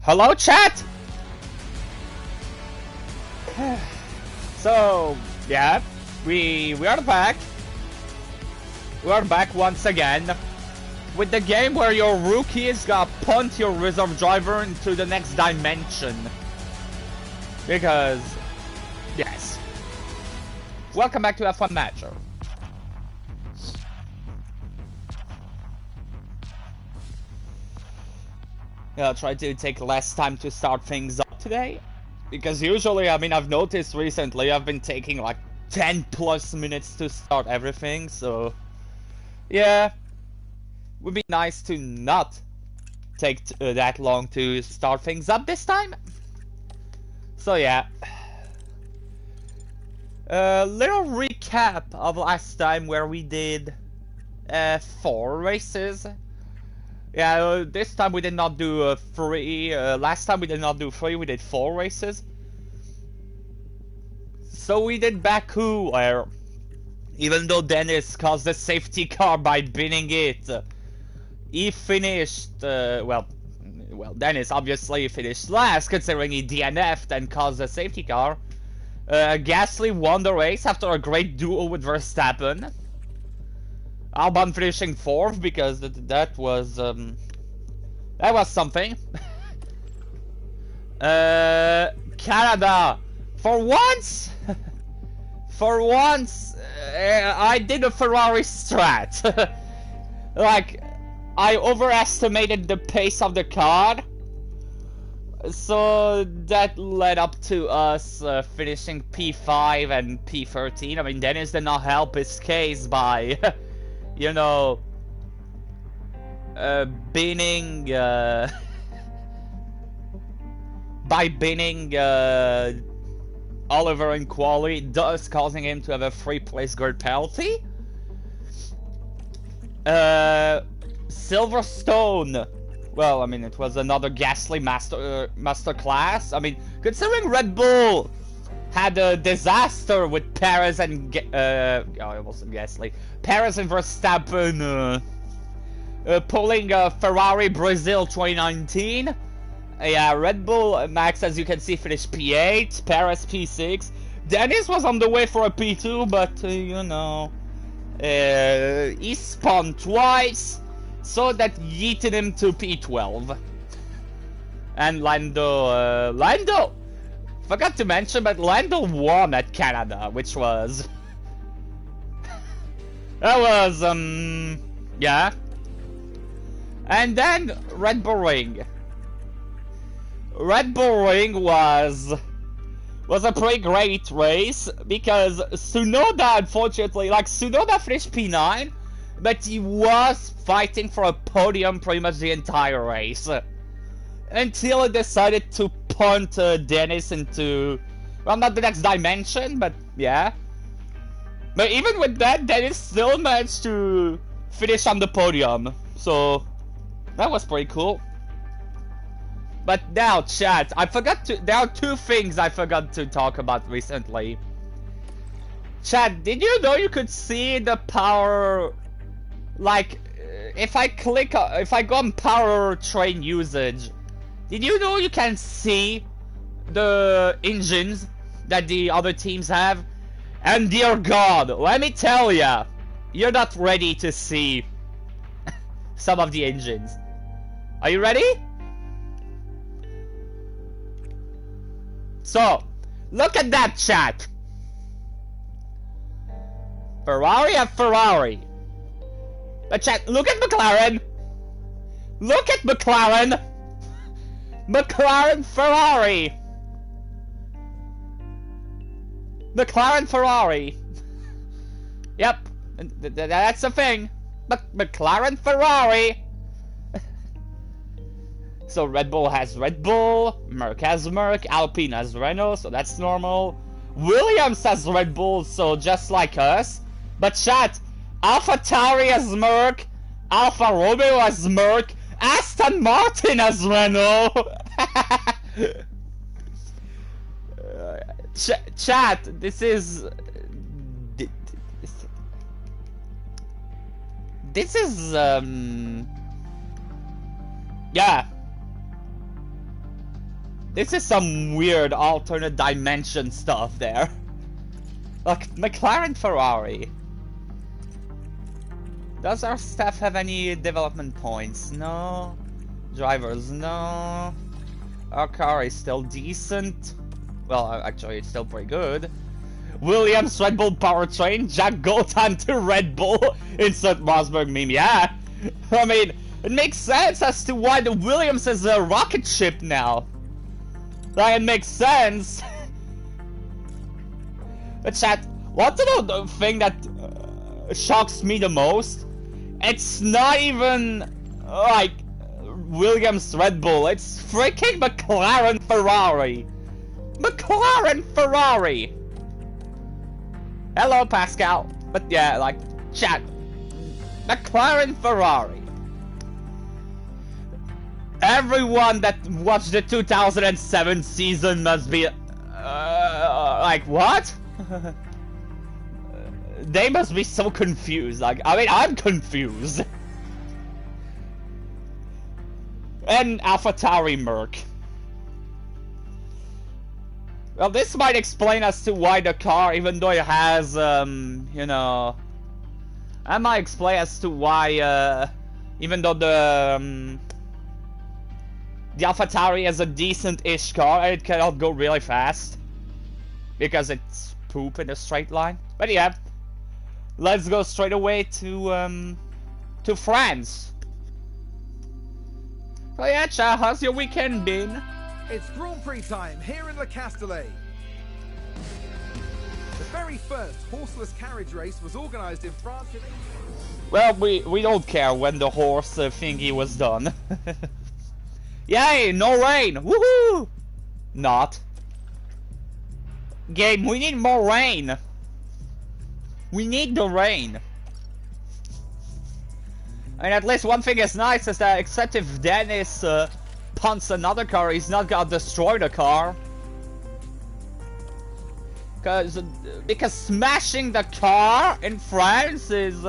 Hello, chat! So, yeah, we are back. We are back once again with the game where your rookie is gonna punt your reserve driver into the next dimension. Because, yes. Welcome back to F1 Matcher. Yeah, I'll try to take less time to start things up today. Because usually, I mean, I've noticed recently I've been taking like 10 plus minutes to start everything, so... Yeah. Would be nice to not take that long to start things up this time. So yeah. A little recap of last time where we did 4 races. Yeah, this time we did not do 3. Last time we did not do 3, we did 4 races. So we did Baku, where even though Dennis caused the safety car by binning it, he finished, well, Dennis obviously finished last, considering he DNF'd and caused the safety car. Gasly won the race after a great duel with Verstappen. Albon finishing 4th because that was something. Canada, for once, I did a Ferrari strat. Like, I overestimated the pace of the car, so that led up to us finishing P5 and P13. I mean, Dennis did not help his case by, you know, binning, by binning Oliver in quali, thus causing him to have a 3-place grid penalty. Silverstone. Well, I mean, it was another Gasly masterclass. I mean, considering Red Bull had a disaster with Perez and oh, it wasn't Gasly. Perez and Verstappen pulling Ferrari Brazil 2019. Yeah, Red Bull Max, as you can see, finished P8. Perez P6. Dennis was on the way for a P2, but you know, he spun twice. So that yeeted him to P12. And Lando, forgot to mention, but Lando won at Canada, which was... that was, yeah. And then Red Bull Ring. Red Bull Ring was a pretty great race, because Tsunoda, unfortunately, like, Tsunoda finished P9, but he was fighting for a podium pretty much the entire race. Until he decided to punt Dennis into... well, not the next dimension, but yeah. But even with that, Dennis still managed to finish on the podium. So, that was pretty cool. But now, chat, there are 2 things I forgot to talk about recently. Chat, did you know you could see the power... like, if I go on powertrain usage, did you know you can see the engines that the other teams have? And dear God, let me tell ya, you're not ready to see some of the engines. Are you ready? So, look at that, chat. Ferrari and Ferrari. But chat, look at McLaren! Look at McLaren! McLaren Ferrari! McLaren Ferrari! Yep, that's the thing. McLaren Ferrari! So Red Bull has Red Bull, Merc has Merc, Alpine has Renault, so that's normal. Williams has Red Bull, so just like us. But chat, AlphaTauri has Merc, Alfa Romeo has Merc, Aston Martin has Renault. Chat, this is yeah. This is some weird alternate dimension stuff there. Like, McLaren Ferrari. Does our staff have any development points? No. Drivers, no. Our car is still decent. Well, actually, it's still pretty good. Williams Red Bull powertrain, Jack Goldheim to Red Bull. Insert Mossberg meme, yeah. I mean, it makes sense as to why the Williams is a rocket ship now. Like, it makes sense. But chat, want to know the thing that shocks me the most? It's not even, like, Williams Red Bull. It's freaking McLaren Ferrari. McLaren Ferrari. Hello, Pascal. But yeah, like, chat. McLaren Ferrari. Everyone that watched the 2007 season must be, like, what? They must be so confused. Like, I mean, I'm confused. And AlphaTauri Merc. Well, this might explain as to why the car, even though it has, you know... That might explain as to why, even though the AlphaTauri has a decent-ish car, it cannot go really fast. Because it's poop in a straight line. But yeah, let's go straight away to France. So yeah, chat, how's your weekend been? It's Grand Prix time here in Le Castellet. The very first horseless carriage race was organised in France in... Well, we don't care when the horse thingy was done. Yay, no rain! Woohoo! Not. Game, we need more rain. We need the rain. And at least one thing is nice is that except if Dennis punts another car, he's not gonna destroy the car. Because smashing the car in France is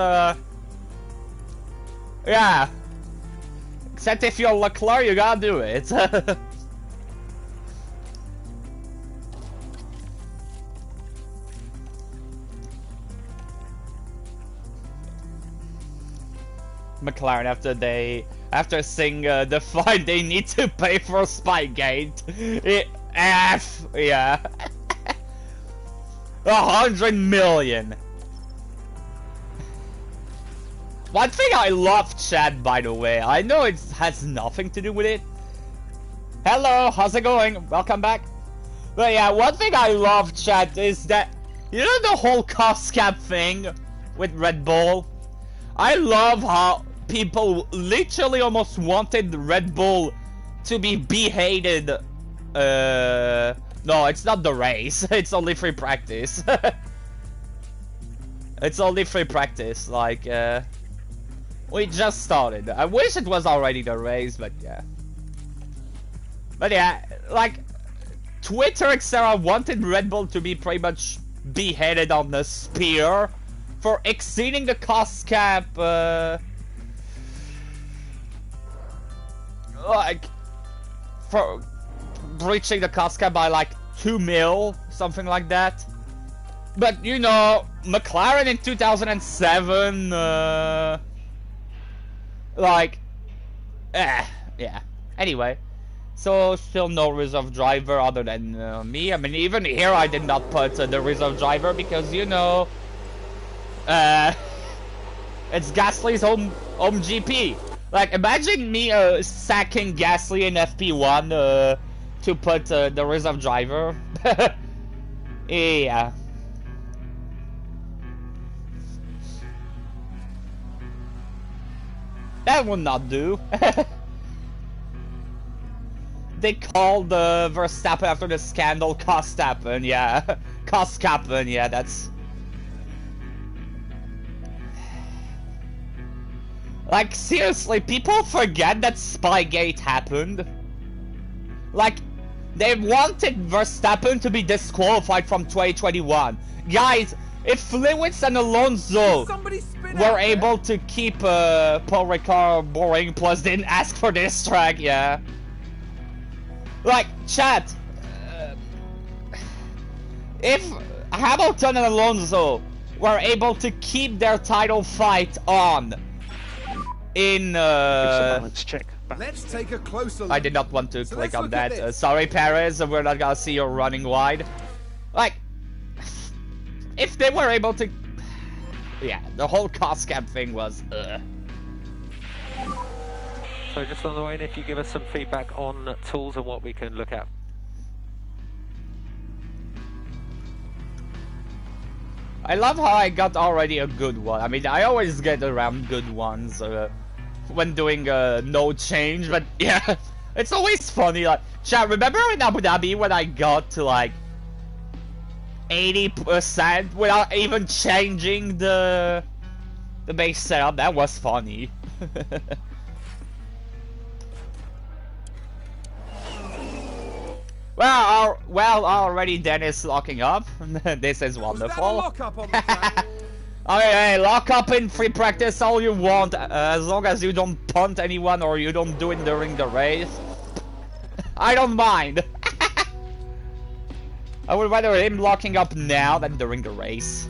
yeah. Except if you're Leclerc, you gotta do it. McLaren after seeing the fine they need to pay for Spygate. F, yeah. 100 million. One thing I love, chat, by the way, I know it has nothing to do with it. Hello, how's it going? Welcome back. But yeah, one thing I love, chat, is that, you know the whole cost cap thing with Red Bull? I love how people literally almost wanted Red Bull to be beheaded. No, it's not the race. It's only free practice. It's only free practice. Like, we just started. I wish it was already the race, but yeah. But yeah, like, Twitter, etc. wanted Red Bull to be pretty much beheaded on the spear for exceeding the cost cap, like, for breaching the cost cap by like 2 mil, something like that. But you know, McLaren in 2007, like, yeah. Anyway, so still no reserve driver other than me. I mean, even here I did not put the reserve driver because, you know, it's Gasly's home GP. Like, imagine me sacking Gasly in FP1 to put the reserve driver. Yeah. That would not do. They called Verstappen after the scandal Costappen, yeah. Costappen, yeah, that's... Like, seriously, people forget that Spygate happened. Like, they wanted Verstappen to be disqualified from 2021. Guys, if Lewis and Alonso were able to keep Paul Ricard boring, plus didn't ask for this track, yeah. Like, Chat, if Hamilton and Alonso were able to keep their title fight on in balance check. Let's take a closer look. I did not want to click on that. Sorry, Perez, we're not gonna see you running wide. Like, if they were able to... Yeah, the whole cost cap thing was... So just on the way in, if you give us some feedback on tools and what we can look at. I love how I got already a good one. I mean, I always get around good ones when doing no change, but yeah, it's always funny. Like, chat, remember in Abu Dhabi when I got to like 80% without even changing the base setup? That was funny. Well, already Dennis locking up. This is wonderful. Okay, lock up in free practice all you want, as long as you don't punt anyone or you don't do it during the race. I don't mind. I would rather him locking up now than during the race.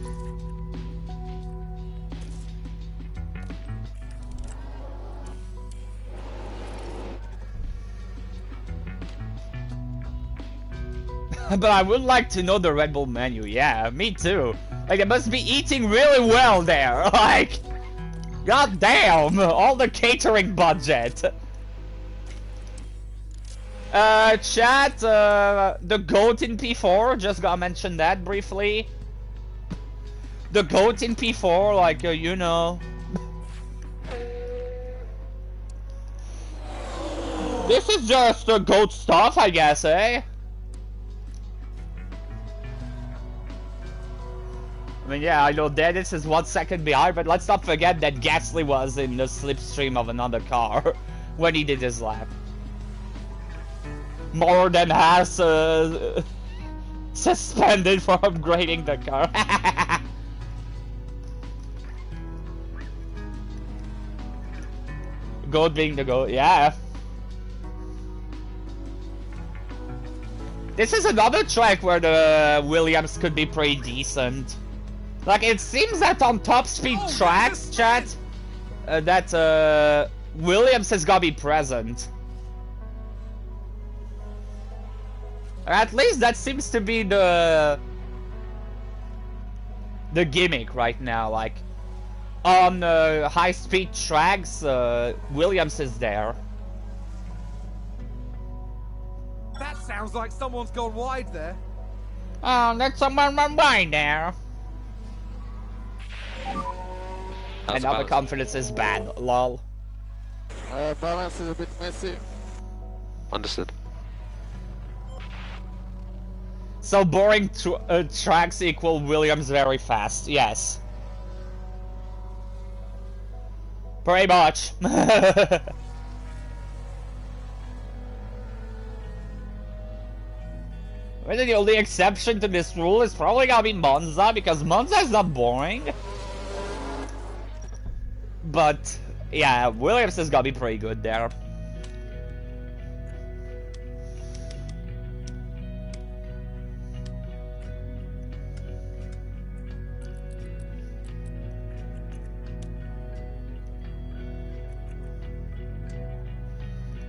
But I would like to know the Red Bull menu. Yeah, me too. Like, they must be eating really well there. Like, god damn, all the catering budget. Chat, the GOAT in P4, just gotta mention that briefly. The GOAT in P4, like, you know. This is just the GOAT stuff, I guess, eh? I mean, yeah, I know Dennis is 1 second behind, but let's not forget that Gasly was in the slipstream of another car when he did his lap. More than has suspended for upgrading the car. GOAT being the GOAT, yeah. This is another track where the Williams could be pretty decent. Like, it seems that on top speed tracks, chat, that Williams has gotta be present. Or at least that seems to be the gimmick right now. Like, on high speed tracks, Williams is there. That sounds like someone's gone wide there. Oh, that's someone run wide there. And now the confidence is bad, lol. Balance is a bit messy. Understood. So boring tracks equal Williams very fast, yes. Pretty much. Really, the only exception to this rule is probably gonna be Monza, because Monza is not boring. But, yeah, Williams has gotta be pretty good there.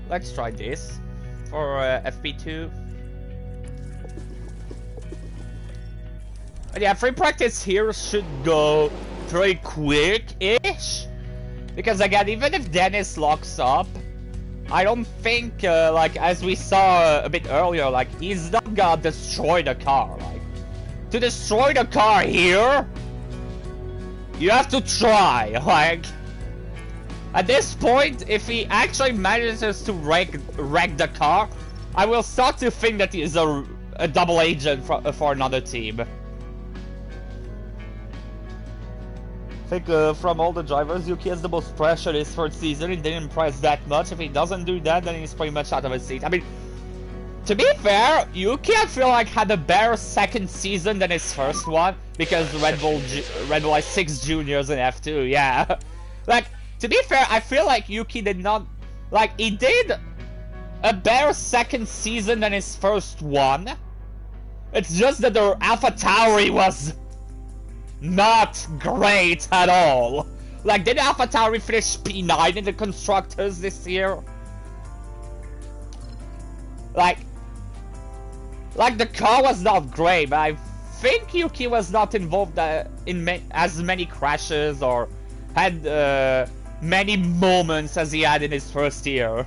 Let's try this for FP2. But yeah, free practice here should go pretty quick-ish. Because again, even if Dennis locks up, I don't think, like, as we saw a bit earlier, like, he's not gonna destroy the car. Like, to destroy the car here, you have to try. Like, at this point, if he actually manages to wreck the car, I will start to think that he is a double agent for another team. I think from all the drivers, Yuki has the most pressure this first season. He didn't impress that much. If he doesn't do that, then he's pretty much out of his seat. I mean, to be fair, Yuki, I feel like, had a better second season than his first one, because Red Bull has 6 juniors in F2, yeah. Like, to be fair, I feel like Yuki did not... Like, he did a better second season than his first one. It's just that the AlphaTauri was not great at all. Like, did AlphaTauri finish P9 in the Constructors this year? Like the car was not great, but I think Yuki was not involved in as many crashes or had many moments as he had in his first year.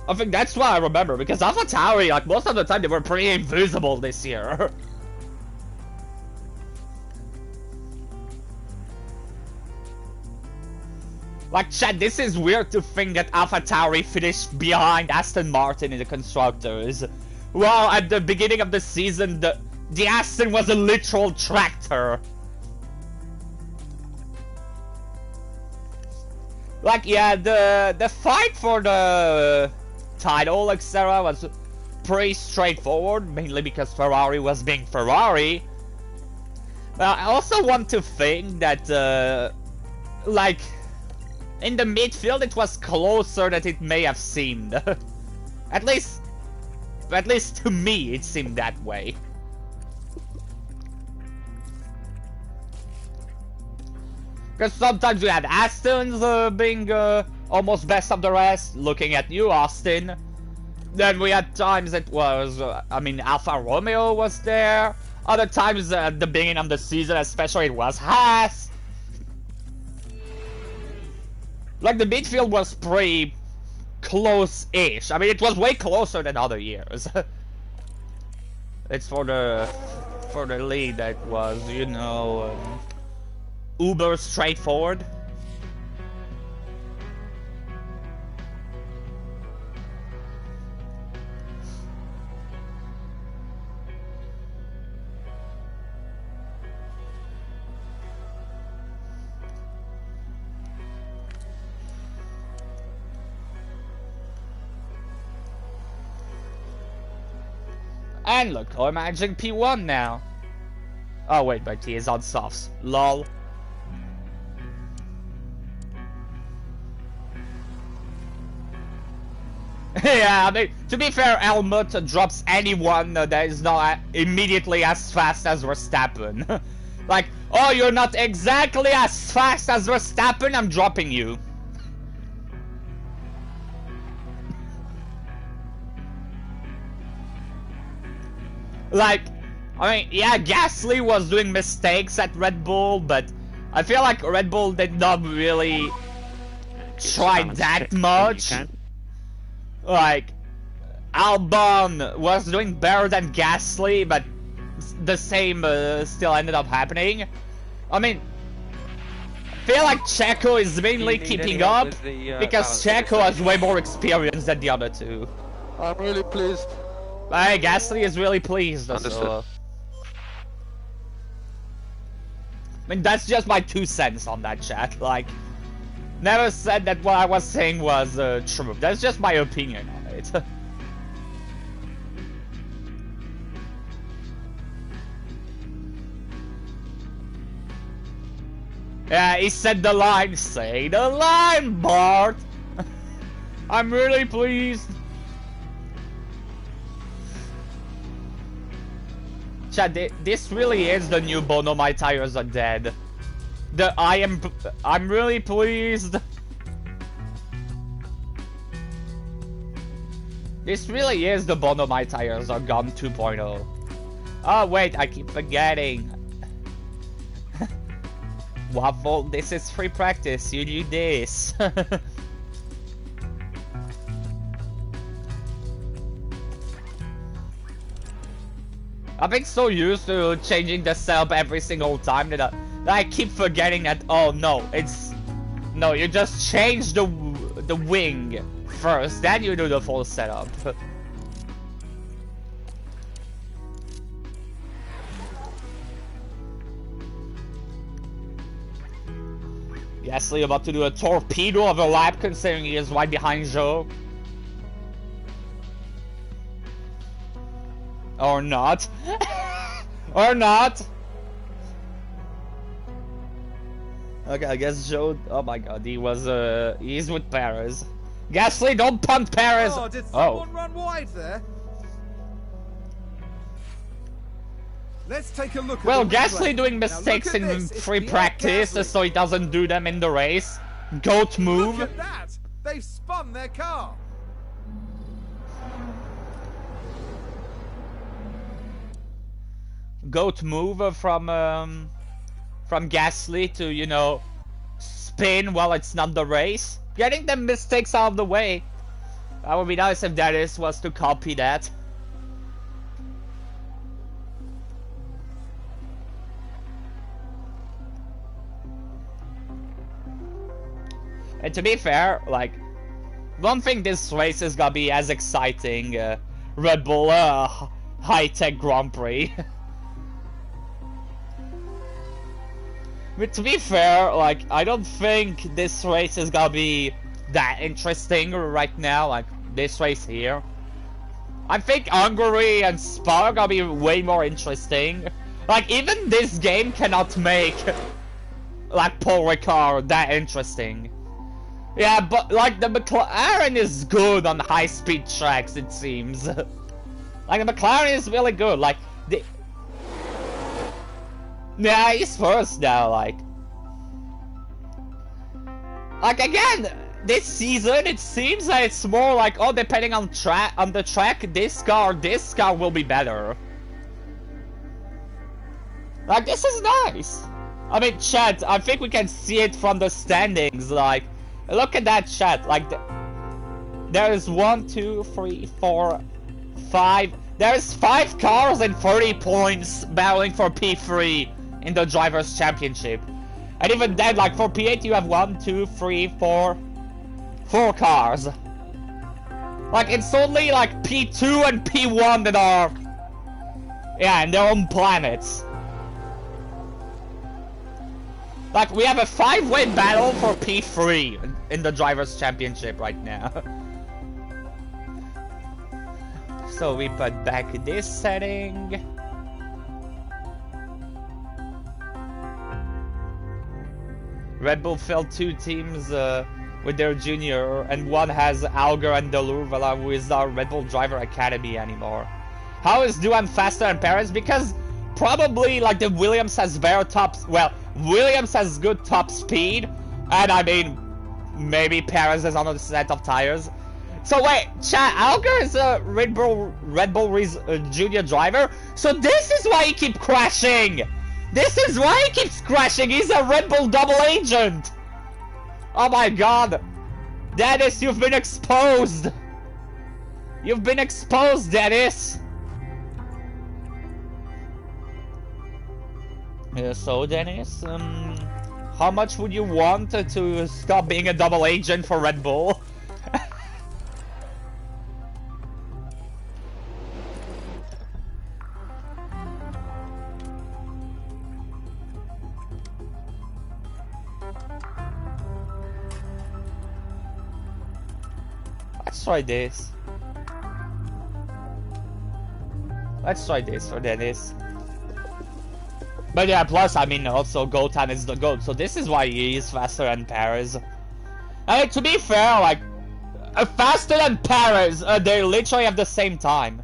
I think that's what I remember, because AlphaTauri, like, most of the time they were pretty invisible this year. Like, chat, this is weird to think that AlphaTauri finished behind Aston Martin in the Constructors. Well, at the beginning of the season, the Aston was a literal tractor. Like, yeah, the fight for the title, etc., was pretty straightforward, mainly because Ferrari was being Ferrari. But I also want to think that, like, in the midfield it was closer than it may have seemed. At least to me it seemed that way. Because sometimes you had Astons being almost best of the rest, looking at you, Austin. Then we had times it was, I mean, Alfa Romeo was there. Other times at the beginning of the season, especially, it was Haas. Like, the midfield was pretty close-ish. I mean, it was way closer than other years. It's for the lead that was, you know, uber straightforward. And look, I'm managing P1 now. Oh wait, but he is on softs. Lol. Yeah, I mean, to be fair, Helmut drops anyone that is not immediately as fast as Verstappen. Like, oh, you're not exactly as fast as Verstappen, I'm dropping you. Like, I mean, yeah, Gasly was doing mistakes at Red Bull, but I feel like Red Bull did not really try that much. Like, Albon was doing better than Gasly, but the same still ended up happening. I mean, I feel like Checo is mainly keeping up because Checo has way more experience than the other two. I'm really pleased. Hey, Gasly is really pleased. So. I mean, that's just my 2 cents on that, chat. Like, never said that what I was saying was true. That's just my opinion on it. Yeah, he said the line. Say the line, Bart. I'm really pleased. Chat, this really is the new Bono, my tires are dead. I'm really pleased. This really is the Bono, my tires are gone 2.0. Oh wait, I keep forgetting. Waffle, this is free practice, you do this. I've been so used to changing the setup every single time that I keep forgetting that, oh no, no, you just change the wing first, then you do the full setup. Gasly about to do a torpedo of a lap considering he is right behind Joe. Or not. Or not. Okay, I guess Joe, oh my god, he's with Perez. Gasly, don't punt Perez! Oh, did someone run wide there? Let's take a look at Well, the Gasly replay. doing Now mistakes look at in this. It's free Pierre practice Gasly. so he doesn't do them in the race. Goat move. Look at that! They've spun their car. Goat move from Gasly to, you know, spin while it's not the race. Getting the mistakes out of the way. That would be nice if Dennis was to copy that. And to be fair, like, don't think this race is gonna be as exciting Red Bull high-tech Grand Prix. But to be fair, like, I don't think this race is gonna be that interesting right now, like this race here. I think Hungary and Spa are gonna be way more interesting. Like, even this game cannot make, like, Paul Ricard that interesting. Yeah, but, like, the McLaren is good on high-speed tracks, it seems. Like, the McLaren is really good, like, the... Yeah, he's first now, like... Like, again, this season, it seems that it's more like, oh, depending on the track, this car will be better. Like, this is nice. I mean, chat, I think we can see it from the standings, like... Look at that, chat, like, there is 1, 2, 3, 4, 5... There's 5 cars and 30 points battling for P3 in the Drivers' Championship. And even then, like, for P8 you have 1, 2, 3, 4 cars. Like, it's only, like, P2 and P1 that are... Yeah, in their own planets. Like, we have a 5-way battle for P3 in the Drivers' Championship right now. So we put back this setting. Red Bull filled 2 teams with their junior, and one has Hauger and Delurvala, who is our Red Bull Driver Academy anymore. How is Duan faster than Perez? Because probably, like, the Williams has better well, Williams has good top speed, and I mean, maybe Perez is on a set of tires. So wait, chat, Hauger is a Red Bull junior driver, so this is why he keeps crashing! This is why he keeps crashing! He's a Red Bull double agent! Oh my god! Dennis, you've been exposed! You've been exposed, Dennis! So Dennis, how much would you want to stop being a double agent for Red Bull? Let's try this. Let's try this for Dennis. But yeah, plus, I mean, also, Gotan is the GOAT, so this is why he is faster than Perez. And to be fair, like, faster than Perez, they literally have the same time.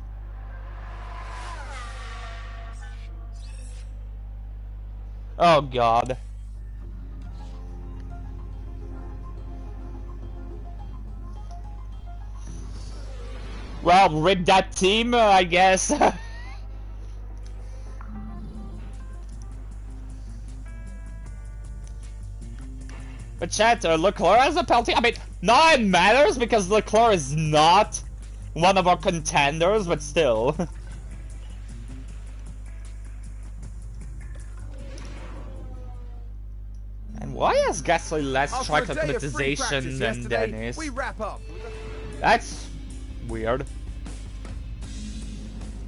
Oh god. Well, rip that team, I guess. But chat, Leclerc has a penalty. I mean, not it matters because Leclerc is not one of our contenders, but still. And why has Gasly less track acclimatization than Dennis? We wrap up. That's weird.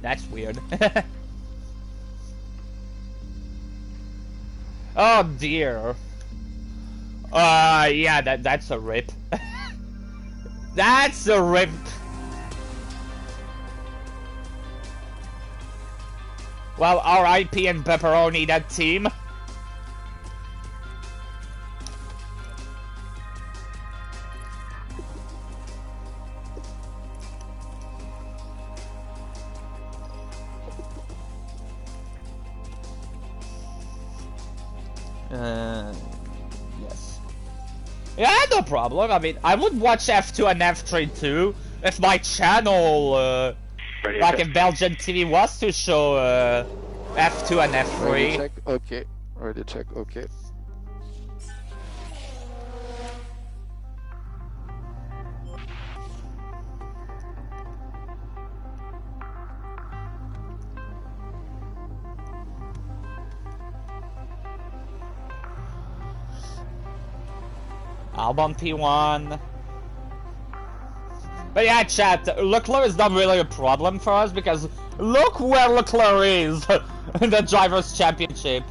That's weird. Oh dear. Yeah, that's a rip. That's a rip. Well, R.I.P. and pepperoni, that team. Yes. Yeah, no problem. I mean, I would watch F2 and F3 too if my channel, like if Belgian TV was to show F2 and F3. Ready check, okay. Ready check, okay. Albon P1. But yeah, chat, Leclerc is not really a problem for us because look where Leclerc is in the Drivers' Championship.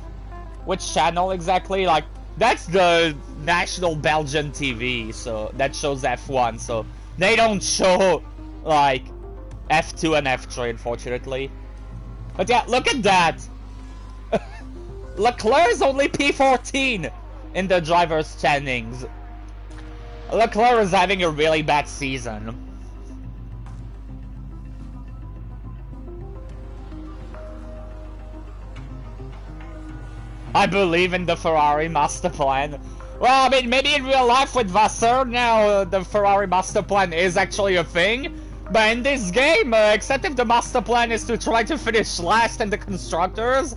Which channel exactly? Like, that's the national Belgian TV, so that shows F1, so they don't show, like, F2 and F3, unfortunately. But yeah, look at that! Leclerc is only P14 in the Drivers' standings. Leclerc is having a really bad season. I believe in the Ferrari master plan. Well, I mean, maybe in real life with Vasseur now, the Ferrari master plan is actually a thing. But in this game, except if the master plan is to try to finish last in the constructors,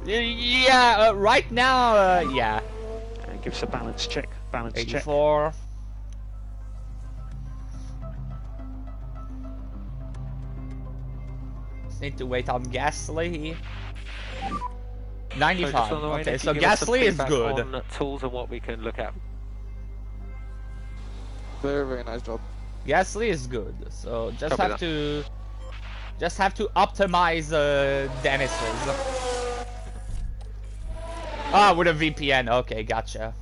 yeah, right now, yeah. Give us a balance check. Balance 84. check. Just need to wait on Gasly. 95. So okay, so Gasly is good. On tools and what we can look at. Very, very nice job. Gasly is good. So just Copy have that. to optimize Dennis's. Ah, with a VPN. Okay, gotcha.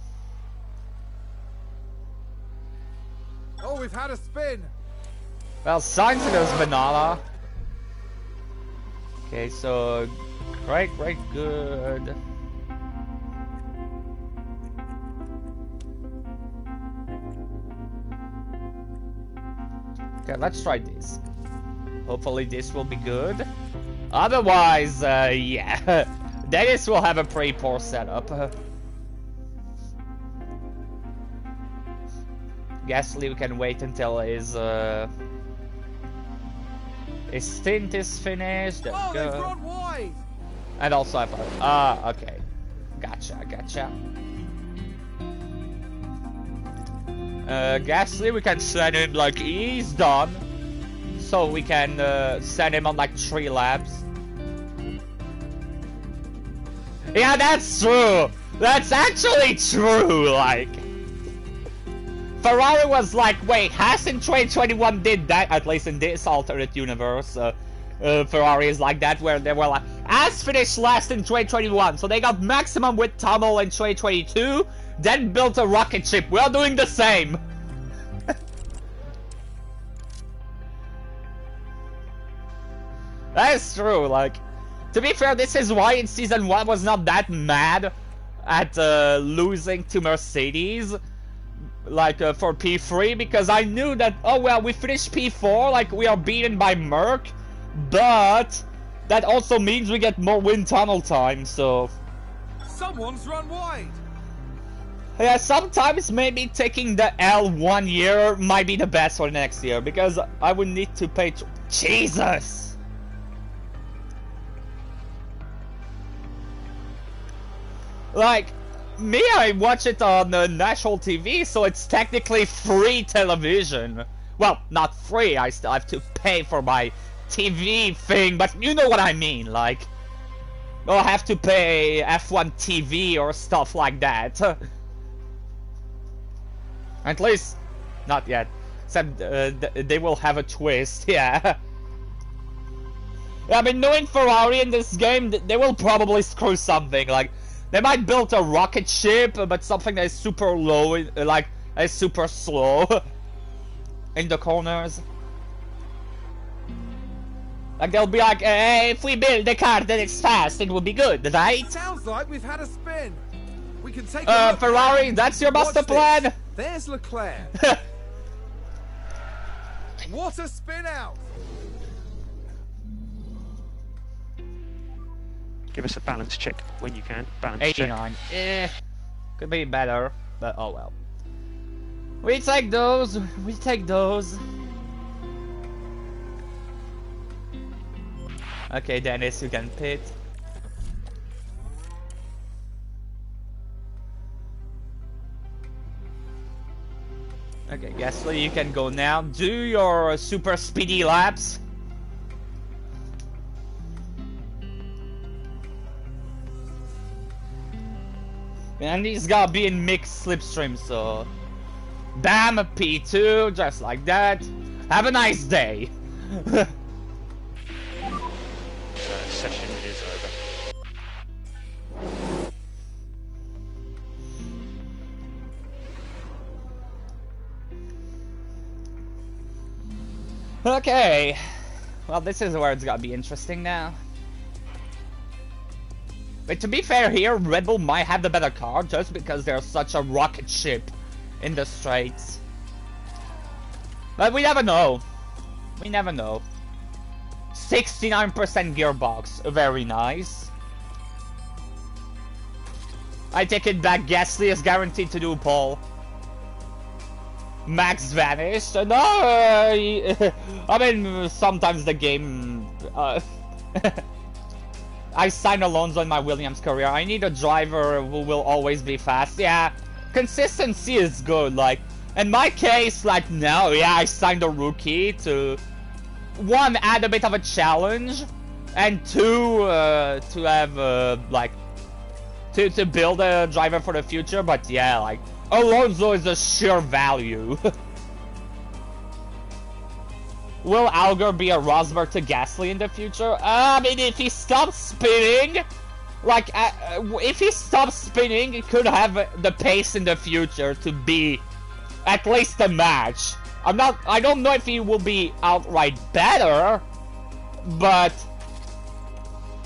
Oh, we've had a spin. Well, Sainz knows banana. Okay, so great, good. Okay, let's try this. Hopefully this will be good. Otherwise, yeah, Dennis will have a pretty poor setup. Gasly, we can wait until his stint is finished. There we They've go. run wide. And also I okay. Gotcha. Gasly, we can send him like he's done. So we can send him on like 3 laps. Yeah, that's true! That's actually true, like... Ferrari was like, wait, Haas in 2021 did that, at least in this alternate universe. Ferrari is like that, where they were like, Haas finished last in 2021, so they got maximum with tunnel in 2022, then built a rocket ship. We're doing the same. That is true, like, to be fair, this is why in Season 1 was not that mad at losing to Mercedes, like, for P3, because I knew that, oh well, we finished P4, like, we are beaten by Merc, but that also means we get more wind tunnel time, so... Someone's run wide. Yeah, sometimes maybe taking the L 1 year might be the best for next year, because I would need to pay... Jesus! Like, me, I watch it on national TV, so it's technically free television. Well, not free, I still have to pay for my TV thing, but you know what I mean, like... I'll have to pay F1 TV or stuff like that. At least, not yet. Except they will have a twist, yeah. I mean, knowing Ferrari in this game, they will probably screw something, like... They might build a rocket ship, but something that is super low, like, is super slow in the corners. Like, they'll be like, hey, if we build a car that is fast, it will be good, right? Sounds like we've had a spin. We can take Ferrari, that's your master plan? There's Leclerc. What a spin out! Give us a balance check when you can. Balance 89. Could be better, but oh well. We take those. We take those. Okay, Dennis, you can pit. Okay, Gasly, you can go now. Do your super speedy laps. And he's gotta be in mixed slipstream, so... Bam, P2, just like that. Have a nice day. Session is over. Okay. Well, this is where it's gotta be interesting now. But to be fair here, Red Bull might have the better car just because they're such a rocket ship in the straights. But we never know. We never know. 69% gearbox. Very nice. I take it back. Gasly is guaranteed to do pole. Max vanished. No, I mean, sometimes the game... I signed Alonso in my Williams career. I need a driver who will always be fast. Yeah, consistency is good. Like, in my case, like, no, yeah, I signed a rookie to... One, add a bit of a challenge. And two, to have, like... To build a driver for the future. But yeah, like, Alonso is a sheer value. Will Hauger be a Rosberg to Gasly in the future? I mean, if he stops spinning, like, if he stops spinning, he could have the pace in the future to be at least a match. I don't know if he will be outright better, but,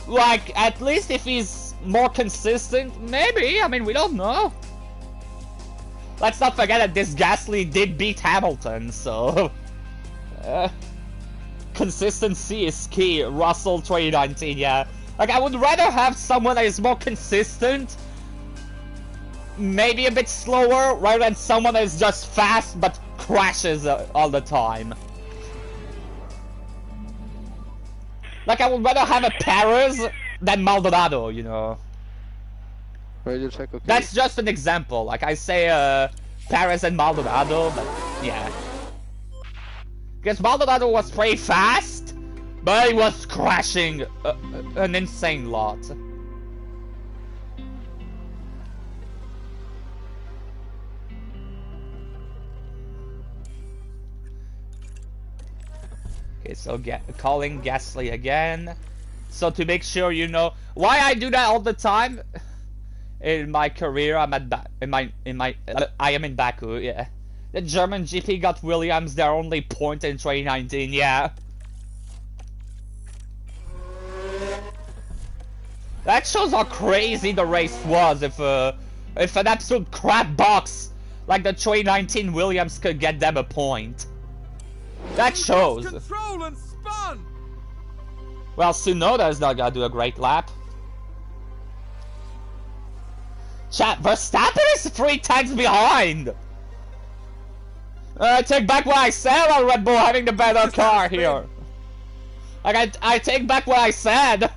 like, at least if he's more consistent, maybe. I mean, we don't know. Let's not forget that this Gasly did beat Hamilton, so... consistency is key. Russell 2019, yeah. Like, I would rather have someone that is more consistent, maybe a bit slower, rather than someone that is just fast but crashes all the time. Like, I would rather have a Perez than Maldonado, you know. Radio check, okay. That's just an example. Like, I say Perez and Maldonado, but yeah. Because Maldonado was pretty fast, but he was crashing an insane lot. Okay, so calling Gasly again. So to make sure you know why I do that all the time. In my career, I'm at I am in Baku, yeah. The German GP got Williams their only point in 2019, yeah. That shows how crazy the race was if an absolute crap box like the 2019 Williams could get them a point. That shows. Control and spun. Well, Tsunoda is not gonna do a great lap. Chat, Verstappen is 3 times behind! I take back what I said on Red Bull having the better car here. Like, I take back what I said.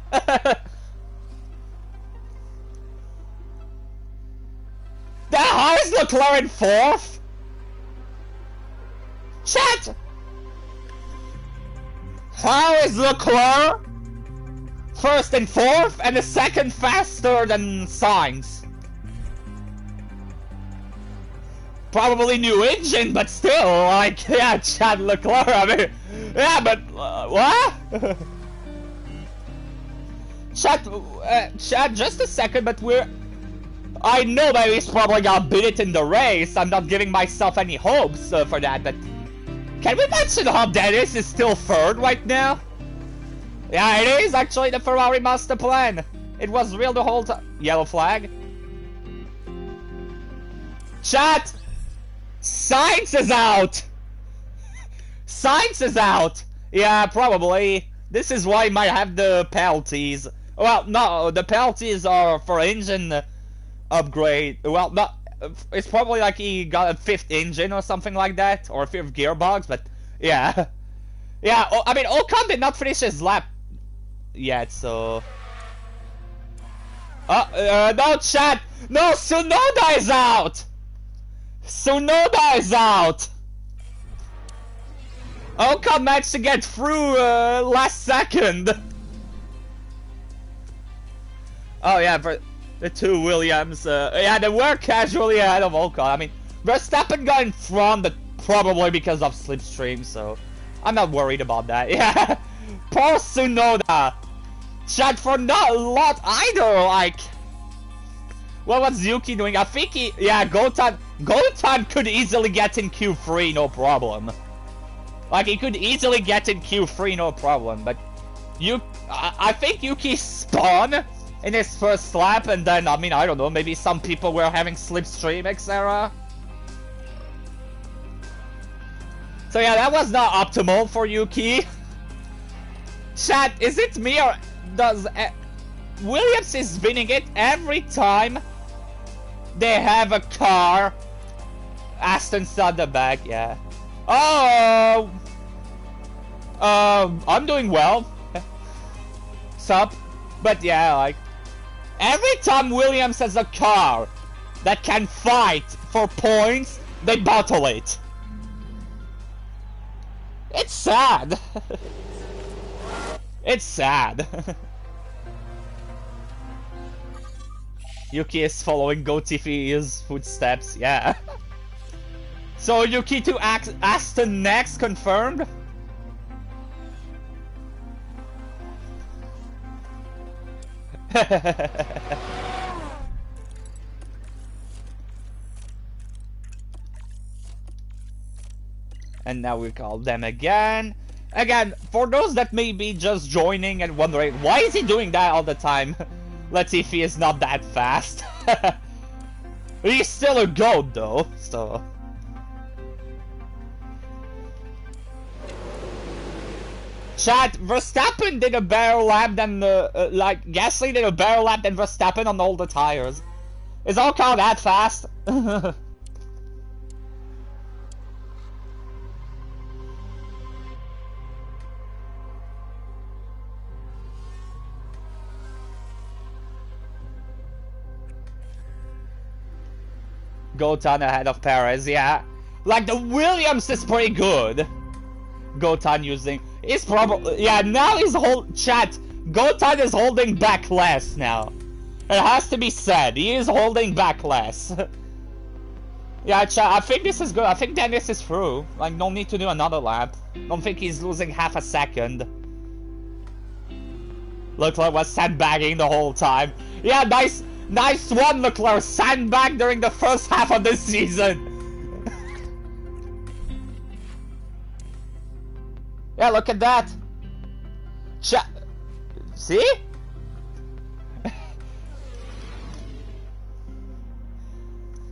How is Leclerc in 4th? Chat! How is Leclerc 1st and 4th and the 2nd faster than Sainz? Probably new engine, but still, like, yeah, Chad Leclerc, I mean, yeah, but, what? Chad, just a second, but I know that he's probably gonna beat it in the race. I'm not giving myself any hopes for that, but can we mention how Dennis is still 3rd right now? Yeah, it is actually the Ferrari master plan. It was real the whole time. Yellow flag. Chat! Sainz is out! Sainz is out! Yeah, probably. This is why he might have the penalties. Well, no, the penalties are for engine upgrade. Well, not. It's probably like he got a 5th engine or something like that, or a 5th gearbox. But yeah, yeah. I mean, Ocon did not finish his lap yet, so. No, chat. No, Tsunoda is out. Tsunoda is out. Ocon managed to get through last second. Oh yeah, for the 2 Williams. Yeah, they were casually ahead of Ocon. I mean, Verstappen got in front, but probably because of slipstream, so I'm not worried about that. Yeah, poor Tsunoda. Chat, for not a lot either. Like, what was Yuki doing? I think he, yeah, Gotan could easily get in Q3, no problem. Like, he could easily get in Q3, no problem. But I think Yuki spun in his first lap, and then, I mean, I don't know, maybe some people were having slipstream, etc. So yeah, that was not optimal for Yuki. Chat, is it me or does Williams is winning it every time they have a car? Aston's at the back, yeah. Oh, I'm doing well. Sup? But yeah, like, every time Williams has a car that can fight for points, they bottle it. It's sad. It's sad. Yuki is following Gotifi's footsteps, yeah. So Yuki to Aston next, confirmed? And now we call them again. Again, for those that may be just joining and wondering, why is he doing that all the time? Latifi is not that fast. He's still a GOAT though, so... Chat, Verstappen did a better lap than like, Gasly did a better lap than Verstappen on all the tires. Is Ocon that fast? Gotan ahead of Perez, yeah. Like, the Williams is pretty good. Gotan using... He's probably... Yeah, now he's Chat, Gotan is holding back less now. It has to be said. He is holding back less. Yeah, chat, I think this is good. I think Dennis is through. Like, no need to do another lap. Don't think he's losing half a second. Leclerc was sandbagging the whole time. Yeah, nice one, Leclerc. Sandbag during the first half of the season. Yeah, look at that. See?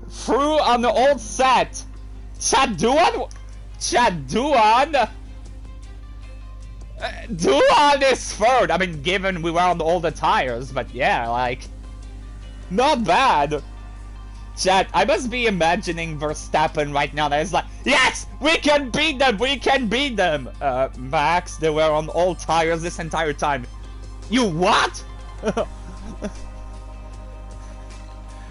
Through on the old set. Duan is third. I mean, given we were on all the tires, but yeah, like, not bad. Chat, I must be imagining Verstappen right now. That is like, yes, we can beat them. We can beat them. Max, they were on all tires this entire time. You what?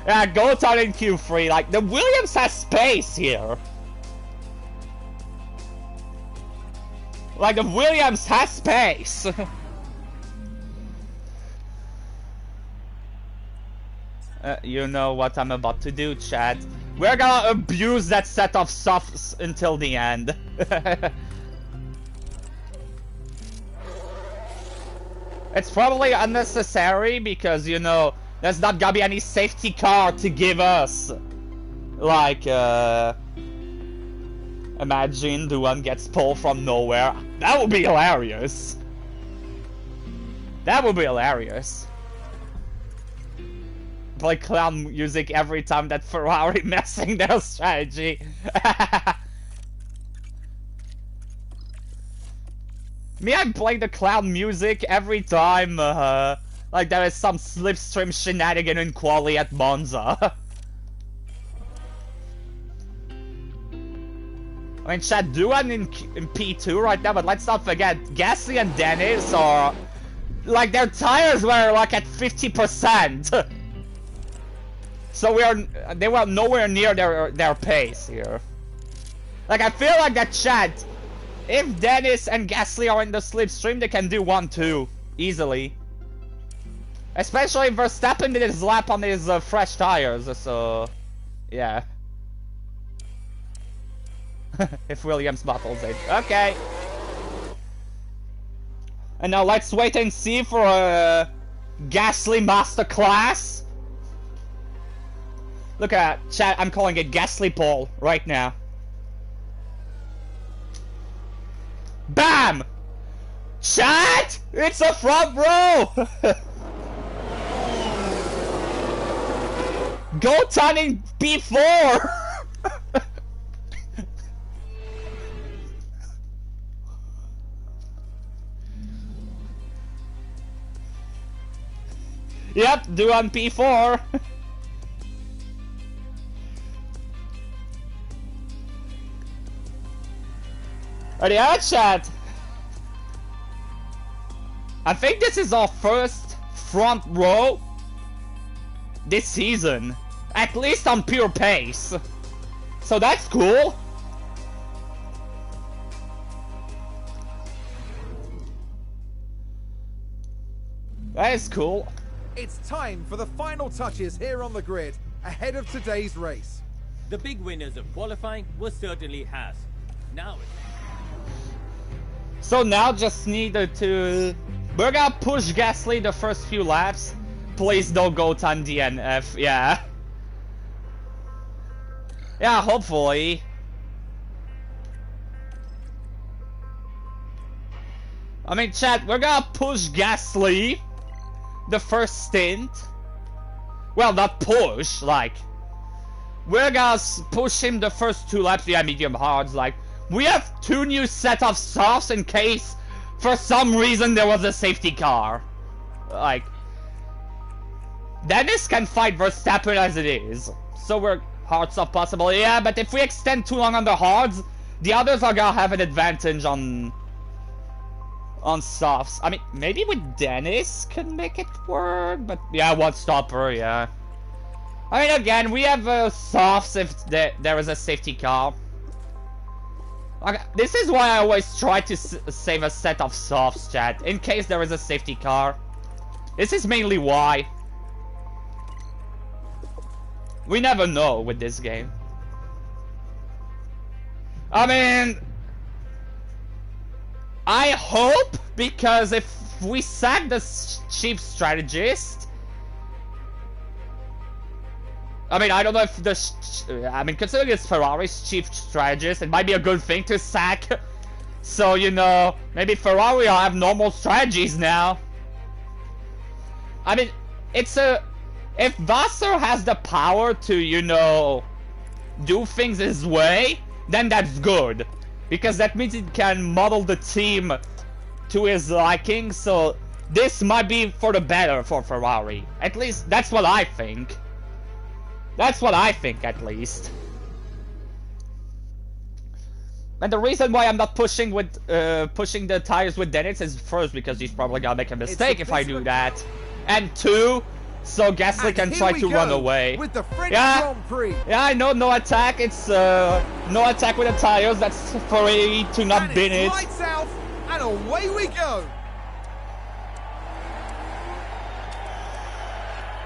Yeah, Gotan in Q3. Like, the Williams has space here. Like, the Williams has space. You know what I'm about to do, chat. We're gonna abuse that set of softs until the end. It's probably unnecessary because, you know, there's not gonna be any safety car to give us. Like, imagine the one gets pulled from nowhere. That would be hilarious. That would be hilarious. Play clown music every time that Ferrari messing their strategy. Me, I play the clown music every time Like there is some slipstream shenanigan in quali at Monza. I mean, chat, Duan in P2 right now, but let's not forget, Gasly and Dennis are... Like, their tires were, like, at 50%. So they were nowhere near their pace here. Like, I feel like that, chat, if Dennis and Gasly are in the slipstream, they can do 1-2 easily. Especially if Verstappen did his lap on his fresh tires, so... Yeah. If Williams bottles it. Okay. And now let's wait and see for a Gasly masterclass. Look at that, chat, I'm calling it Gasly pole right now. BAM! Chat! It's a front row! Go turning P4! Yep, do on P4. Yeah, chat. I think this is our first front row this season. At least on pure pace. So that's cool. That is cool. It's time for the final touches here on the grid, ahead of today's race. The big winners of qualifying was certainly Haas. Now So now just needed to... We're gonna push Gasly the first few laps. Please don't go on DNF, yeah. Yeah, hopefully. I mean, chat, we're gonna push Gasly the first stint. Well, not push, like... We're gonna push him the first 2 laps, yeah, medium hards, like... We have 2 new set of softs in case, for some reason, there was a safety car. Like... Dennis can fight Verstappen as it is. So we're hards are possible, yeah, but if we extend too long on the hards, the others are gonna have an advantage on softs. I mean, maybe with Dennis can make it work, but yeah, one stopper, yeah. I mean, again, we have softs if there is a safety car. Okay, this is why I always try to save a set of softs, chat, in case there is a safety car. This is mainly why. We never know with this game. I mean... I hope, because if we sack the chief strategist... I mean, I don't know if the... I mean, considering it's Ferrari's chief strategist, it might be a good thing to sack. So, you know, maybe Ferrari will have normal strategies now. I mean, it's a... If Vassar has the power to, you know, do things his way, then that's good. Because that means it can model the team to his liking, so this might be for the better for Ferrari. At least, that's what I think. That's what I think, at least. And the reason why I'm not pushing the tires with Dennis is first because he's probably gonna make a mistake if I do that. And 2, so Gasly can try to run away. With the French Yeah, Grand Prix. yeah, I know, no attack. It's no attack with the tires. That's for me to not bin it. Lights out, and away we go.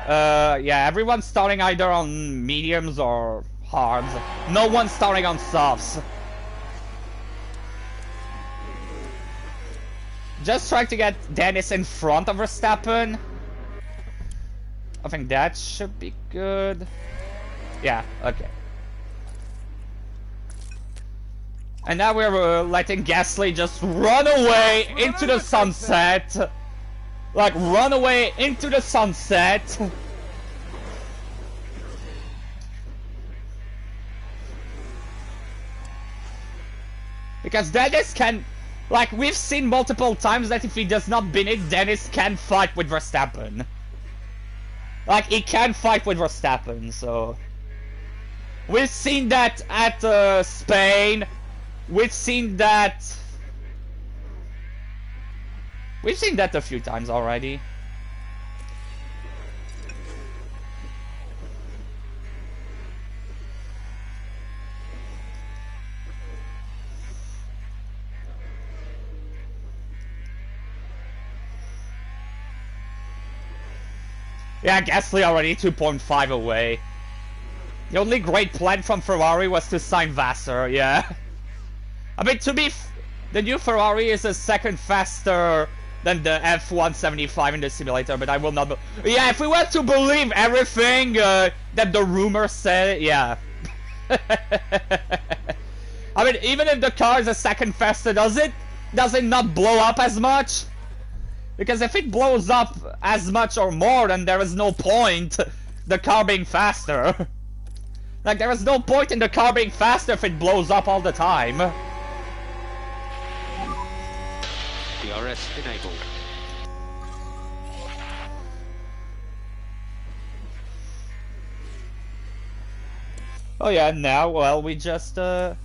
Yeah, everyone's starting either on mediums or hards. No one's starting on softs. Just trying to get Dennis in front of Verstappen. I think that should be good. Yeah, okay. And now we're letting Gasly just run away into the sunset. Like, run away into the sunset. Because Dennis can Like, we've seen multiple times that if he does not bin it, Dennis can fight with Verstappen. Like, he can fight with Verstappen, so... We've seen that at Spain. We've seen that... We've seen that a few times already. Yeah, Gasly already 2.5 away. The only great plan from Ferrari was to sign Vassar, yeah. I mean, the new Ferrari is a second faster than the F175 in the simulator, but I will not... Yeah, if we were to believe everything that the rumors said, yeah. I mean, even if the car is a second faster, does it not blow up as much? Because if it blows up as much or more, then there is no point the car being faster. Like, there is no point in the car being faster if it blows up all the time. DRS enabled. Oh yeah, now, well, we just, Oh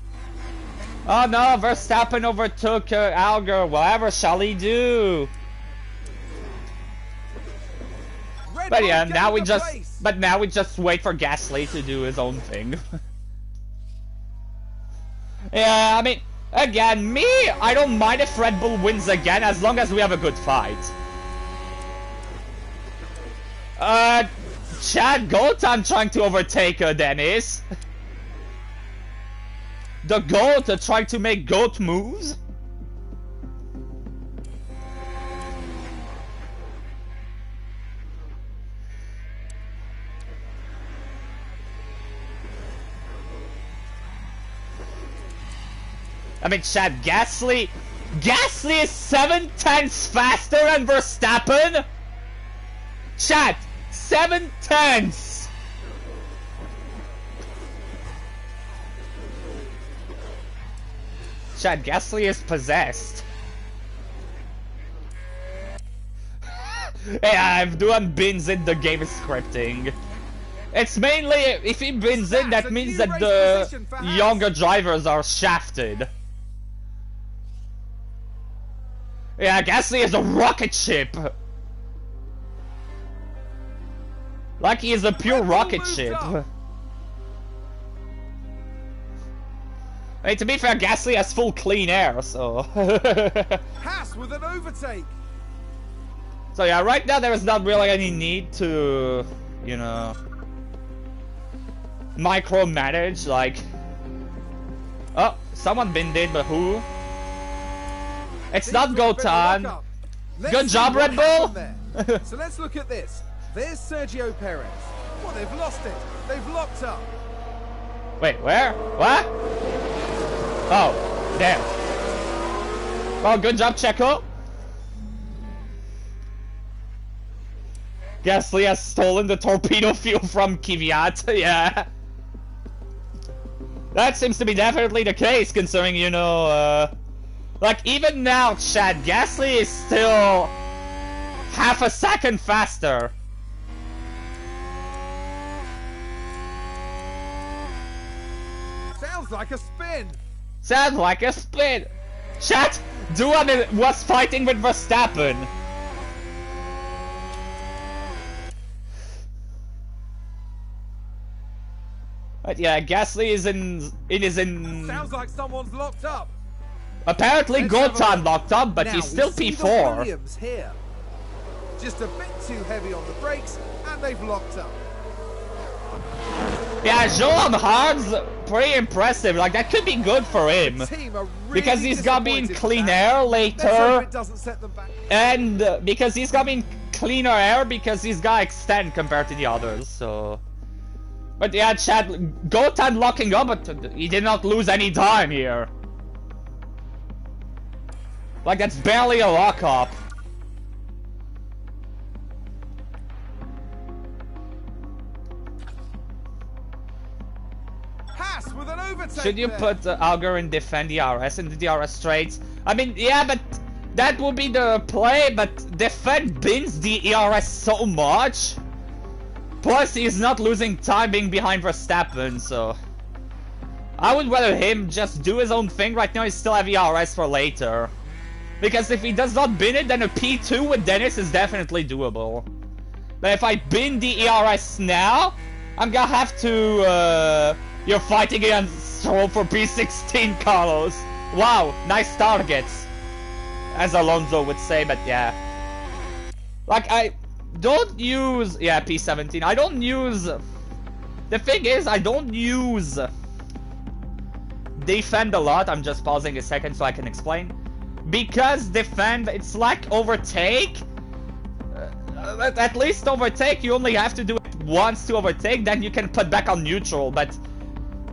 no, Verstappen overtook Hauger. Whatever shall he do? But yeah, now we just wait for Gasly to do his own thing. Yeah, I mean, again, I don't mind if Red Bull wins again as long as we have a good fight. Chad Goat, trying to overtake Dennis. The Goat trying to make goat moves. I mean, Chad, Gasly is 7/10 faster than Verstappen? Chad, 7/10! Chad, Gasly is possessed. Yeah, if Duan bins in, the game is scripting. It's mainly, if he bins in, that means that the younger drivers are shafted. Yeah, Gasly is a rocket ship! Like he is a pure rocket ship. Hey, to be fair, Gasly has full clean air, so... Haas with an overtake! So yeah, right now there is not really any need to, you know... micromanage, like... Oh, someone binned it, but who? It's not Gotan. Good job, Red Bull! So let's look at this. There's Sergio Perez. Well, they've lost it. They've locked up. Wait, where? What? Oh, damn. Well, good job, Checo. Gasly has stolen the torpedo fuel from Kvyat, yeah. That seems to be definitely the case, considering, you know, like, even now, Chad, Gasly is still half a second faster. Sounds like a spin. Sounds like a spin. Chat, Duan was fighting with Verstappen. But yeah, Gasly is in. Sounds like someone's locked up. Apparently, Gotan locked up, but he's still P4. Williams here. Just a bit too heavy on the brakes, and they've locked up. Yeah, Joan Hard's pretty impressive. Like, that could be good for him. Really, because he's gonna be in clean air later. It doesn't set them back. And because he's gonna be in cleaner air because he's gonna extend compared to the others, so... But yeah, Chad, Gotan locking up, but he did not lose any time here. Like, that's barely a lock-up. Haas with an overtake. Should you there. put Hauger and defend the DRS in the DRS straights? I mean, yeah, but that would be the play, but Defend bins the ERS so much. Plus, he's not losing time being behind Verstappen, so... I would rather him just do his own thing. Right now, he still have ERS for later. Because if he does not bin it, then a P2 with Dennis is definitely doable. But if I bin the ERS now, I'm gonna have to, you're fighting against Stroll for P16, Carlos. Wow, nice targets. As Alonso would say, but yeah. Like, I don't use... Yeah, P17. I don't use... The thing is, I don't use... Defend a lot. I'm just pausing a second so I can explain. Because Defend, it's like Overtake. At least Overtake, you only have to do it once to overtake, then you can put back on neutral. But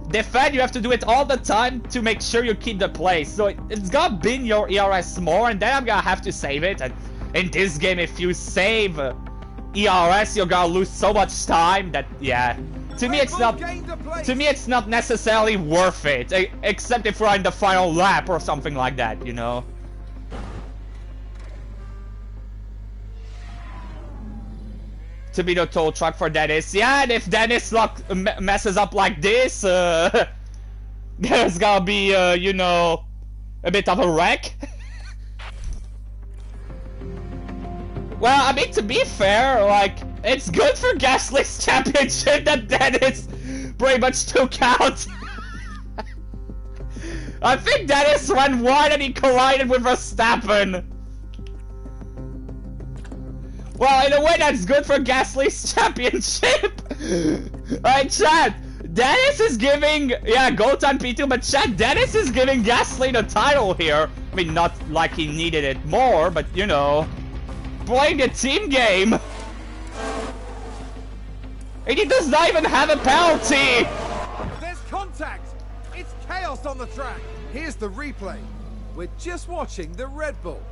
Defend, you have to do it all the time to make sure you keep the place. So it's gonna bin your ERS more, and then I'm gonna have to save it. And in this game, if you save ERS, you're gonna lose so much time that, yeah. To me, it's not. To me, it's not necessarily worth it, except if we're in the final lap or something like that, you know. To be the tow truck for Dennis, yeah. And if Dennis messes up like this, there's gonna be, you know, a bit of a wreck. Well, I mean, to be fair, like, it's good for Gasly's championship that Dennis pretty much took out. I think Dennis went wide and he collided with Verstappen. Well, in a way, that's good for Gasly's championship. Alright, chat. Dennis is giving... Yeah, go time P2, but chat, Dennis is giving Gasly the title here. I mean, not like he needed it more, but, you know... Playing the team game. And he does not even have a penalty. There's contact. It's chaos on the track. Here's the replay. We're just watching the Red Bull.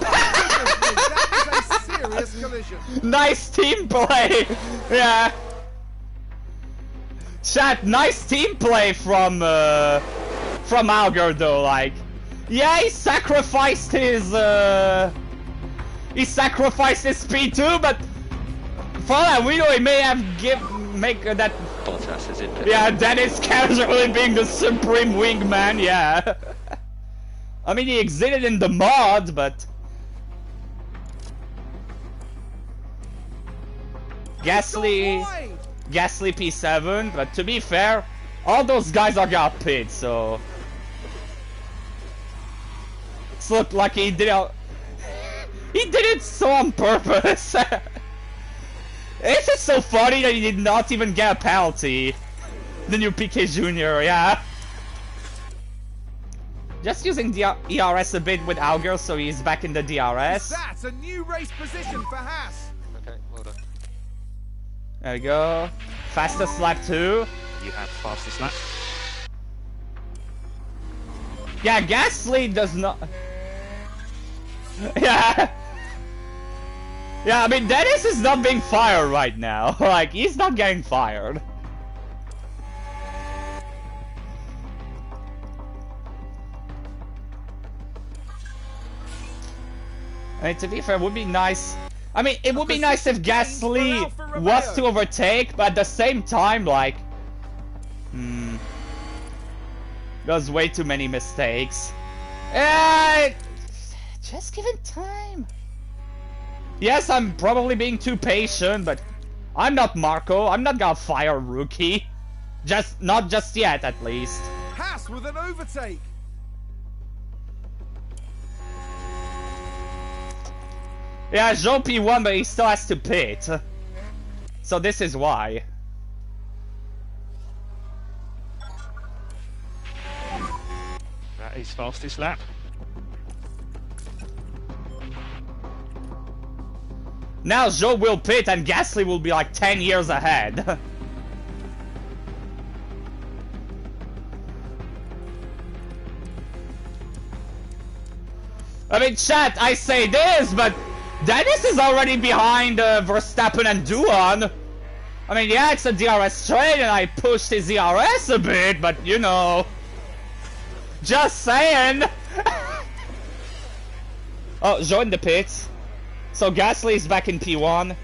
That is a serious collision. Nice team play. Yeah. Chat, nice team play from Hauger though, like. Yeah, he sacrificed his speed too, but for all we know, he may have make that. Bottas is in there. Yeah, Dennis casually being the supreme wingman. Yeah. I mean, he exited in the mod, but Gasly P7. But to be fair, all those guys are gonna pit, so. Looked like he did it. He did it so on purpose. It's just so funny that he did not even get a penalty. The new PK Jr., yeah. Just using the ERS a bit with Hauger, so he's back in the DRS. That's a new race position for Haas. Okay, well done. There we go. Fastest lap too. You have fastest lap. Yeah, Gasly does not. Yeah. Yeah, I mean, Dennis is not being fired right now. Like, he's not getting fired. I mean, to be fair, it would be nice. I mean, it would be nice if Gasly was to overtake, but at the same time, like... There's way too many mistakes. Just give it time. Yes, I'm probably being too patient, but I'm not Marco. I'm not gonna fire a rookie. Not just yet, at least. Haas with an overtake. Yeah, Joe P1, but he still has to pit. So this is why. That is fastest lap. Now Joe will pit and Gasly will be like 10 years ahead. I mean, chat, I say this, but Dennis is already behind Verstappen and Duan. I mean, yeah, it's a DRS train and I pushed his DRS a bit, but you know. Just saying! Oh, join the pits. So Gasly is back in P1.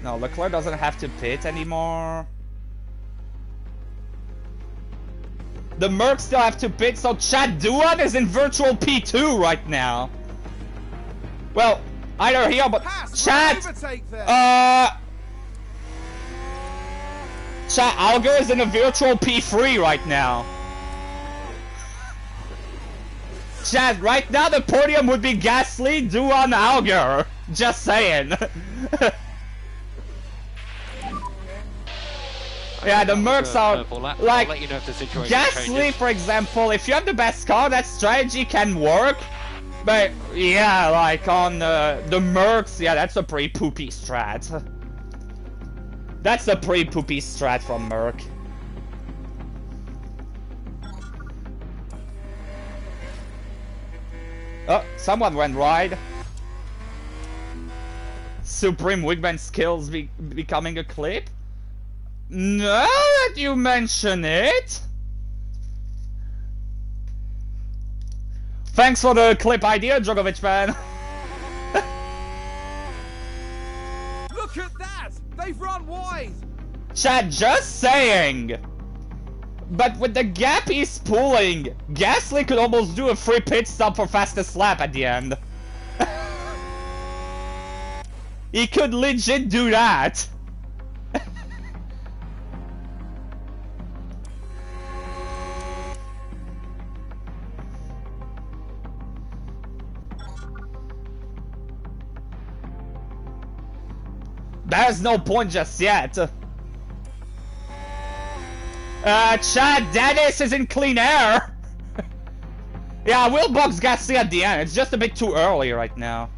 No, Leclerc doesn't have to pit anymore. The Mercs still have to pit, so Chad Duan is in virtual P2 right now. Well, either here, but Chad, Chad Hauger is in a virtual P3 right now. Chad, right now the podium would be Gasly, Duan, Hauger. Just saying. Yeah, the Mercs are like Gasly, for example. If you have the best car, that strategy can work. But yeah, like on the Mercs, yeah, that's a pretty poopy strat. That's a pretty poopy strat from Merc. Oh, someone went wide. Supreme Wingman skills becoming a clip? Now that you mention it. Thanks for the clip idea, Djokovic fan. Look at that! They've run wide! Chad, just saying. But with the gap he's pulling, Gasly could almost do a free pit stop for fastest lap at the end. He could legit do that. There's no point just yet. Chad, Dennis is in clean air. Yeah, we'll box Gasly at the end. It's just a bit too early right now.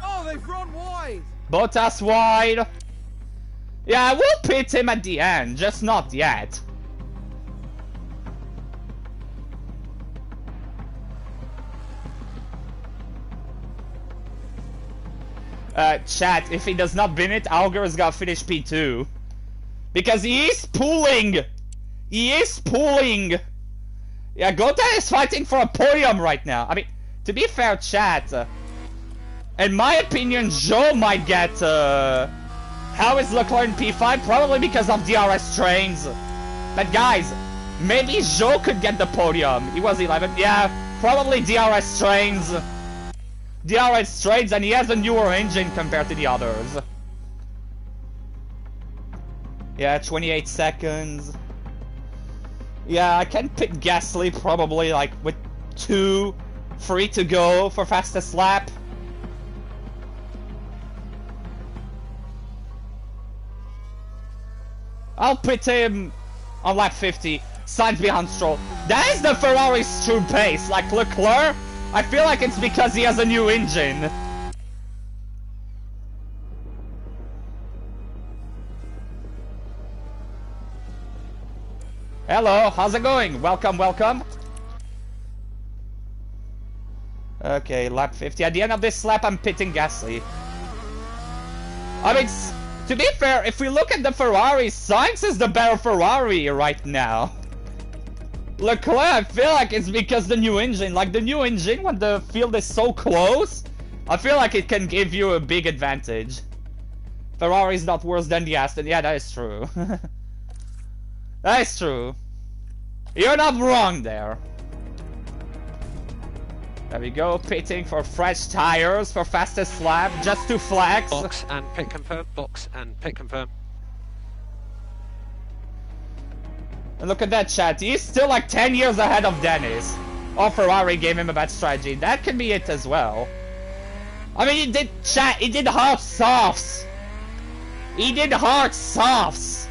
Oh, they've run wide. Bottas wide. Yeah, we'll pit him at the end, just not yet. Chat, if he does not win it, Hauger is gonna finish P2. Because he is pulling! He is pulling! Yeah, Gota is fighting for a podium right now. I mean, to be fair, chat, in my opinion, Zhou might get, how is Leclerc in P5? Probably because of DRS trains. But guys, maybe Zhou could get the podium. He was 11th. Yeah, probably DRS trains. DRS trains, and he has a newer engine compared to the others. Yeah, 28 seconds. Yeah, I can pick Gasly probably like with 2, 3 to go for fastest lap. I'll pit him on lap 50. Sainz behind Stroll. That is the Ferrari's true pace. Like Leclerc, I feel like it's because he has a new engine. Hello, how's it going? Welcome, welcome. Okay, lap 50. At the end of this lap, I'm pitting Gasly. I mean, to be fair, if we look at the Ferrari, Sainz is the better Ferrari right now. Leclerc, I feel like it's because the new engine. Like, the new engine, when the field is so close, I feel like it can give you a big advantage. Ferrari's not worse than the Aston. Yeah, that is true. That is true. You're not wrong there. There we go, pitting for fresh tires for fastest lap, just to flex. Box and pit confirm, box and pit confirm. And look at that, chat. He's still like 10 years ahead of Dennis. Or Ferrari gave him a bad strategy. That could be it as well. I mean, he did, chat, he did hard softs. He did hard softs.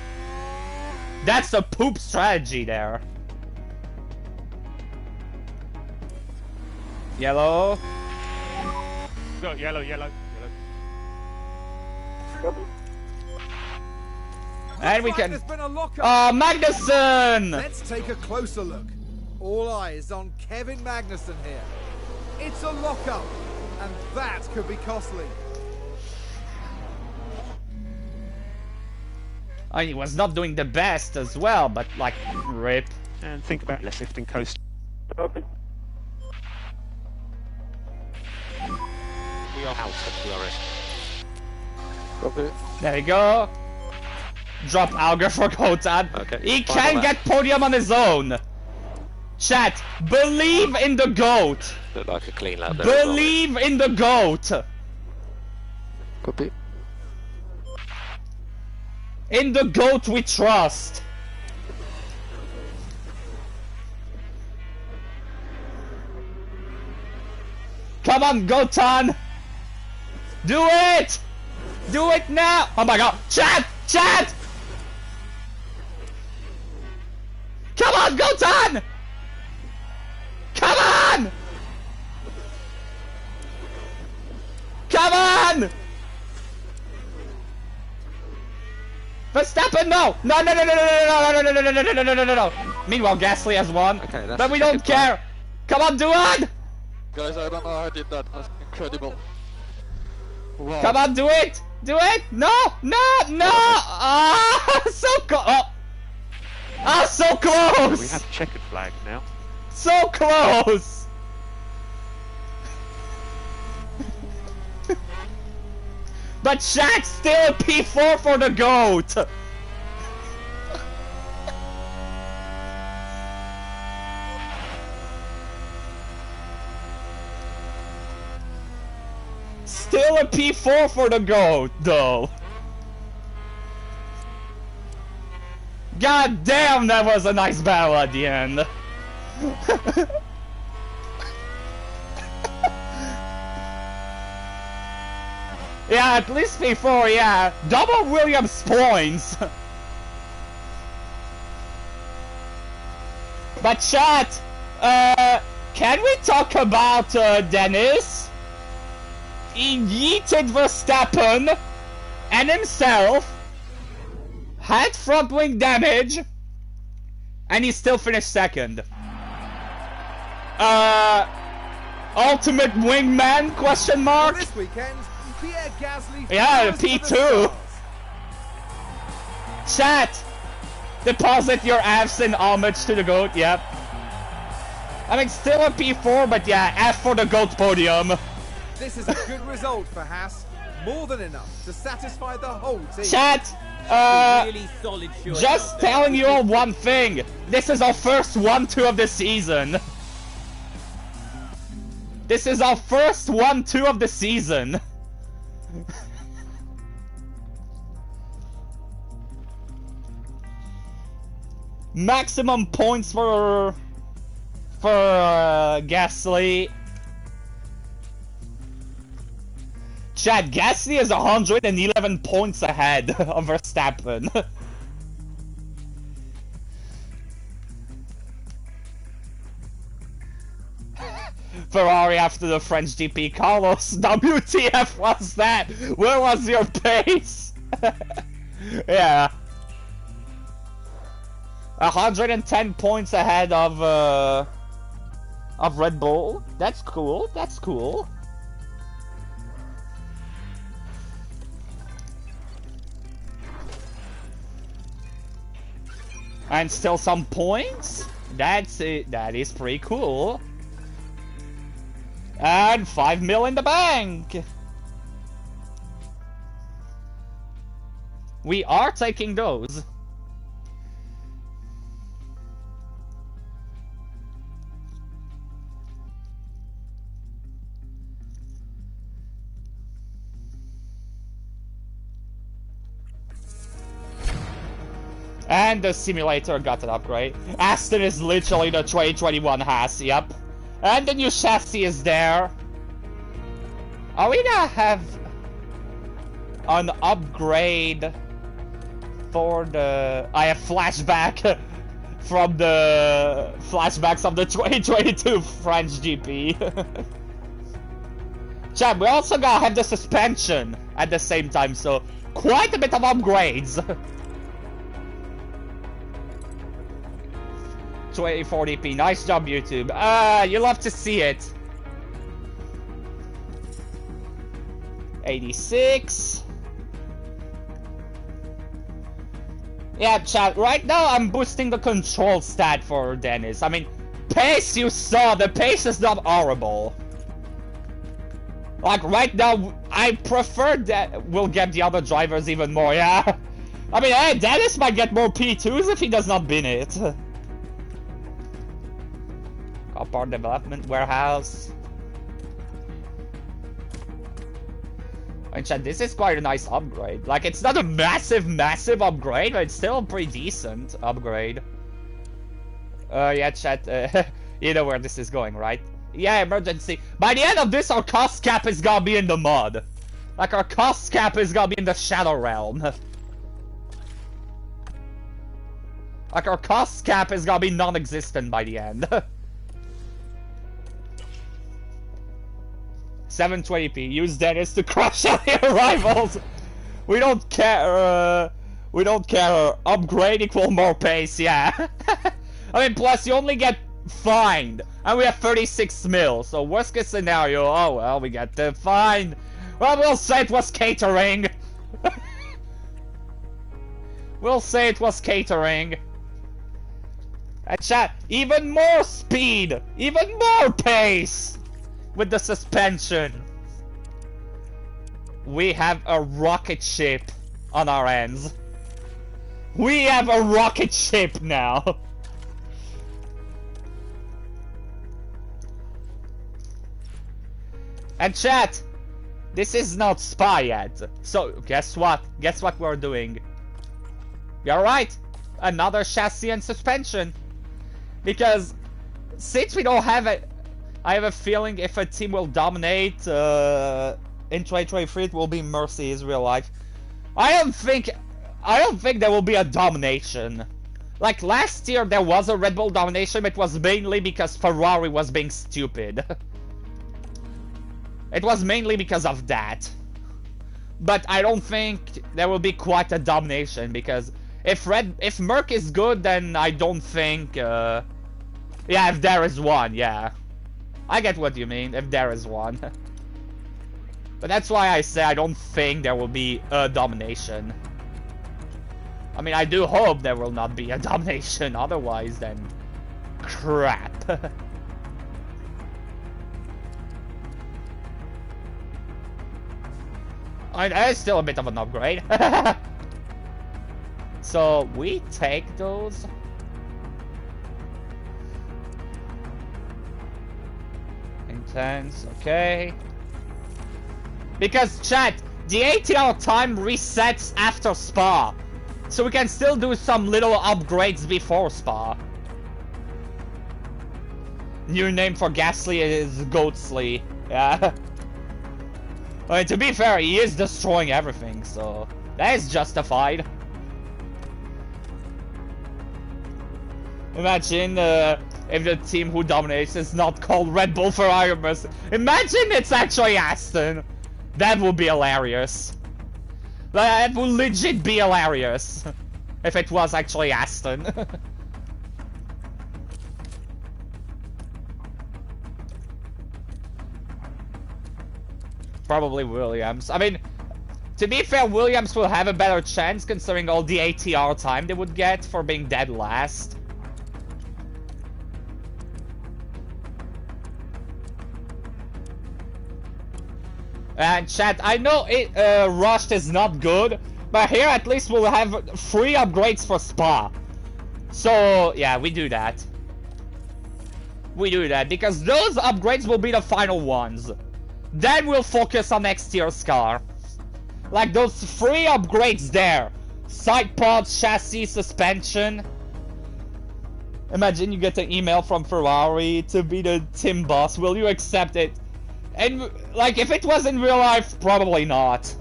That's a poop strategy there. Yellow. Go, yellow, yellow, yellow. And we can... There's been a lockup. Oh, Magnussen! Let's take a closer look. All eyes on Kevin Magnussen here. It's a lockup, and that could be costly. He was not doing the best as well, but like, rip. And think about less lifting coast. We are out at DRS. Copy. There we go. Drop Hauger for Kotan. Okay, He fine can on get that. podium on his own. Chat, believe in the GOAT. Look like a clean lap there. as well. Believe in the GOAT. Copy. In the GOAT we trust. Come on, Gotan! Do it! Do it now! Oh my god! Chat! Chat! Come on, Gotan! Come on! Come on! Verstappen, no! No, no, no, no, no, no, no, no, no, no, no, no, no, no, no, no. Meanwhile, Gasly has won. Okay, that's But we the don't second care. Come on, do it! Guys, I don't know how I did that. That's incredible. Wow. Come on, do it! Do it! No! No! No! Ah! So close! Oh. Ah, so close! We have checkered flag now. So close! But Shaq's still a P4 for the GOAT! Still a P4 for the GOAT, though. God damn, that was a nice battle at the end. Yeah, at least P4, yeah. Double Williams points. But chat, can we talk about Dennis? He yeeted Verstappen and himself, had front wing damage, and he still finished second. Ultimate wingman, question mark? This weekend, Pierre Gasly Yeah, flies to the P2. stars. Chat, deposit your Fs in homage to the GOAT, yep. I mean, still a P4, but yeah, F for the GOAT podium. This is a good result for Haas. More than enough to satisfy the whole team. Chat, Really solid showing just out there. telling you all one thing. This is our first 1-2 of the season. This is our first 1-2 of the season. Maximum points for Gasly. Chad, Gasly is 111 points ahead of Verstappen. Ferrari after the French GP. Carlos, WTF was that? Where was your pace? Yeah. 110 points ahead of Red Bull. That's cool. That's cool. And still some points. That's it. That is pretty cool. And 5 mil in the bank. We are taking those. And the simulator got an upgrade. Aston is literally the 2021 Haas, yep. And the new chassis is there. Are we gonna have an upgrade for the... I have flashback from the... flashbacks of the 2022 French GP. Chat, we also gotta have the suspension at the same time, so quite a bit of upgrades. 2040p. Nice job, YouTube. You love to see it. 86. Yeah, chat, right now I'm boosting the control stat for Dennis. I mean, pace, you saw, the pace is not horrible. Like, right now, I prefer that we'll get the other drivers even more, yeah? I mean, hey, Dennis might get more P2s if he does not bin it. Car part development warehouse. And chat, this is quite a nice upgrade. Like, it's not a massive upgrade, but it's still a pretty decent upgrade. Yeah, chat, you know where this is going, right? Yeah, emergency. By the end of this, our cost cap is gonna be in the mud. Like, our cost cap is gonna be in the shadow realm. Like, our cost cap is gonna be non-existent by the end. 720p. Use Dennis to crush out your rivals. We don't care. We don't care. Upgrade equal more pace. Yeah. I mean, plus you only get fined, and we have 36 mil. So worst case scenario, oh well, we get the fine. Well, we'll say it was catering. We'll say it was catering. And chat, even more speed, even more pace. With the suspension, we have a rocket ship on our ends. We have a rocket ship now. And chat, this is not Spa yet. So guess what? Guess what we're doing? You're right. Another chassis and suspension. Because since we don't have it, I have a feeling if a team will dominate in 2023, it will be Mercy's real life. I don't think there will be a domination. Like last year, there was a Red Bull domination, but it was mainly because Ferrari was being stupid. It was mainly because of that. But I don't think there will be quite a domination because if Merc is good, then I don't think. Yeah, if there is one, yeah. I get what you mean, if there is one. But that's why I say I don't think there will be a domination. I mean, I do hope there will not be a domination, otherwise then... crap. I mean, that is still a bit of an upgrade. So, we take those... Intense, okay. Because, chat, the ATR time resets after Spa. So we can still do some little upgrades before Spa. New name for Gasly is Goatsley. Yeah. I mean, to be fair, he is destroying everything, so that is justified. Imagine if the team who dominates is not called Red Bull Ferrari Mercy. Imagine it's actually Aston. That would be hilarious. That would legit be hilarious. If it was actually Aston. Probably Williams. I mean, to be fair, Williams will have a better chance considering all the ATR time they would get for being dead last. And chat, I know Rushed is not good, but here at least we'll have 3 upgrades for Spa. So, yeah, we do that. We do that, because those upgrades will be the final ones. Then we'll focus on next year's car. Like those 3 upgrades there. Side pods, chassis, suspension. Imagine you get an email from Ferrari to be the team boss. Will you accept it? And, like, if it was in real life, probably not.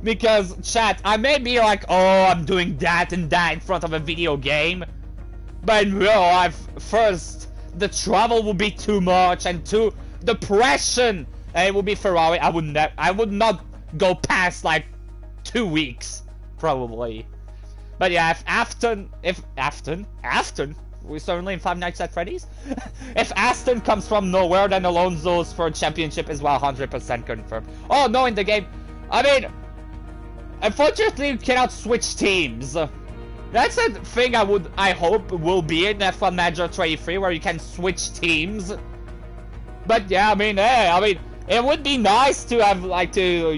Because, chat, I may be like, oh, I'm doing that and that in front of a video game. But in real life, first, the travel will be too much, and 2, the depression. And it will be Ferrari. I would not go past, like, 2 weeks, probably. But yeah, if Afton, we certainly in Five Nights at Freddy's. If Aston comes from nowhere, then Alonso's for championship is 100% confirmed. Oh no, in the game, I mean, unfortunately, you cannot switch teams. That's a thing I hope will be in F1 Manager 23, where you can switch teams. But yeah, I mean, it would be nice to have, like, to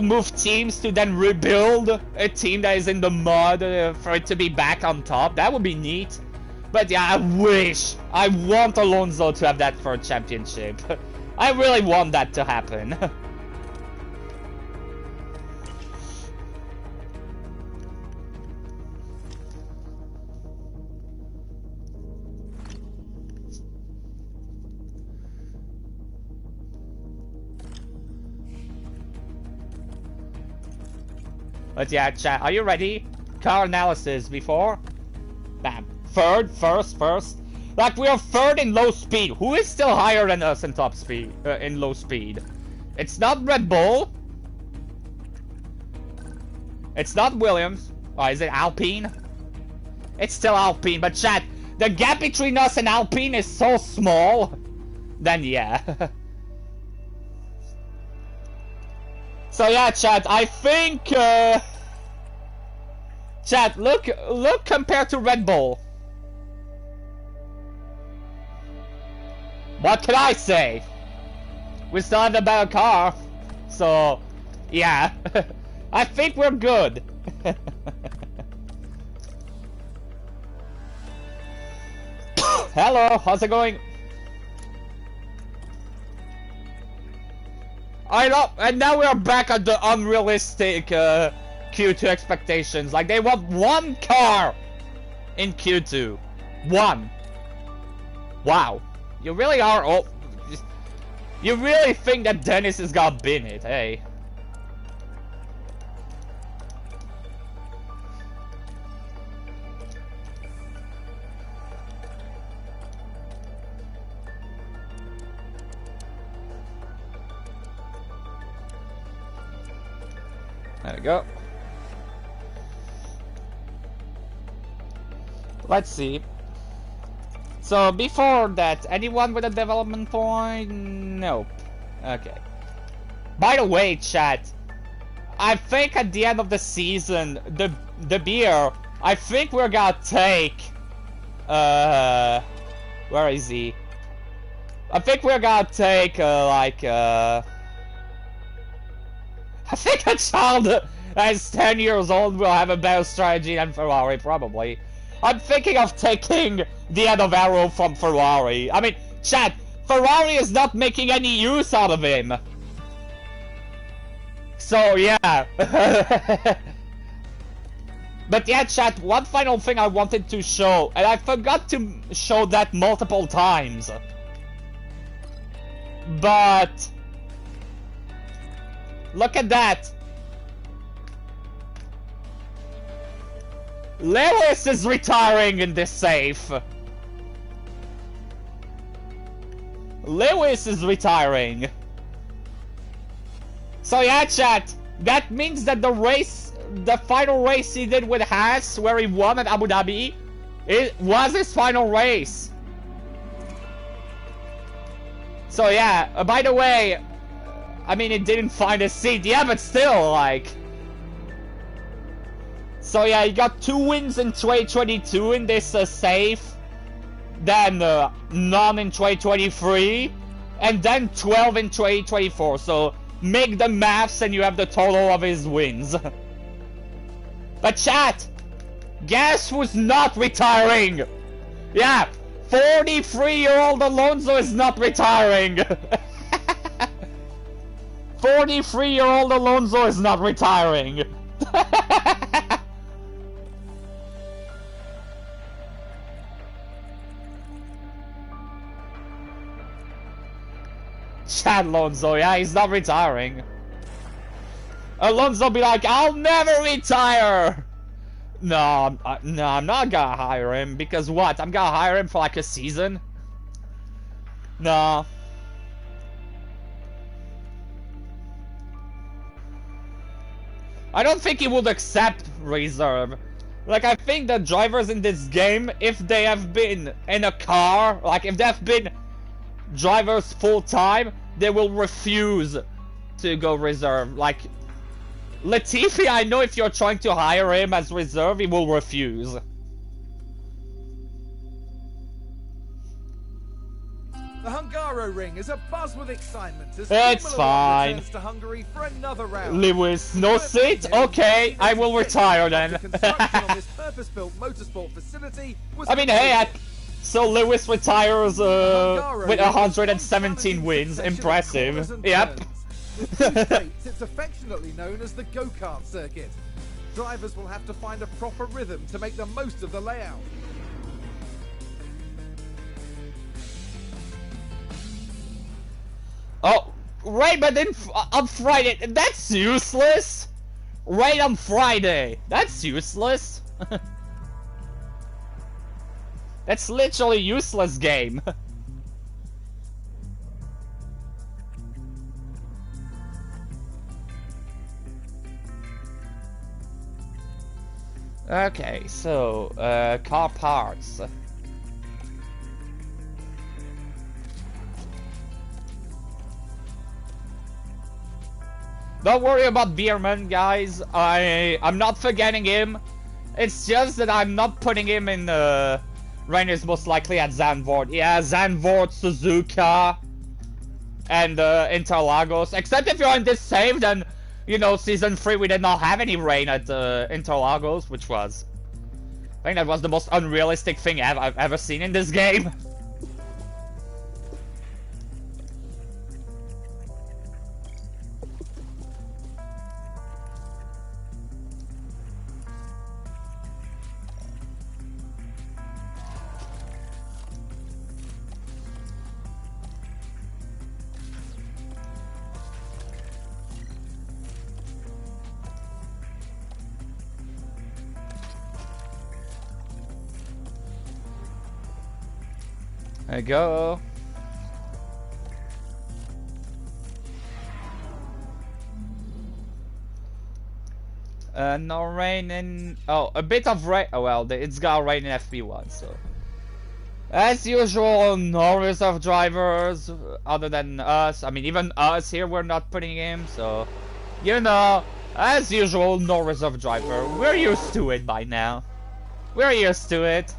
move teams to then rebuild a team that is in the mud for it to be back on top. That would be neat. But yeah, I want Alonso to have that for a championship. I really want that to happen. But yeah, chat, are you ready? Car analysis before? Bam. Third, first. Like, we are third in low speed. Who is still higher than us in top speed, in low speed? It's not Red Bull. It's not Williams. Oh, is it Alpine? It's still Alpine, but chat, the gap between us and Alpine is so small. Then yeah. So yeah, chat, I think, chat, look compared to Red Bull. What can I say? We still have the better car, so, yeah. I think we're good. Hello, how's it going? I know, and now we are back at the unrealistic Q2 expectations. Like, they want one car in Q2. One. Wow. You really are... Oh, you really think that Dennis is gonna bin it, hey? There we go. Let's see. So before that, anyone with a development point? Nope. Okay. By the way, chat, I think at the end of the season, the beer, I think we're gonna take, where is he? I think we're gonna take, I think a child that is 10 years old will have a better strategy than Ferrari, probably. I'm thinking of taking the end of Arrow from Ferrari. I mean, chat, Ferrari is not making any use out of him. So, yeah. But yeah, chat, one final thing I wanted to show, and I forgot to show that multiple times. But... look at that! Lewis is retiring in this safe! Lewis is retiring! So yeah, chat, that means that the final race he did with Haas, where he won at Abu Dhabi, it was his final race. So yeah, by the way, I mean, it didn't find a seat. Yeah, but still, like... So yeah, he got 2 wins in 2022 in this safe. Then none in 2023. And then 12 in 2024. So make the maths and you have the total of his wins. But chat, guess who's not retiring? Yeah, 43-year-old Alonso is not retiring. 43-year-old Alonso is not retiring. Chad Alonso, yeah, he's not retiring. Alonso be like, I'll never retire. No, I'm not gonna hire him, because what? I'm gonna hire him for like a season? No. I don't think he would accept reserve. Like, I think the drivers in this game, if they have been in a car, like, if they have been drivers full-time, they will refuse to go reserve. Like, Latifi, I know if you're trying to hire him as reserve, he will refuse. The Hungaro ring is abuzz with excitement as It's Formula fine. One returns to Hungary for another round. Lewis, no seat? Okay, I will retire then. The construction on this purpose-built motorsport facility was I mean, hey, so Lewis retires Hungaro with ring 117 wins. succession of Impressive. corners and Yep. turns. With these straights, it's affectionately known as the go-kart circuit. Drivers will have to find a proper rhythm to make the most of the layout. Oh, right, but then on Friday, that's useless. Right on Friday, that's useless. That's literally useless game. Okay, so car parts. Don't worry about Bierman, guys. I'm not forgetting him. It's just that I'm not putting him in Rainer's most likely at Zandvoort. Yeah, Zandvoort, Suzuka, and Interlagos. Except if you're in this save, then, you know, Season 3 we did not have any rain at Interlagos, which was... I think that was the most unrealistic thing I've ever seen in this game. There you go. No rain in... Oh, a bit of rain... Oh, well, it's got rain in FP1, so... As usual, no reserve drivers, other than us. I mean, even us here, we're not putting him, so... You know, as usual, no reserve driver. We're used to it by now. We're used to it.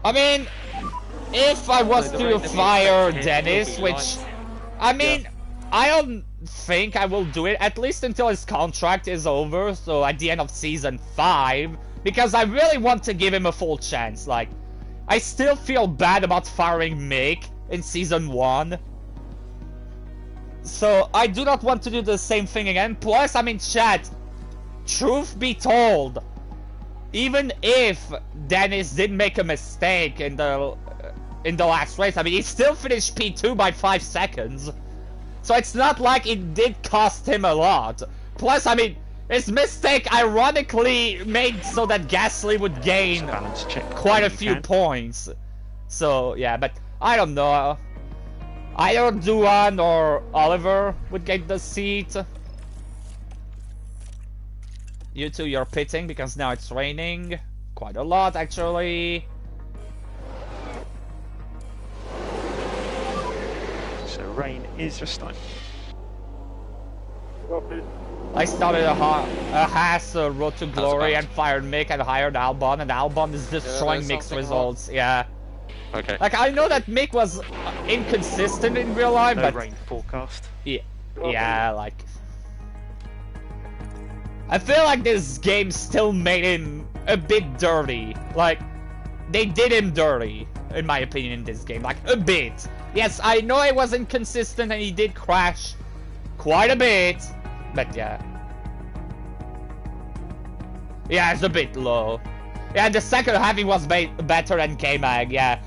I mean, if I was to fire Dennis, which, I mean, I don't think I will do it, at least until his contract is over, so at the end of Season 5, because I really want to give him a full chance. Like, I still feel bad about firing Mick in Season 1. So, I do not want to do the same thing again. Plus, I mean, chat, truth be told, even if Dennis did make a mistake in the last race, I mean, he still finished P2 by 5 seconds. So it's not like it did cost him a lot. Plus, I mean, his mistake ironically made so that Gasly would gain quite a few points. So, yeah, but I don't know. Either Duan or Oliver would get the seat. You two, you're pitting because now it's raining. Quite a lot, actually. So rain is just starting. I started a Haas Road to Glory and fired Mick and hired Albon, and Albon is destroying Mick's results. Yeah. Okay. Like, I know that Mick was inconsistent in real life, No but... rain forecast. Yeah, like... I feel like this game still made him a bit dirty. Like, they did him dirty, in my opinion, in this game. Like, a bit. Yes, I know he was inconsistent and he did crash quite a bit. But yeah. Yeah, it's a bit low. Yeah, the second half he was better than K-Mag, yeah.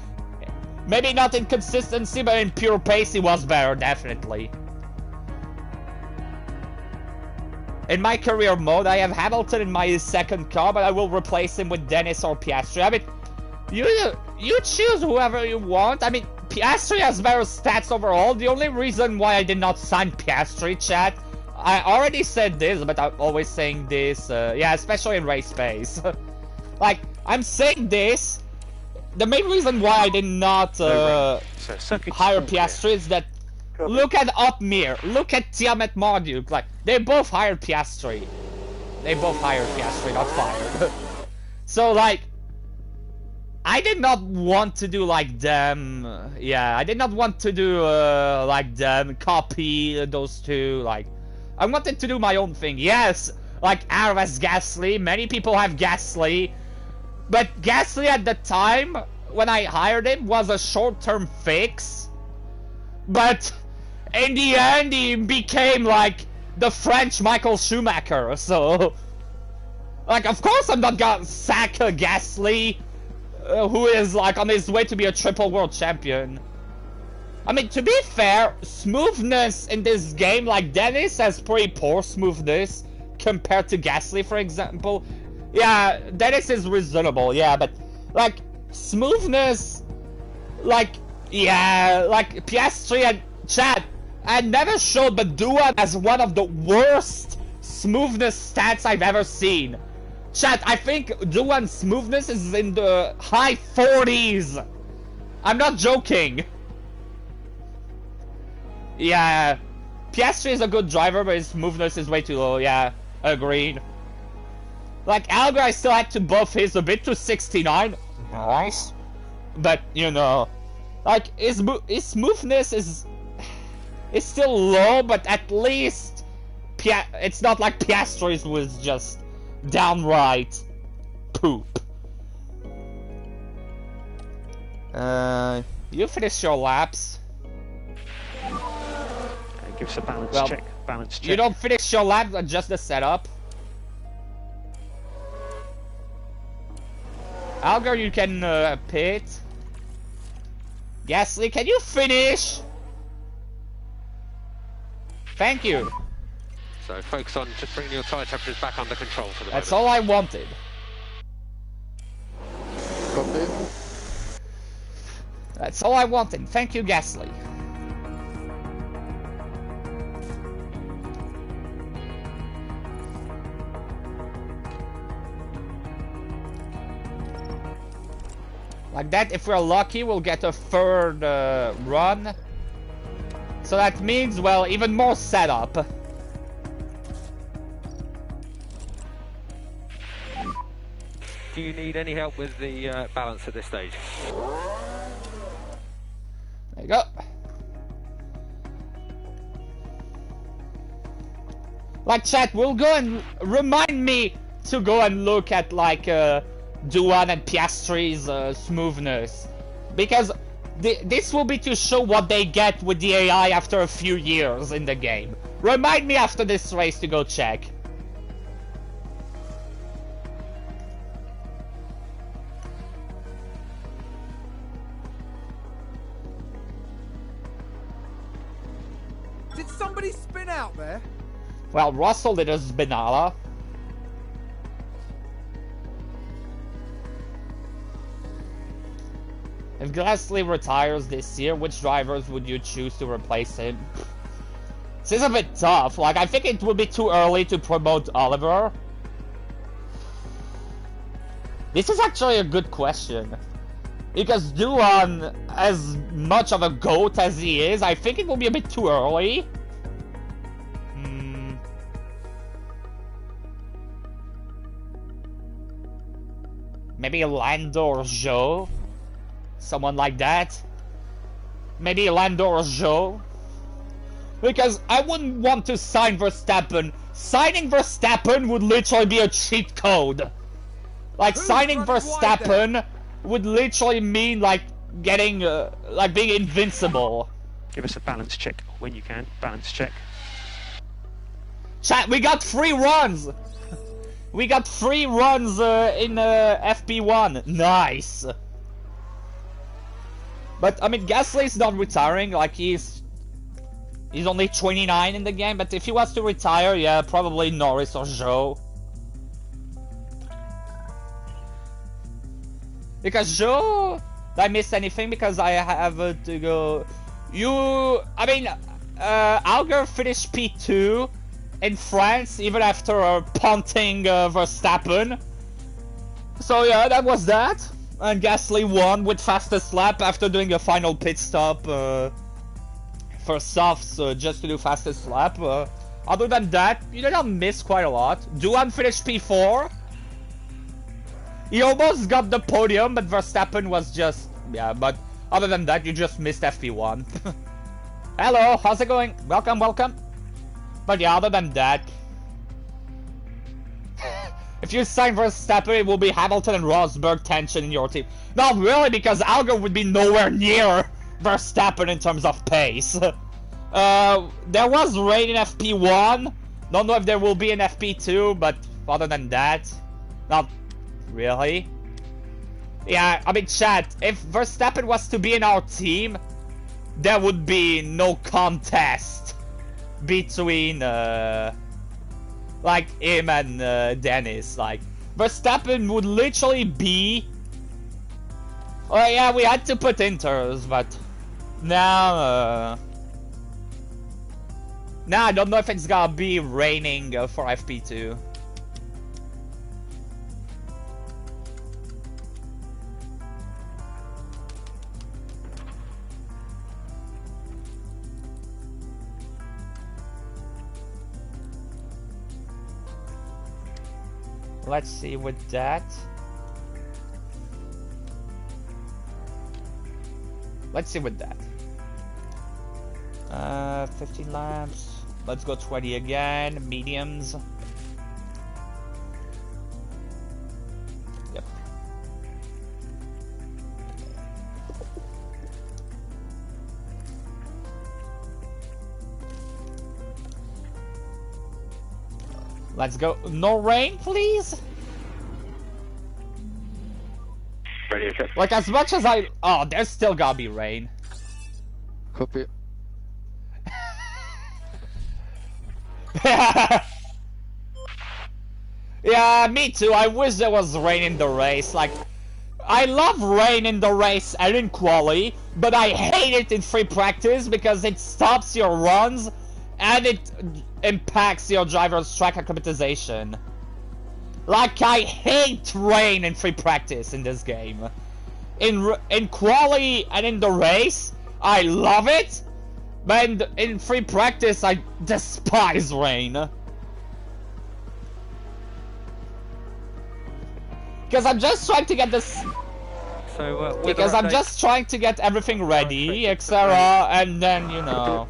Maybe not in consistency, but in pure pace he was better, definitely. in my career mode, I have Hamilton in my second car, but I will replace him with Dennis or Piastri. I mean, you choose whoever you want. I mean, Piastri has better stats overall. The only reason why I did not sign Piastri, chat, I already said this, but I'm always saying this, yeah, especially in race pace. Like, I'm saying this, the main reason why I did not hire Piastri is that, look at Upmere, look at Tiamat Marduk, like, they both hired Piastri. They both hired Piastri, not fired. So, like, I did not want to do like them, yeah, I did not want to do like them, copy those two, like, I wanted to do my own thing. Yes, like, Arv has Gasly, many people have Gasly, but Gasly at the time, when I hired him, was a short-term fix, but in the end, he became like the French Michael Schumacher, so, like, of course I'm not gonna sack Gasly, who is like on his way to be a triple world champion. I mean, to be fair, smoothness in this game, like, Dennis has pretty poor smoothness compared to Gasly, for example. Yeah, Dennis is reasonable, yeah, but, like, smoothness, like, yeah, like, Piastri and Chad, I never showed, but Dua as one of the worst smoothness stats I've ever seen. Chat, I think Duan's smoothness is in the high 40s. I'm not joking. Yeah, Piastri is a good driver, but his smoothness is way too low. Yeah, agreed. Like, Hauger, I still had to buff his a bit to 69. Nice. But, you know, like, his smoothness is still low, but at least it's not like Piastri's was just downright poop. You finish your laps. Give us a balance check. Balance check. You don't finish your laps, adjust the setup. Hauger, you can pit. Gasly, can you finish? Thank you. So focus on just bringing your tyre temperatures back under control for the That's moment. all I wanted. Copy. That's all I wanted. Thank you, Gasly. Like that, if we're lucky, we'll get a third run. So that means, well, even more setup. Do you need any help with the balance at this stage? There you go. Like, chat, we'll go and remind me to go and look at, like, Duan and Piastri's smoothness. Because this will be to show what they get with the AI after a few years in the game. Remind me after this race to go check. Did somebody spin out there? Well, Russell did a Spinala. If Gasly retires this year, which drivers would you choose to replace him? This is a bit tough. Like, I think it would be too early to promote Oliver. This is actually a good question. Because Duan, as much of a GOAT as he is, I think it will be a bit too early. Maybe Lando or Zhou? Someone like that? Maybe Lando or Zhou? Because I wouldn't want to sign Verstappen. Signing Verstappen would literally be a cheat code. Like, signing Verstappen would literally mean, like, getting, like, being invincible. Give us a balance check when you can. Balance check. Chat, we got 3 runs! We got 3 runs in FP1. Nice! But, I mean, Gasly's not retiring, like, he's He's only 29 in the game, but if he was to retire, yeah, probably Norris or Zhou. Because Zhou, did I miss anything? Because I have to go... Hauger finished P2 in France, even after punting Verstappen. So yeah, that was that. And Gasly won with fastest lap after doing a final pit stop for softs, just to do fastest lap. Other than that, you did not miss quite a lot. Duan finished P4. He almost got the podium, but Verstappen was just... Yeah, but other than that, you just missed FP1. Hello, how's it going? Welcome, welcome. But yeah, other than that... If you sign Verstappen, it will be Hamilton and Rosberg tension in your team. Not really, because Hauger would be nowhere near Verstappen in terms of pace. There was rain in FP1. Don't know if there will be in FP2, but other than that, not really. Yeah, I mean, chat, if Verstappen was to be in our team, there would be no contest between, like, him and Dennis. Like, Verstappen would literally be... Oh yeah, we had to put inters, but now, I don't know if it's gonna be raining for FP2. Let's see with that. Let's see with that. 15 laps. Let's go 20 again. Mediums. Yep. Let's go. No rain, please. Radio check. Like, as much as I... Oh, there's still gotta be rain. Copy. Yeah, me too. I wish there was rain in the race. Like, I love rain in the race and in quali, but I hate it in free practice because it stops your runs and it impacts your driver's track acclimatization. Like, I hate rain in free practice in this game. In quali and in the race, I love it, but in free practice, I despise rain. Because I'm just trying to get this... So, because I'm just trying to get everything ready, etc. And then, you know...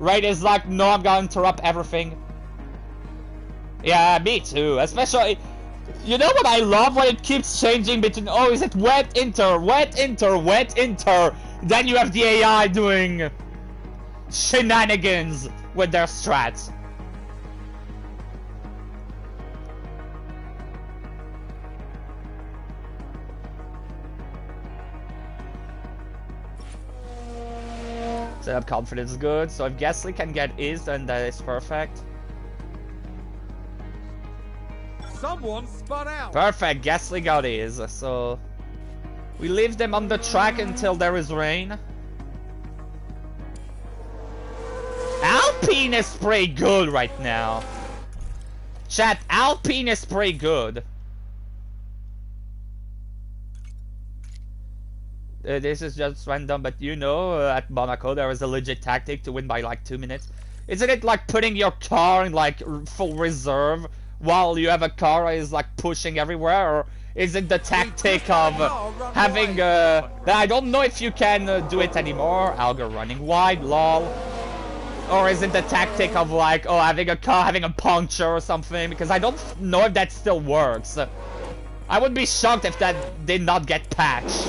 Raid is like, no, I'm gonna interrupt everything. Yeah, me too. Especially, you know what I love? When it keeps changing between, oh, is it wet inter, wet inter, wet inter. Then you have the AI doing shenanigans with their strats. Setup confidence is good, so if Gasly can get his, then that is perfect. Someone spun out. Perfect, Gasly got his, so we leave them on the track until there is rain. Alpine is pretty good right now. Chat, Alpine is pretty good. This is just random, but you know, at Monaco there is a legit tactic to win by like 2 minutes. Isn't it like putting your car in like full reserve while you have a car that is like pushing everywhere, or is it the tactic of having I don't know if you can do it anymore. Hauger running wide, lol. Or is it the tactic of like, oh, having a car having a puncture or something? Because I don't know if that still works. I would be shocked if that did not get patched.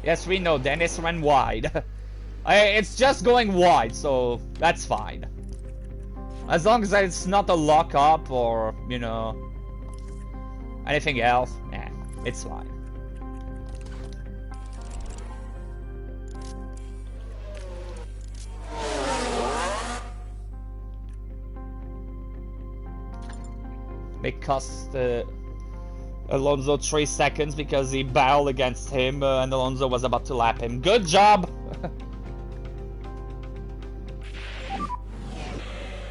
Yes, we know Dennis ran wide. It's just going wide, so that's fine. As long as it's not a lock-up or, you know, anything else, it's fine. It cost Alonso 3 seconds because he battled against him and Alonso was about to lap him. Good job!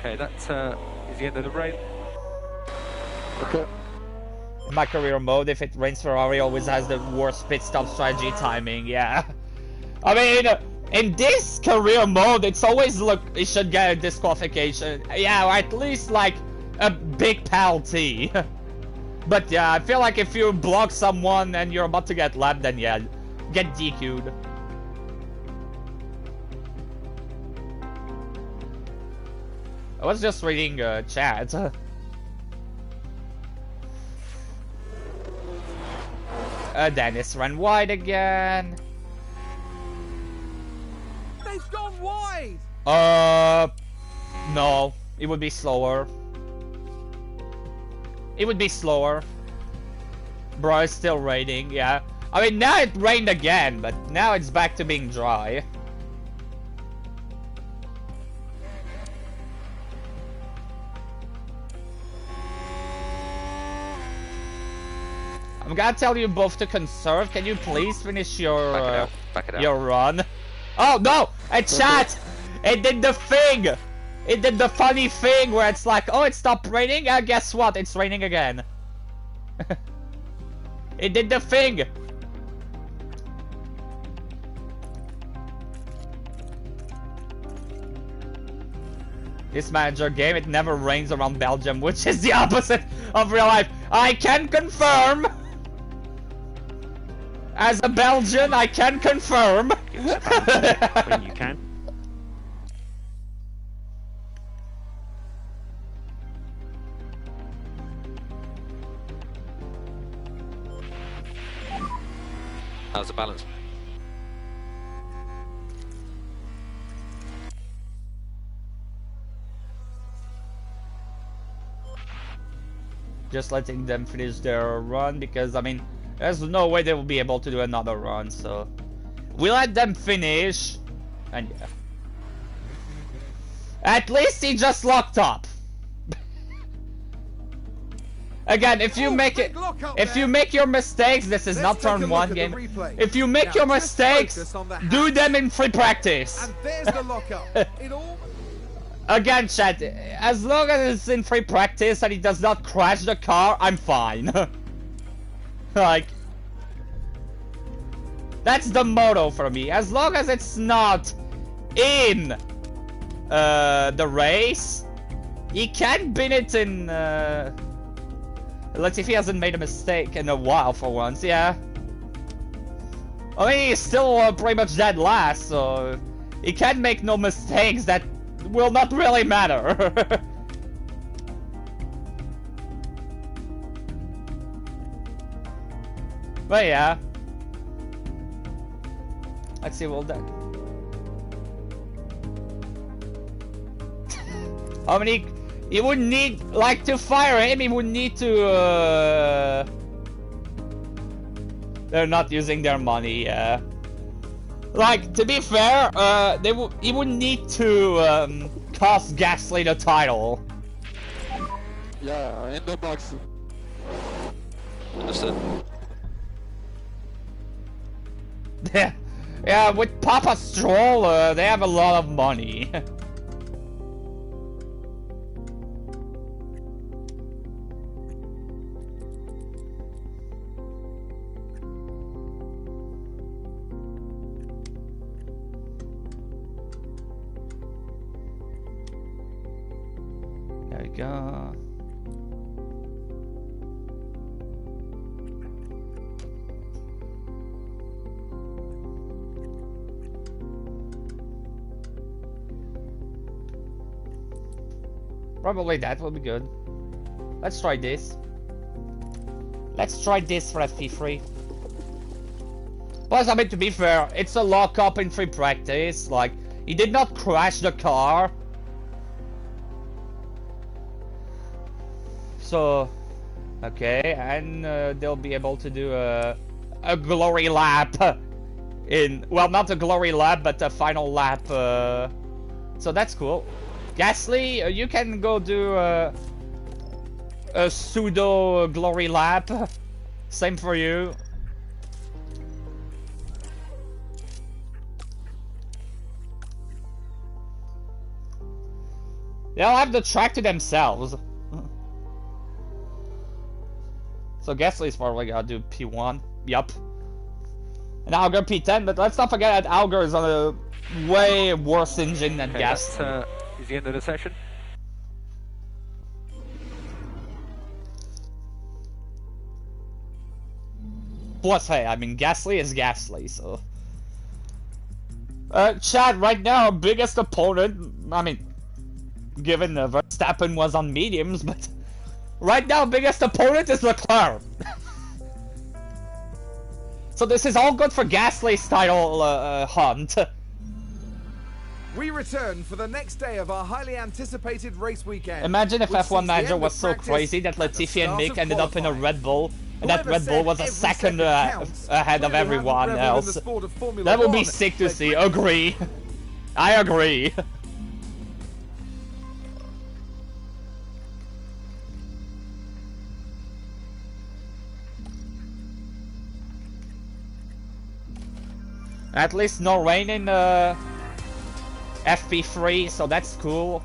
Okay, that's is the end of the race. Okay. In my career mode, if it rains, Ferrari always has the worst pit stop strategy timing, yeah. I mean, in this career mode, it's always, look, it should get a disqualification. Yeah, or at least, like, a big penalty. But yeah, I feel like if you block someone and you're about to get lapped, then yeah, get DQ'd. I was just reading chat. Dennis ran wide again. They've gone wide! No. It would be slower. It would be slower. Bro, it's still raining, yeah. I mean, now it rained again, but now it's back to being dry. I'm gonna tell you both to conserve. Can you please finish your your run? Oh no! A chat! It did the thing! It did the funny thing where it's like, oh, it stopped raining? Guess what? It's raining again. It did the thing! This manager game, it never rains around Belgium, which is the opposite of real life. I can confirm! As a Belgian, I can confirm! When you can. How's the balance? Just letting them finish their run because, I mean, there's no way they will be able to do another run, so we let them finish, and yeah. At least he just locked up. Again, if you make it, if you make your mistakes, this is not turn 1 game. If you make your mistakes, do them in free practice. And there's the lockup. It all... Again, chat, as long as it's in free practice and he does not crash the car, I'm fine. Like, that's the motto for me. As long as it's not in the race, he can bin it in. Let's see if he hasn't made a mistake in a while for once. Yeah. I mean, he's still pretty much dead last, so he can make no mistakes that will not really matter. But yeah. Let's see what that. How many? He would need, like, to fire him. He would need to. They're not using their money. Yeah. Like, to be fair, he would need to cost Gasly the title. Yeah, in the box. Understood. Yeah, yeah. With Papa Stroll, they have a lot of money. There we go. Probably that will be good. Let's try this. Let's try this for FP3. Plus, I mean, to be fair, it's a lockup in free practice. Like, he did not crash the car. So, okay, and they'll be able to do a glory lap in, well, not a glory lap, but a final lap. So that's cool. Gasly, you can go do a pseudo glory lap. Same for you. They'll have the track to themselves. So Gasly's probably gonna do P1. Yup. And Hauger P10, but let's not forget that Hauger is on a way worse engine than Gas. That is the end of the session. Plus, hey, I mean, Gasly is Gasly, so... Chad, right now, biggest opponent, I mean, given Verstappen was on mediums, but... Right now, biggest opponent is Leclerc. So this is all good for Gasly's title hunt. We return for the next day of our highly anticipated race weekend. Imagine if F1 Manager was so crazy that Latifi and Mick ended up in a Red Bull, and that Red Bull was a second ahead of everyone else. That would be sick to see. Agree. I agree. At least no rain in FP3, so that's cool.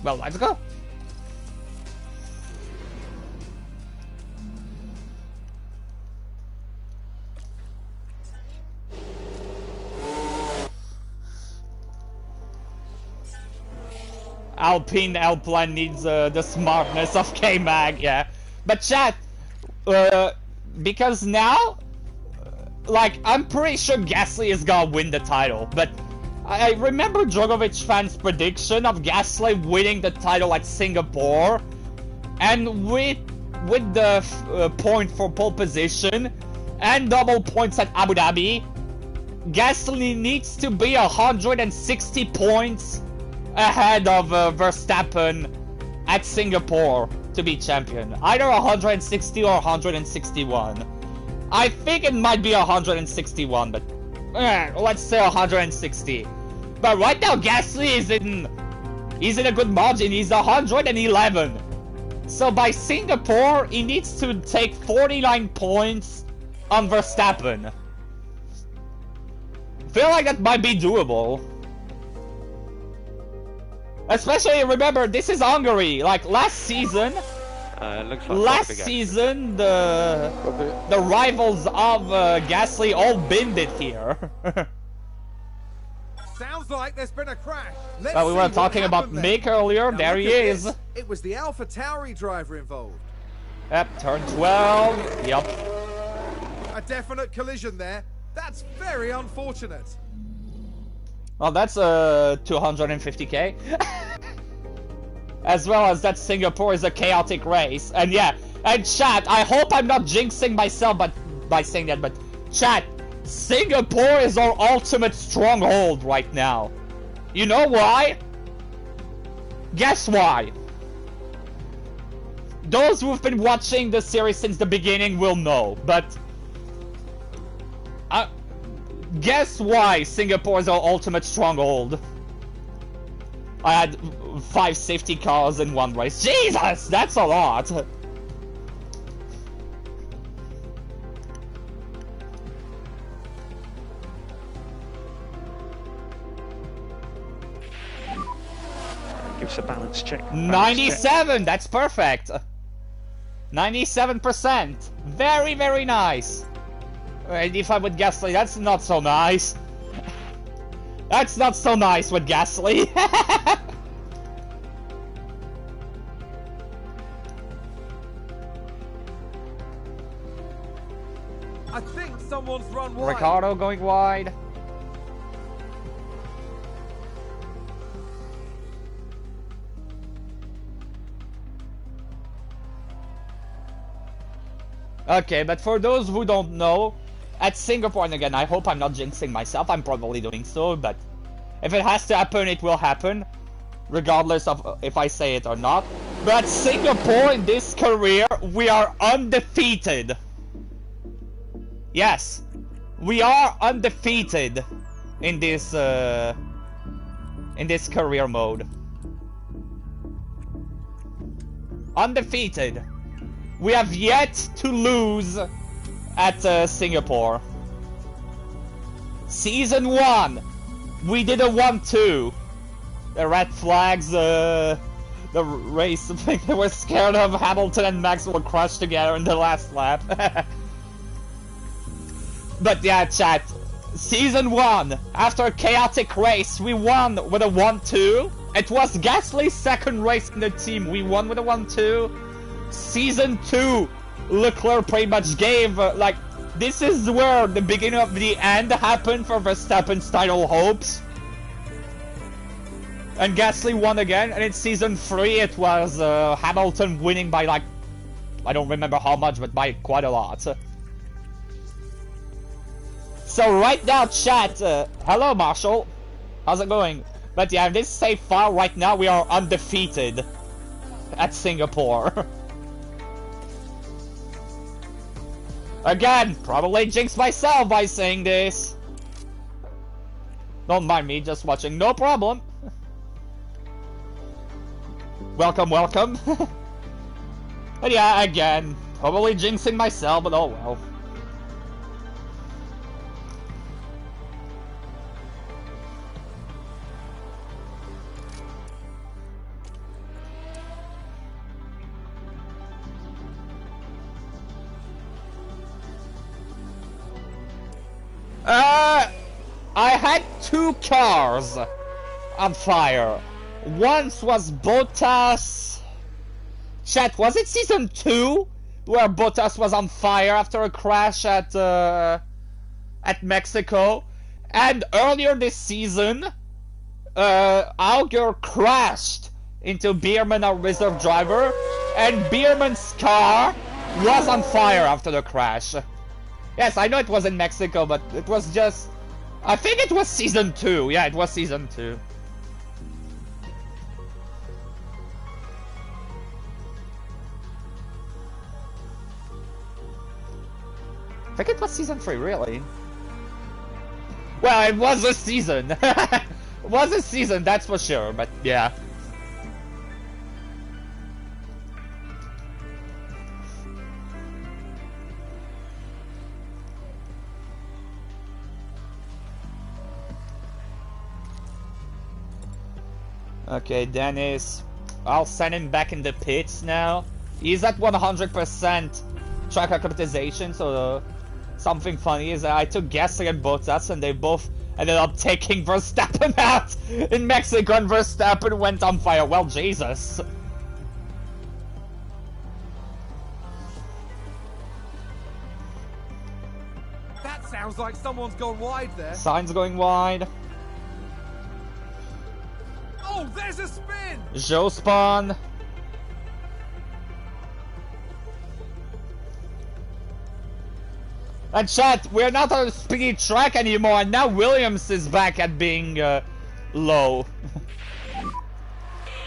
Well, let's go. Alpine needs the smartness of K-Mag, yeah. But chat, because now, like, I'm pretty sure Gasly is gonna win the title, but I remember Djokovic fans' prediction of Gasly winning the title at Singapore, and with the point for pole position and double points at Abu Dhabi, Gasly needs to be 160 points ahead of Verstappen at Singapore to be champion. Either 160 or 161. I think it might be 161, but let's say 160. But right now Gasly is in a good margin. He's 111. So by Singapore, he needs to take 49 points on Verstappen. Feel like that might be doable. Especially, remember, this is Hungary. Like, last season, looks like the rivals of Gasly all binned it here. Sounds like there's been a crash. Well, we were talking about Mick earlier. Now there he is. This. It was the Alpha Tauri driver involved. Yep, turn 12. Yep. A definite collision there. That's very unfortunate. Well, that's 250k. As well as that Singapore is a chaotic race. And yeah, and chat, I hope I'm not jinxing myself by saying that, but chat, Singapore is our ultimate stronghold right now. You know why? Guess why? Those who've been watching the series since the beginning will know, but guess why Singapore is our ultimate stronghold? I had 5 safety cars in one race. Jesus, that's a lot. Give us a balance check. 97, that's perfect. 97%. Very, very nice. And if I'm with Gasly, that's not so nice. That's not so nice with Gasly. I think someone's run wide. Ricardo going wide. Okay, but for those who don't know, at Singapore, and again, I hope I'm not jinxing myself, I'm probably doing so, but if it has to happen, it will happen, regardless of if I say it or not. But at Singapore, in this career, we are undefeated. Yes, we are undefeated in this career mode. Undefeated. We have yet to lose at Singapore. Season 1, we did a 1-2. The red flags, the race, I think they were scared of Hamilton and Max will crush together in the last lap. But yeah, chat. Season 1, after a chaotic race, we won with a 1-2. It was Gasly's second race in the team. We won with a 1-2. Season 2, Leclerc pretty much gave, like, this is where the beginning of the end happened for Verstappen's title hopes. And Gasly won again, and in Season 3 it was Hamilton winning by, like, I don't remember how much, but by quite a lot. So right now, chat, hello Marshall, how's it going? But yeah, in this safe file right now, we are undefeated at Singapore. Again, probably jinx myself by saying this. Don't mind me, just watching, no problem. Welcome, welcome. But yeah, again, probably jinxing myself, but oh well. I had 2 cars on fire. Once was Bottas. Chat, was it Season 2 where Bottas was on fire after a crash at Mexico? And earlier this season, Hauger crashed into Bierman, our reserve driver, and Bierman's car was on fire after the crash. Yes, I know it was in Mexico, but it was just... I think it was Season 2. Yeah, it was Season 2. I think it was Season 3, really. Well, it was a season. It was a season, that's for sure, but yeah. Okay, Dennis. I'll send him back in the pits now. He's at 100% track acclimatization, so something funny is that I took Gasly and Bottas and they both ended up taking Verstappen out in Mexico, and Verstappen went on fire. Well, Jesus. That sounds like someone's gone wide there. Signs going wide. Oh, there's a spin! Joe spawn. And chat, we're not on a speedy track anymore, and now Williams is back at being low.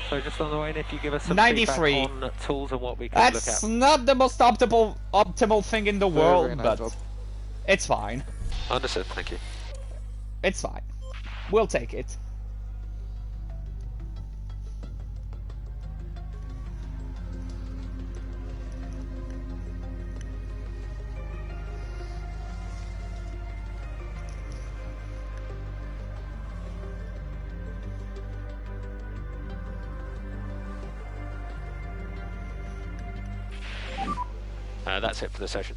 So just on the way, and if you give us some 93. feedback on tools and what we can look That's at. not the most optimal thing in the world, Very nice but job. it's fine. Understood, thank you. It's fine. We'll take it. That's it for the session.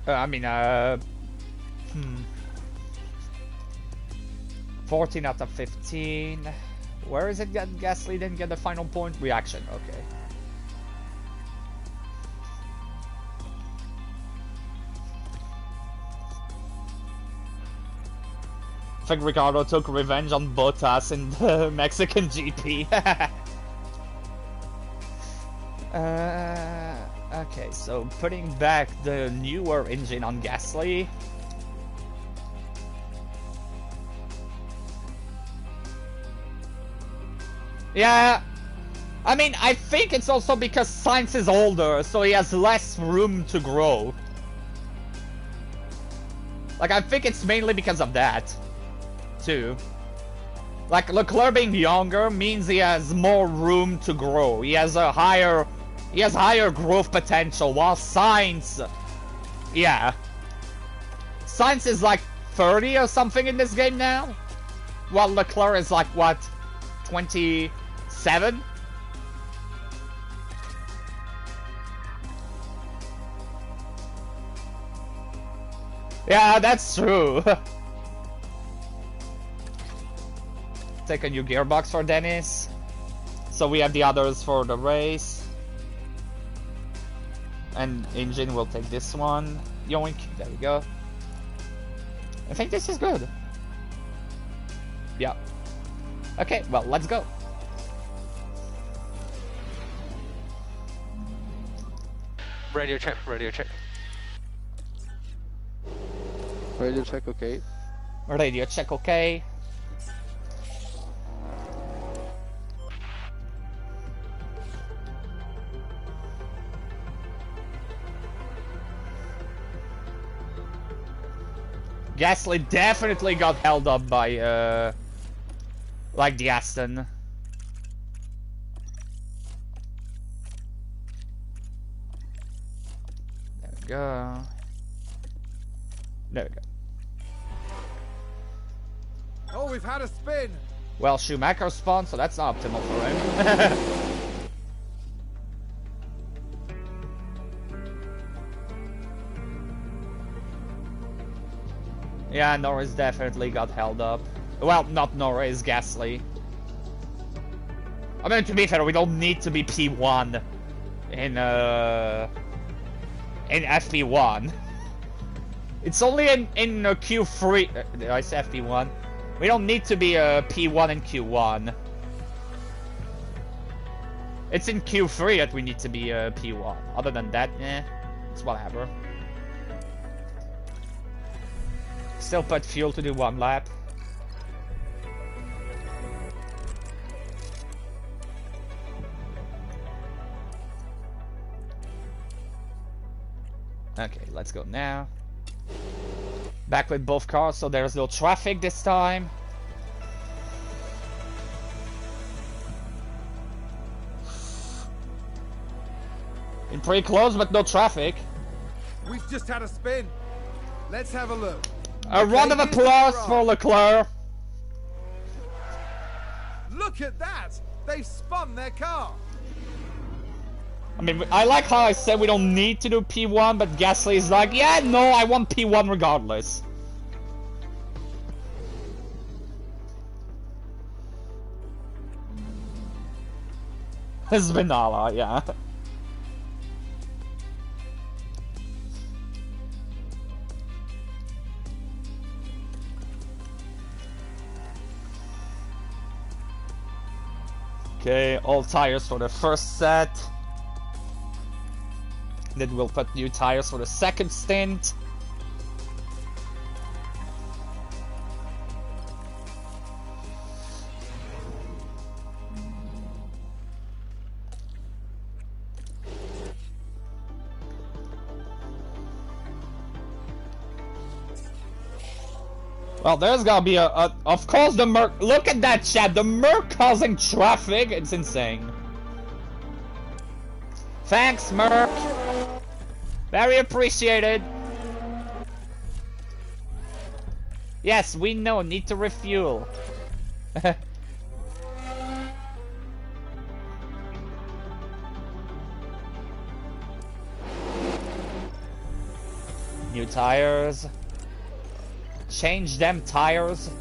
I mean, 14 out of 15. Where is it that Gasly didn't get the final point? Reaction, okay. think Ricardo took revenge on Bottas in the Mexican GP. Okay, so putting back the newer engine on Gasly. Yeah, I mean, I think it's also because Sainz is older, so he has less room to grow. Like, I think it's mainly because of that, too. Like, Leclerc being younger means he has more room to grow. He has higher growth potential, while Sainz, yeah. Sainz is like 30 or something in this game now, while Leclerc is like, what, 27? Yeah, that's true. Take a new gearbox for Dennis. So we have the others for the race. And engine will take this one. Yoink, there we go. I think this is good. Yeah. Okay, well, let's go. Radio check, radio check. Radio check, okay. Radio check, okay. Gasly definitely got held up by, like the Aston. There we go. There we go. Oh, we've had a spin. Well, Schumacher spawned, so that's not optimal for him. Yeah, Norris definitely got held up. Well, not Norris, Gasly. I mean, to be fair, we don't need to be P1 in FP1. It's only in Q3. Did I say FP1? We don't need to be P1 in Q1. It's in Q3 that we need to be P1. Other than that, it's whatever. Still put fuel to do one lap. Okay, let's go now. Back with both cars, so there's no traffic this time. Been pretty close, but no traffic. We've just had a spin. Let's have a look. A round of applause for Leclerc. Look at that! They've spun their car. I mean, I like how I said we don't need to do P1, but Gasly's like, yeah, no, I want P1 regardless. Vinala, yeah. Okay, all tires for the first set. Then we'll put new tires for the second stint. Well, there's gotta be of course the Merc. Look at that chat, the Merc causing traffic. It's insane. Thanks, Merc. Very appreciated. Yes, we know, need to refuel. New tires. Change them tires.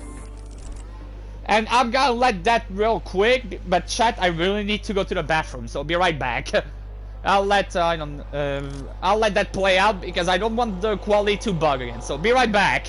And I'm gonna let that real quick, but chat, I really need to go to the bathroom, so I'll be right back. I'll let I'll let that play out because I don't want the quality to bug again. So be right back.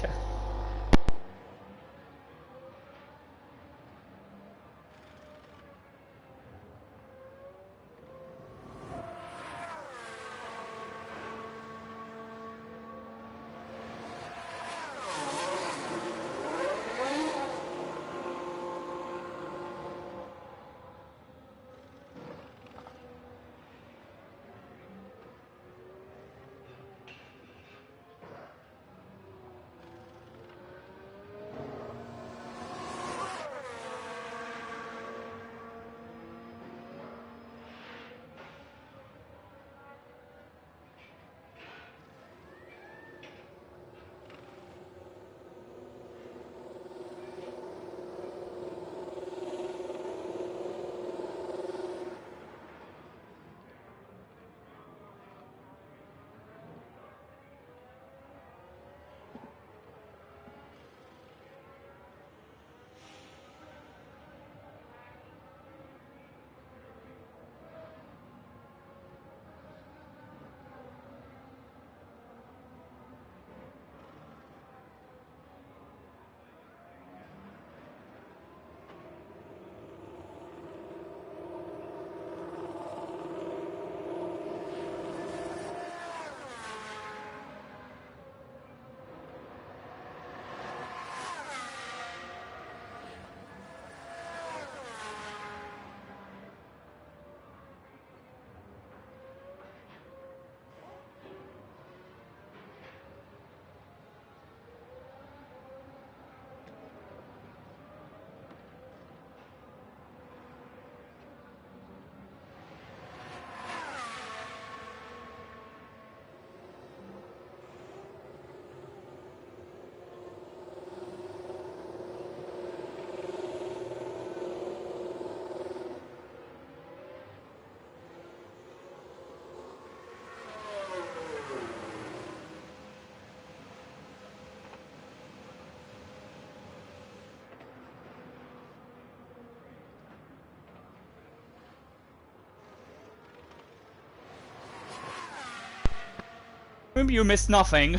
Maybe you missed nothing.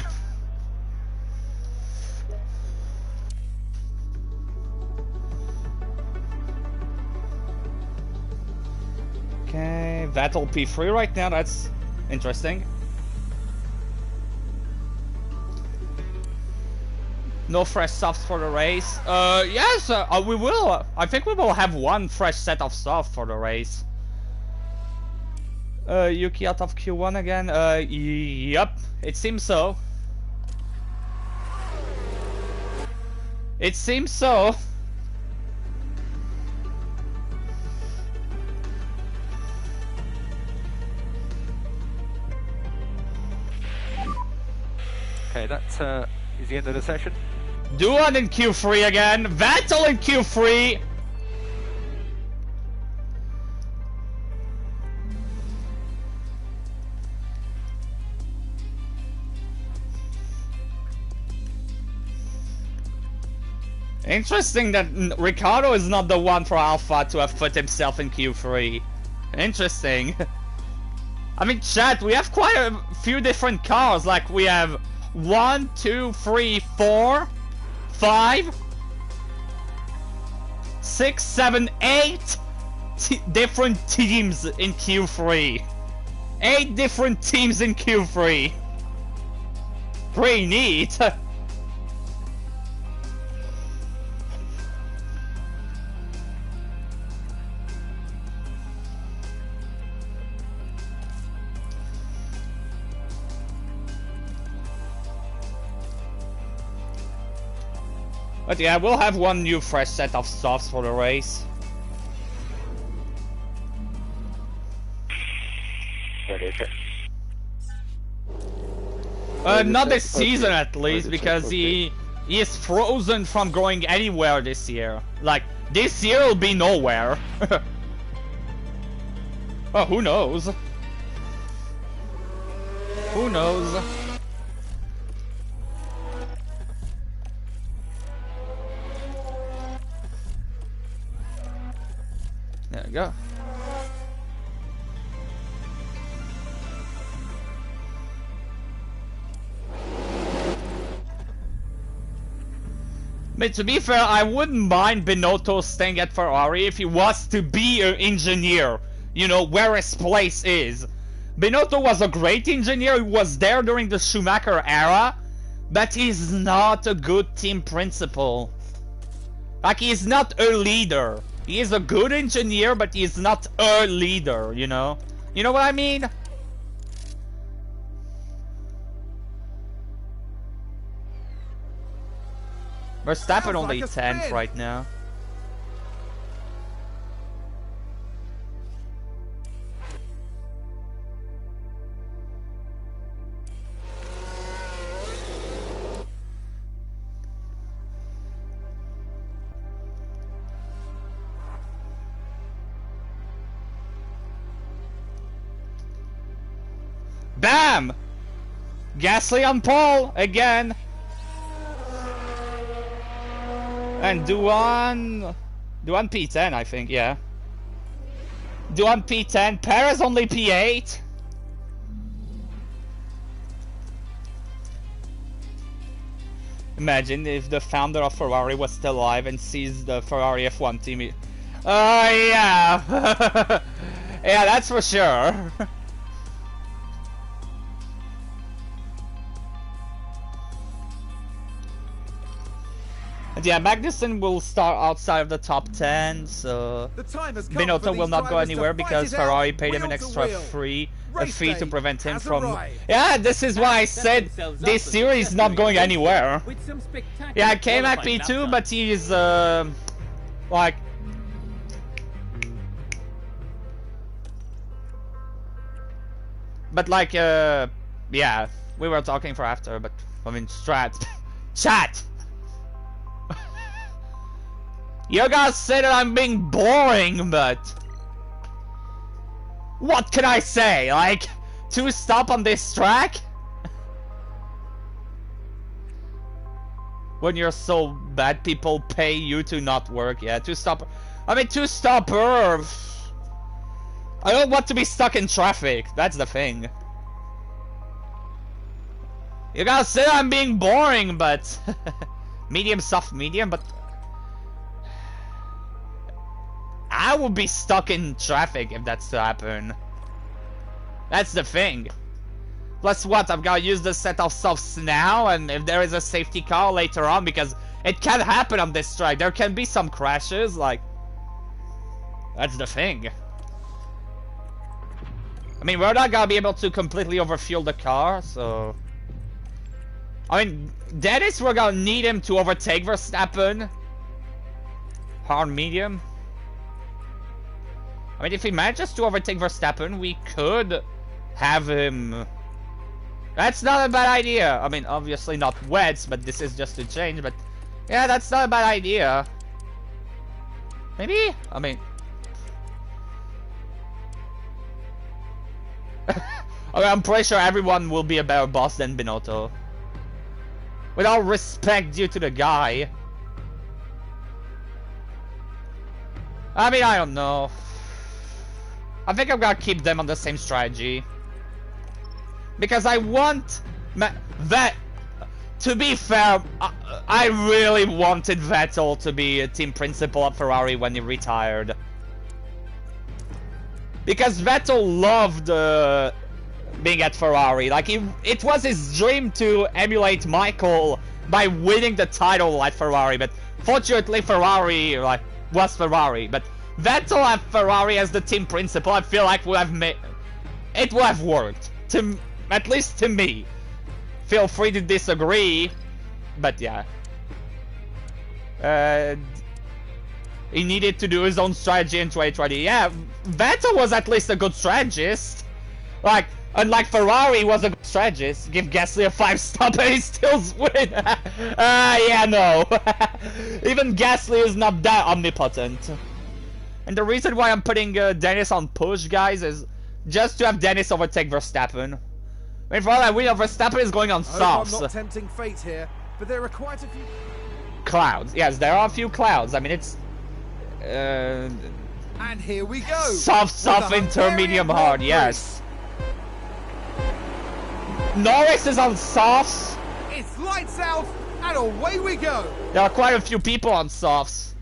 Okay, Vettel P3 right now, that's interesting. No fresh softs for the race. Yes, we will. I think we will have one fresh set of soft for the race. Yuki out of Q1 again. Yep, it seems so. It seems so. Okay, that is the end of the session. Duan in Q3 again. Vettel in Q3. Interesting that Ricciardo is not the one for Alpha to have put himself in Q3. Interesting. I mean, chat, we have quite a few different cars. Like, we have 1, 2, 3, 4, 5, 6, 7, 8 different teams in Q3. 8 different teams in Q3. Pretty neat. But yeah, we'll have one new fresh set of softs for the race. Not this season at least, because he is frozen from going anywhere this year. Like, this year will be nowhere. Oh, who knows? Who knows? There we go. But to be fair, I wouldn't mind Binotto staying at Ferrari if he was to be an engineer. You know, where his place is. Binotto was a great engineer, he was there during the Schumacher era, but he's not a good team principal. Like, he's not a leader. He is a good engineer, but he's not a leader, you know? You know what I mean? Verstappen only 10th right now. Bam! Gasly on pole again. And Duan P10, I think, yeah. Duan P10, Perez only P8. Imagine if the founder of Ferrari was still alive and sees the Ferrari F1 team. Yeah. Yeah, that's for sure. Yeah, Magnussen will start outside of the top 10, so Binotto will not go anywhere because Ferrari paid him an extra fee to prevent him from... Yeah, this is why I said this series is not going anywhere. Yeah, K-Mac P2, but he's, like... But like, yeah, we were talking for after, but, I mean, Chat! You guys say that I'm being boring, but... What can I say? Like, to stop on this track? When you're so bad, people pay you to not work. Yeah, to stop... I mean, to stop her... I don't want to be stuck in traffic. That's the thing. You gotta say I'm being boring, but medium, soft, medium, but I would be stuck in traffic if that's to happen. That's the thing. Plus what, I've gotta use the set of softs now, and if there is a safety car later on, because it can happen on this track. There can be some crashes, like, that's the thing. I mean, we're not gonna be able to completely overfuel the car, so... I mean, Dennis, we're gonna need him to overtake Verstappen. Hard medium. I mean, if he manages to overtake Verstappen, we could have him... That's not a bad idea. I mean, obviously not wets, but this is just to change, but... Yeah, that's not a bad idea. Maybe? I mean... I'm pretty sure everyone will be a better boss than Binotto. With all respect due to the guy. I mean, I don't know. I think I'm gonna keep them on the same strategy. Because I want that... To be fair, I really wanted Vettel to be a team principal at Ferrari when he retired. Because Vettel loved being at Ferrari. Like, it was his dream to emulate Michael by winning the title at Ferrari. But fortunately, Ferrari was Ferrari. But Vettel at Ferrari as the team principal, I feel like it would have worked. At least to me. Feel free to disagree, but yeah. He needed to do his own strategy in 2020. Yeah, Vettel was at least a good strategist. Like, unlike Ferrari was a good strategist. Give Gasly a 5-stop and he still win. Yeah, no. Even Gasly is not that omnipotent. And the reason why I'm putting Dennis on push, guys, is just to have Dennis overtake Verstappen. I mean, for all that we know, Verstappen is going on softs. I'm not tempting fate here, but there are quite a few... Clouds. Yes, there are a few clouds. I mean, it's... And here we go! Soft, intermediate, hard, yes. Norris is on softs. It's lights out, and away we go! There are quite a few people on softs.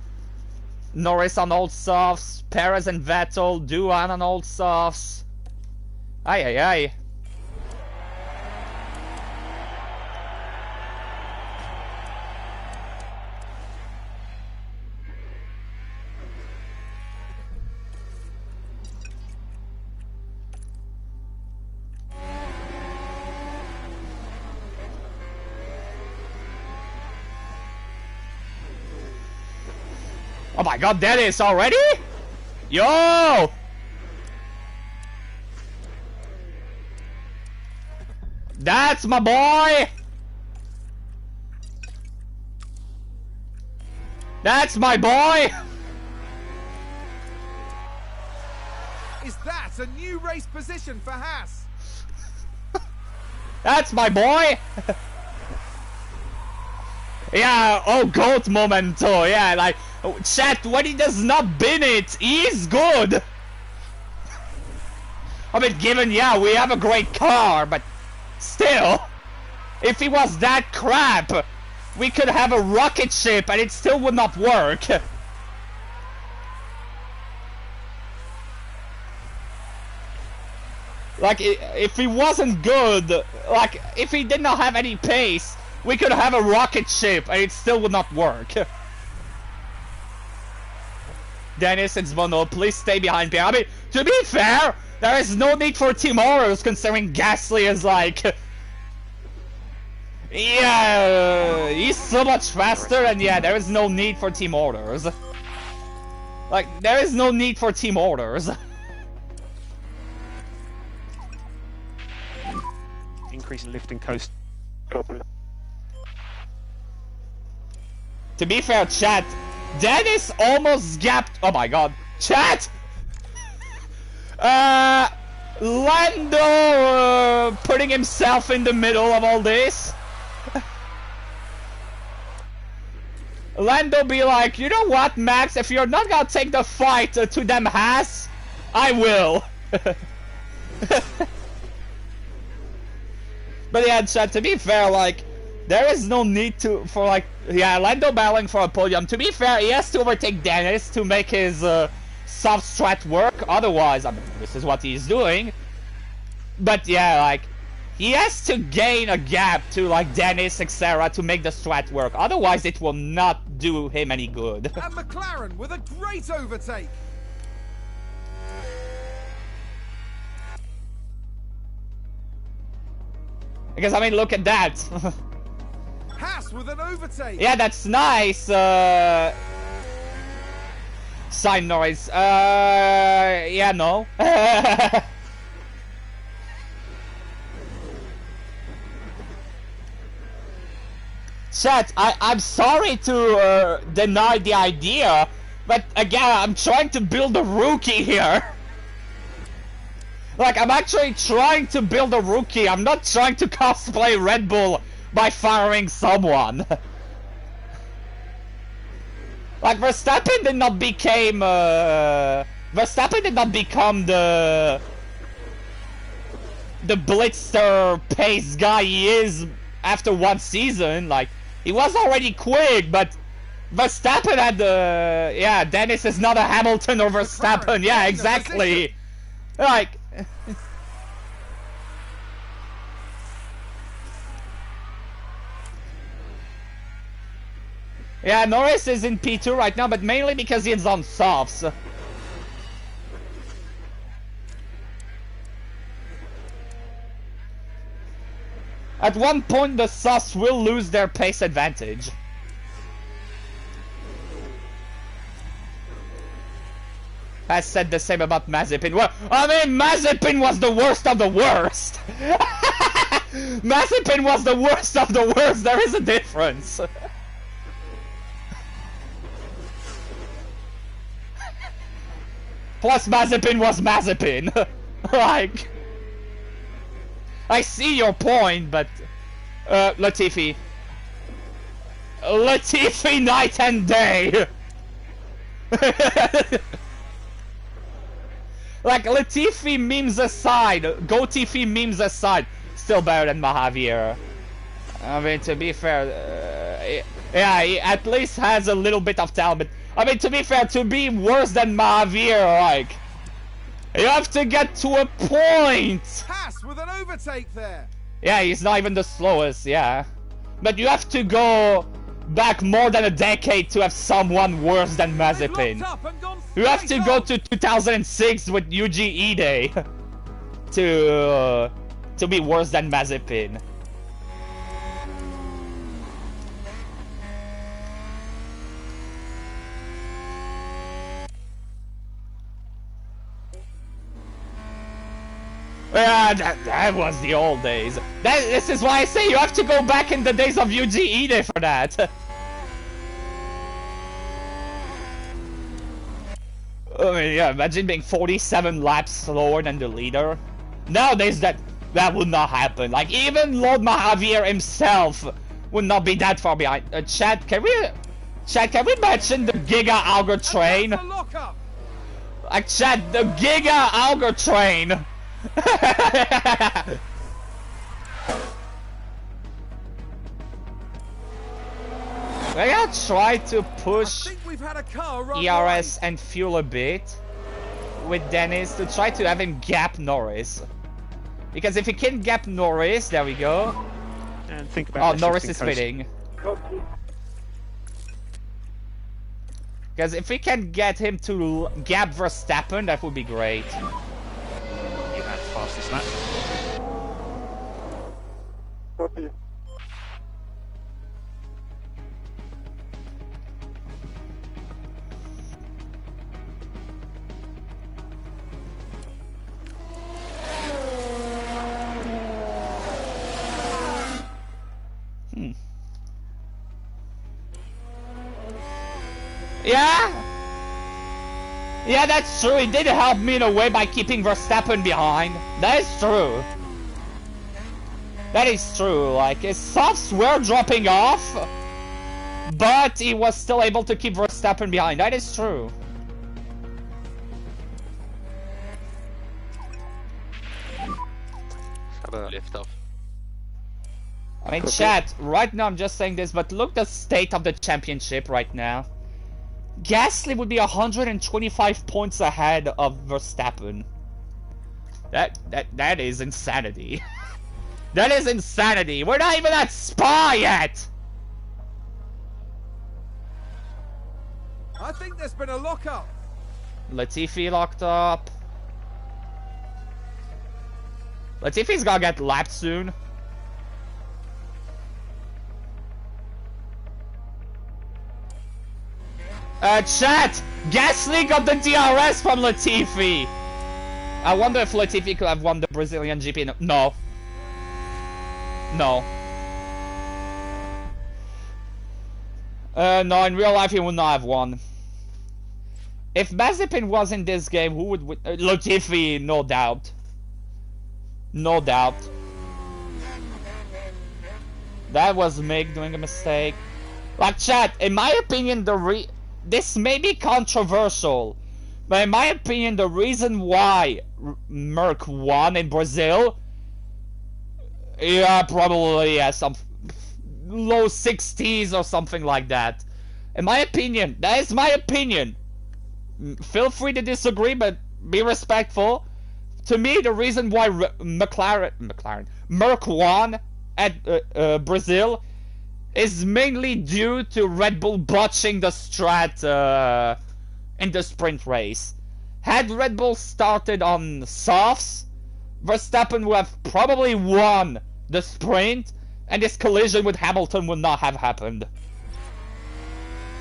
Norris on old softs, Perez and Vettel, Duan on old softs. Ay, ay, ay. Oh my god, Dennis already? Yo! That's my boy! That's my boy! Is that a new race position for Haas? That's my boy! Yeah, oh, GOAT momento, yeah, like, chat, when he does not bin it, he is good! I mean, given, yeah, we have a great car, but still, if he was that crap, we could have a rocket ship and it still would not work. Like, if he wasn't good, like, if he did not have any pace, we could have a rocket ship and it still would not work. Dennis and Mono, please stay behind me. I mean, to be fair, there is no need for team orders considering Gasly is like... Yeah, he's so much faster and yeah, there is no need for team orders. Like, there is no need for team orders. Increase in lift and coast. To be fair, chat, Dennis almost gapped. Oh my god, chat! Lando putting himself in the middle of all this. Lando be like, you know what, Max? If you're not gonna take the fight to them Haas, I will. But yeah, chat, to be fair, like, there is no need for, like, yeah, Lando battling for a podium. To be fair, he has to overtake Dennis to make his soft strat work. Otherwise, I mean, this is what he's doing. But yeah, like, he has to gain a gap to, like, Dennis, etc. to make the strat work. Otherwise, it will not do him any good. And McLaren with a great overtake. Because, I mean, look at that. Haas with an overtake. Yeah, that's nice. Sign noise. Yeah, no. Chat, I'm sorry to deny the idea, but again, I'm trying to build a rookie here. Like, I'm actually trying to build a rookie. I'm not trying to cosplay Red Bull by firing someone. Like, Verstappen did not become the blitzer pace guy he is after one season. Like, he was already quick, but Verstappen had the... Yeah, Dennis is not a Hamilton or Verstappen. Yeah, exactly. Like... Yeah, Norris is in P2 right now, but mainly because he's on softs. At one point, the softs will lose their pace advantage. I said the same about Mazepin. Well, I mean, Mazepin was the worst of the worst. Mazepin was the worst of the worst. There is a difference. Plus, Mazepin was Mazepin. Like, I see your point, but Latifi, night and day. Like, Latifi memes aside, GoTifi memes aside, still better than Mahavir. I mean, to be fair, yeah, he at least has a little bit of talent. But, I mean, to be fair, to be worse than Mahavir, like, you have to get to a point. Haas with an overtake there. Yeah, he's not even the slowest, yeah. But you have to go back more than a decade to have someone worse than Mazepin. You have to go to 2006 with Yuji Ide to be worse than Mazepin. Yeah, that was the old days. This is why I say you have to go back in the days of Yuji Ide for that. I mean, yeah, imagine being 47 laps slower than the leader. Nowadays, that would not happen. Like, even Lord Mahavir himself would not be that far behind. Chat, can we mention the Giga Hauger train? Like, chat, the Giga Hauger train. I gotta try to push ERS and fuel a bit with Dennis to try to have him gap Norris. Because if he can gap Norris, there we go. And think about Norris is spinning. Because if we can get him to gap Verstappen, that would be great. You had fastest lap. Copy. Yeah, that's true. He did help me in a way by keeping Verstappen behind. That is true. That is true. Like, his softs were dropping off, but he was still able to keep Verstappen behind. That is true. Have a lift off. I mean, chat, right now I'm just saying this, but look the state of the championship right now. Gasly would be 125 points ahead of Verstappen. That is insanity. That is insanity. We're not even at Spa yet. I think there's been a lock-up. Latifi locked up. Latifi's gonna get lapped soon. Chat! Gasly got the DRS from Latifi! I wonder if Latifi could have won the Brazilian GP. No. No. No, in real life he would not have won. If Mazepin was in this game, who would win? Latifi, no doubt. No doubt. That was Mick doing a mistake. Like, chat, in my opinion, this may be controversial, but in my opinion, the reason why Merck won in Brazil, yeah, probably some low 60s or something like that. In my opinion, that is my opinion. Feel free to disagree, but be respectful. To me, the reason why Merck won at Brazil is mainly due to Red Bull botching the strat in the sprint race. Had Red Bull started on softs, Verstappen would have probably won the sprint, and this collision with Hamilton would not have happened.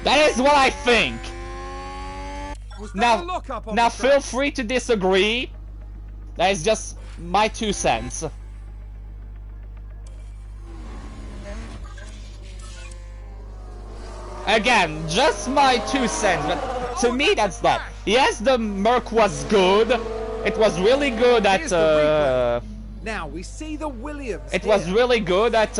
That is what I think. Now feel free to disagree. That is just my 2 cents. Again, just my 2 cents, but to me that's that. Yes, the Merc was good. It was really good at now we see the Williams. It was really good at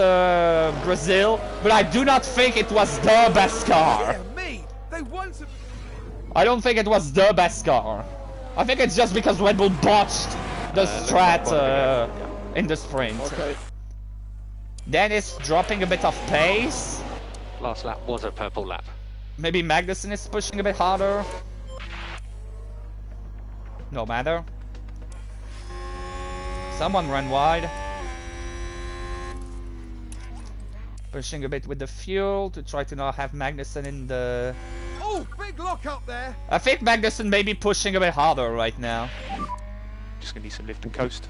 Brazil, but I do not think it was the best car. Yeah, me. They want to... I don't think it was the best car. I think it's just because Red Bull botched the strat in the sprint. Okay. Then it's dropping a bit of pace. Last lap was a purple lap. Maybe Magnussen is pushing a bit harder. No matter. Someone ran wide. Pushing a bit with the fuel to try to not have Magnussen in the... Oh, big lock up there! I think Magnussen may be pushing a bit harder right now. Just gonna need some lift and coast.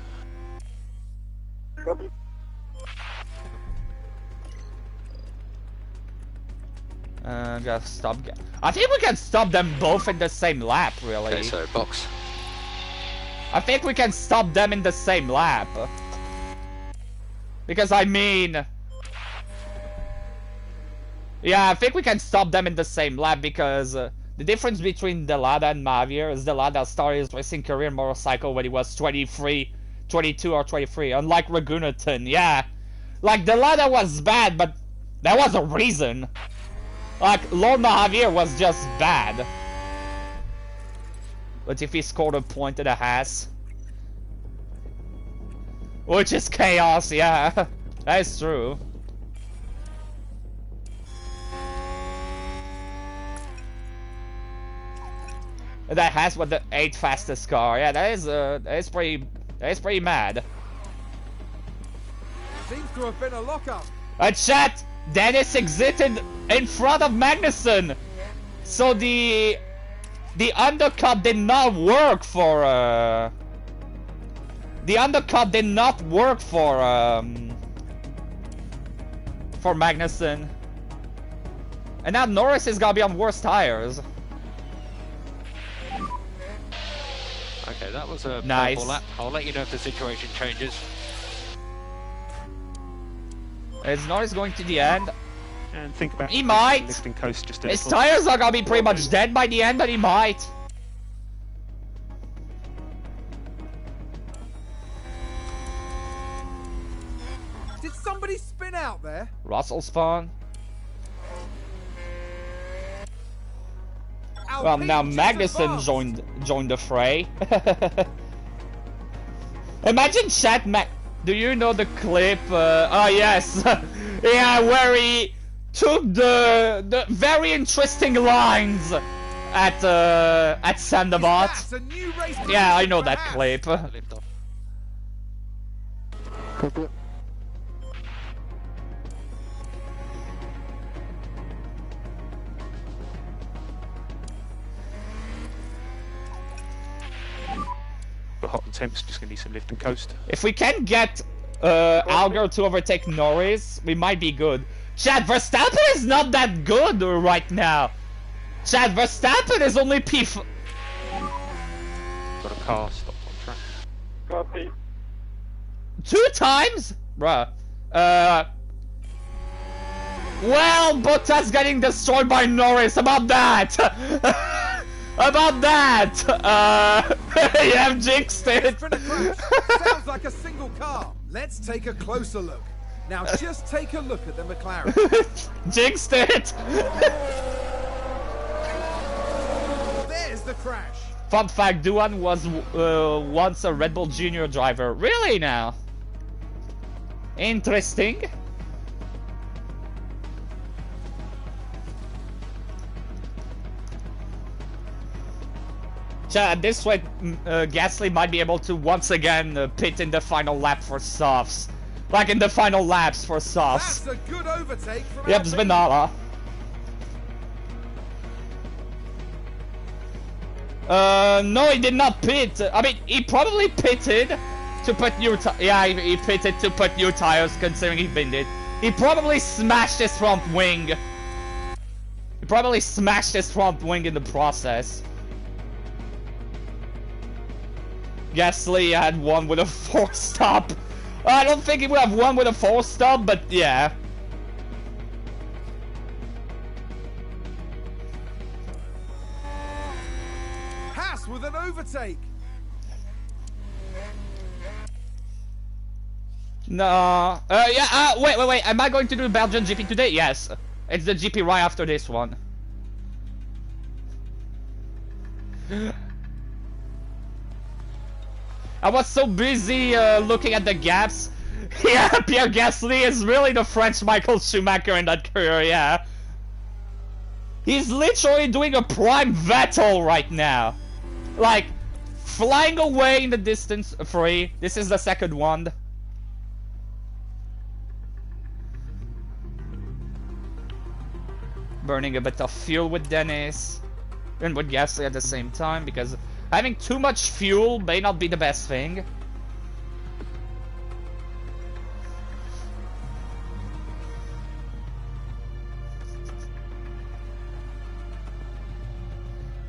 Gotta stop. I think we can stop them both in the same lap, really. Okay, so box. I think we can stop them in the same lap. Because I mean... Yeah, I think we can stop them in the same lap because the difference between Delada and Javier is Delada started his racing career motorcycle when he was 23, 22 or 23, unlike Ragunaton, yeah. Like, Delada was bad, but there was a reason. Like, Lorna Javier was just bad. But if he scored a point and a half, which is chaos, yeah, that is true. That has what the 8th fastest car. Yeah, that is pretty mad. Seems to have been a lockup. Chat, Dennis exited in front of Magnussen, so the undercut did not work for the undercut did not work for Magnussen, and now Norris is gonna be on worse tires. Okay, that was a nice purple lap. I'll let you know if the situation changes. Is Norris going to the end? And think about he might. Lift and coast just a His little. tires are gonna be pretty much dead by the end, but he might. Did somebody spin out there? Russell's fun. Well, now Magnussen joined the fray. Imagine chat do you know the clip? Oh yes, yeah, where he took the very interesting lines at Sandabat. Yeah, I know that clip. Lift off. But hot and temps, just gonna need some lift and coast. If we can get Hauger to overtake Norris, we might be good. Chad, Verstappen is not that good right now. Chad, Verstappen is only Got a car stopped on track. Copy. 2 times? Bruh. Well, Bottas getting destroyed by Norris. About that. About that. You have jinxed it. Sounds like a single car. Let's take a closer look. Now just take a look at the McLaren. Jinxed it. There's the crash. Fun fact, Duan was once a Red Bull Junior driver. Really now? Interesting. At this rate, Gasly might be able to once again pit in the final lap for softs. Like in the final laps for softs. That's a good overtake from Yep, Spinala. No, he did not pit. I mean, he probably pitted to put new he pitted to put new tires, considering he binned it. He probably smashed his front wing. He probably smashed his front wing in the process. Gasly had one with a 4-stop. I don't think he would have won with a 4-stop, but yeah. Haas with an overtake. No. Yeah. Wait. Am I going to do the Belgian GP today? Yes. It's the GP right after this one. I was so busy looking at the gaps. Yeah, Pierre Gasly is really the French Michael Schumacher in that career, yeah. He's literally doing a prime Vettel right now. Like, flying away in the distance free. This is the second one. Burning a bit of fuel with Dennis. And with Gasly at the same time, because having too much fuel may not be the best thing.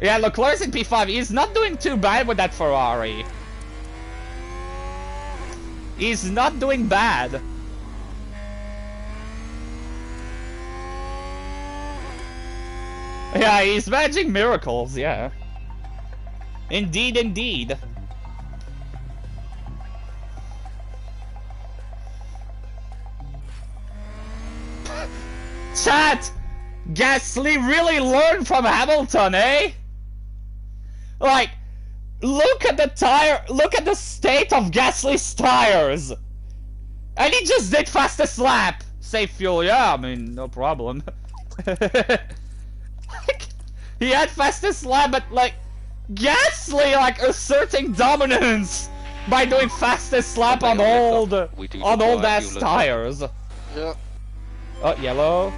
Yeah, Leclerc's in P5. He's not doing too bad with that Ferrari. He's not doing bad. Yeah, he's managing miracles, yeah. Indeed, indeed. Chat! Gasly really learned from Hamilton, eh? Like, look at the state of Gasly's tires! And he just did fastest lap! Save fuel, yeah, I mean, no problem. Like, he had fastest lap, but like, Gasly, like, asserting dominance by doing fastest lap on old ass tires. Yeah. Oh, yellow.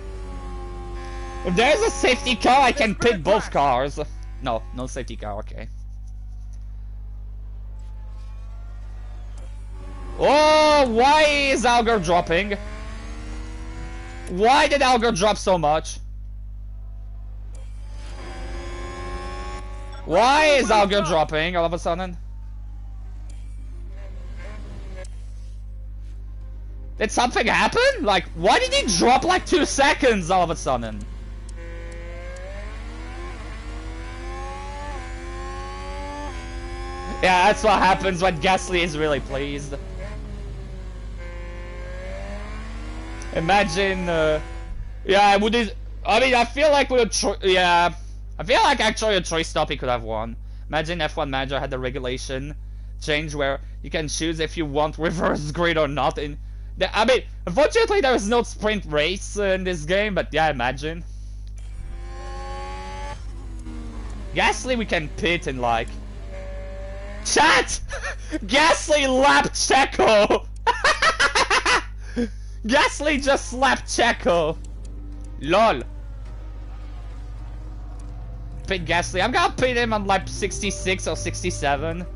If there's a safety car, I can pit both cars. No, no safety car, okay. Oh, why is Hauger dropping? Why did Hauger drop so much? Why is Hauger dropping all of a sudden? Did something happen? Like, why did he drop like 2 seconds all of a sudden? Yeah, that's what happens when Gasly is really pleased. Imagine, yeah, would it... I mean, I feel like with a... Yeah... I feel like actually a 3-stop he could have won. Imagine F1 Manager had the regulation change where You can choose if you want reverse grid or not. I mean, unfortunately there is no sprint race in this game, but yeah, imagine. Gasly we can pit in like... Chat! Gasly lapped Checo! Gasly just slapped Checo! LOL. Pit Gasly. I'm gonna pit him on lap 66 or 67.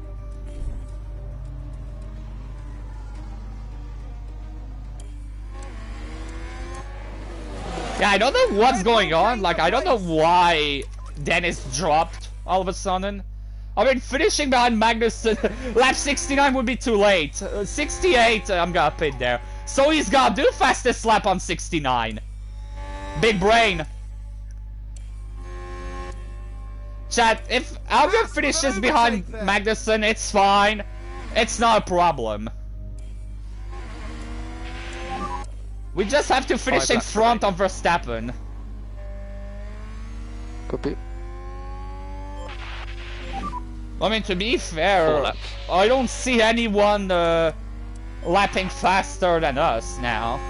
Yeah, I don't know what's going on. Like, I don't know why Dennis dropped all of a sudden. I mean, finishing behind Magnussen, lap 69 would be too late. 68, I'm gonna pit there. So he's gonna do fastest lap on 69. Big brain. Chat, if Hauger finishes behind Magnussen, it's fine. It's not a problem. We just have to finish in front of Verstappen. Copy. I mean, to be fair, I don't see anyone lapping faster than us now.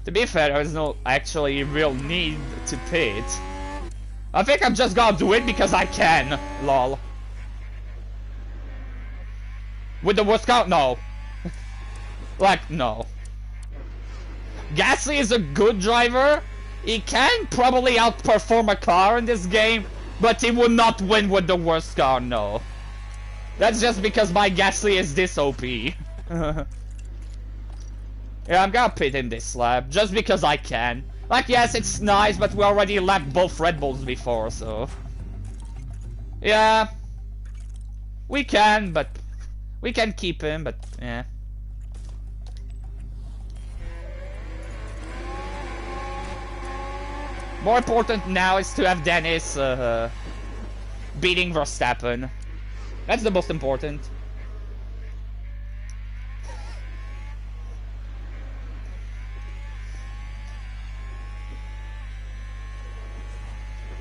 To be fair, there's no actually real need to pit. I think I'm just gonna do it because I can, lol. With the worst count? No. Like, no. Gasly is a good driver. He can probably outperform a car in this game, but he would not win with the worst car, no. That's just because my Gasly is this OP. Yeah, I'm gonna pit in this lap, just because I can. Like, yes, it's nice, but we already lapped both Red Bulls before, so... Yeah. We can, but... We can keep him, but, yeah. More important now is to have Dennis beating Verstappen. That's the most important.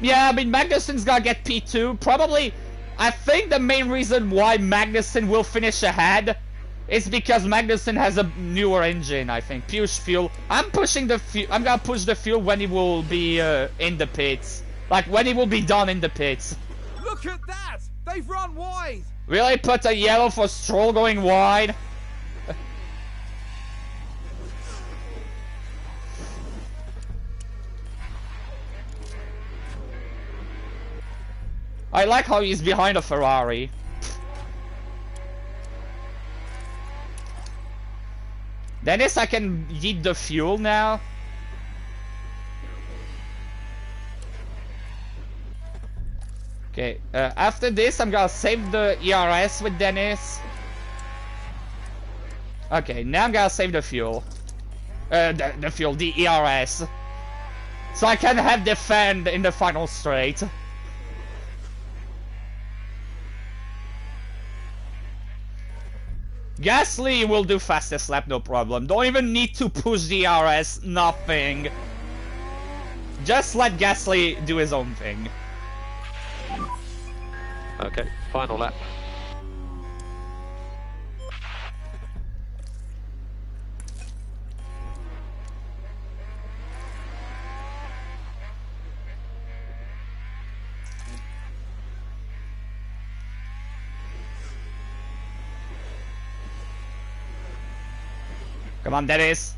Yeah, I mean, Magnussen's gonna get P2. Probably, I think the main reason why Magnussen will finish ahead is because Magnussen has a newer engine, I think. Push fuel. I'm pushing the fuel. I'm gonna push the fuel when he will be in the pits. Like, when he will be done in the pits. Look at that! They've run wide! Really put a yellow for Stroll going wide? I like how he's behind a Ferrari. Dennis, I can yeet the fuel now. Okay, after this I'm gonna save the ERS with Dennis. Okay, now I'm gonna save the fuel. The ERS. So I can have defend in the final straight. Gasly will do fastest lap, no problem. Don't even need to push the RS, nothing. Just let Gasly do his own thing. Okay, final lap. Come on, Dennis.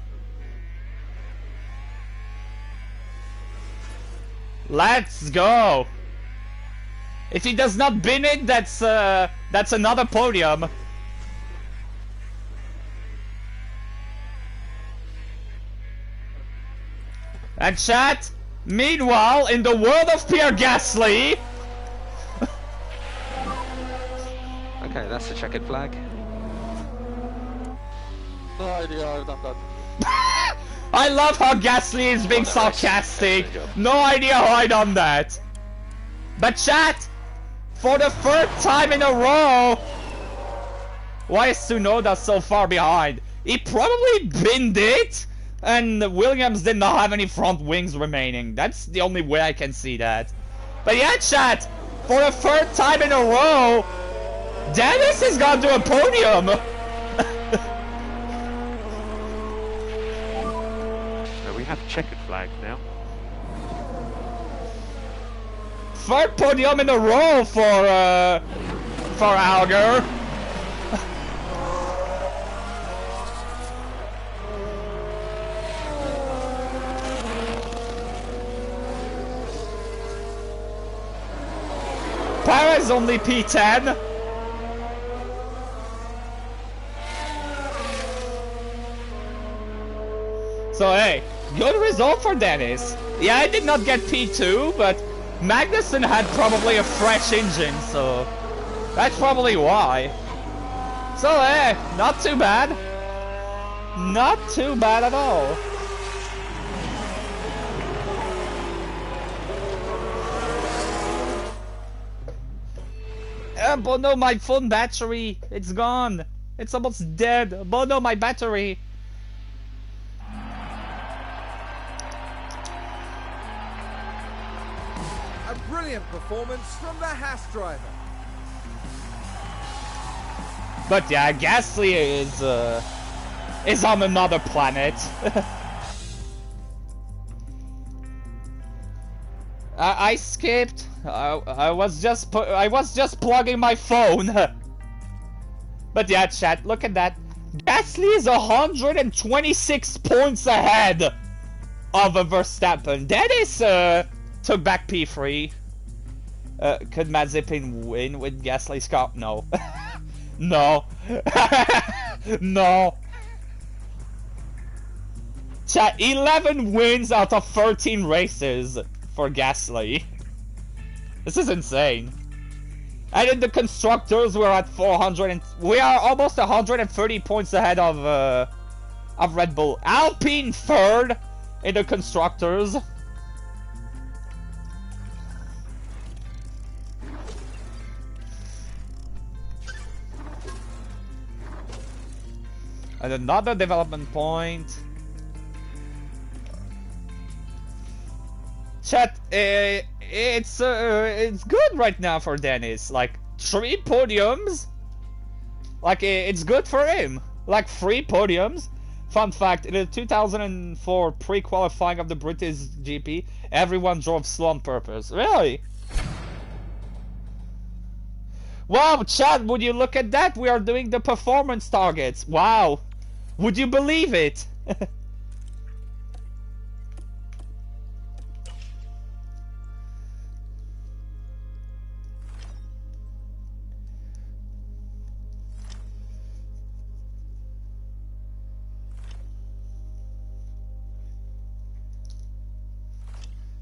Let's go. If he does not bin it, that's another podium. And chat, meanwhile, in the world of Pierre Gasly... Okay, that's the checkered flag. No idea how I've done that. I love how Gasly is being sarcastic. No idea how I done that. But chat, for the third time in a row, why is Tsunoda so far behind? He probably binned it, and Williams did not have any front wings remaining. That's the only way I can see that. But yeah, chat, for the third time in a row, Dennis is gonna do a podium! We have checkered flags now. Third podium in a row for Hauger. Perez only P10. So hey, good result for Dennis. Yeah, I did not get P2, but Magnussen had probably a fresh engine, so that's probably why. So hey, not too bad. Not too bad at all. But no, my phone battery, it's gone. It's almost dead. But no, my battery. A brilliant performance from the Haas driver. But yeah, Gasly is on another planet. I skipped. I was just plugging my phone. But yeah, chat, look at that. Gasly is 126 points ahead of Verstappen. Dennis took back P3. Could Mazepin win with Gasly's car? No. No. No. Chat, 11 wins out of 13 races for Gasly. This is insane. And in the constructors, we're at 400 and we are almost 130 points ahead of Red Bull. Alpine third in the constructors. And another development point. Chat, it's good right now for Dennis. Like 3 podiums. Like it's good for him. Like 3 podiums. Fun fact: in the 2004 pre-qualifying of the British GP, everyone drove slow on purpose. Really? Wow, chat! Would you look at that? We are doing the performance targets. Wow! Would you believe it?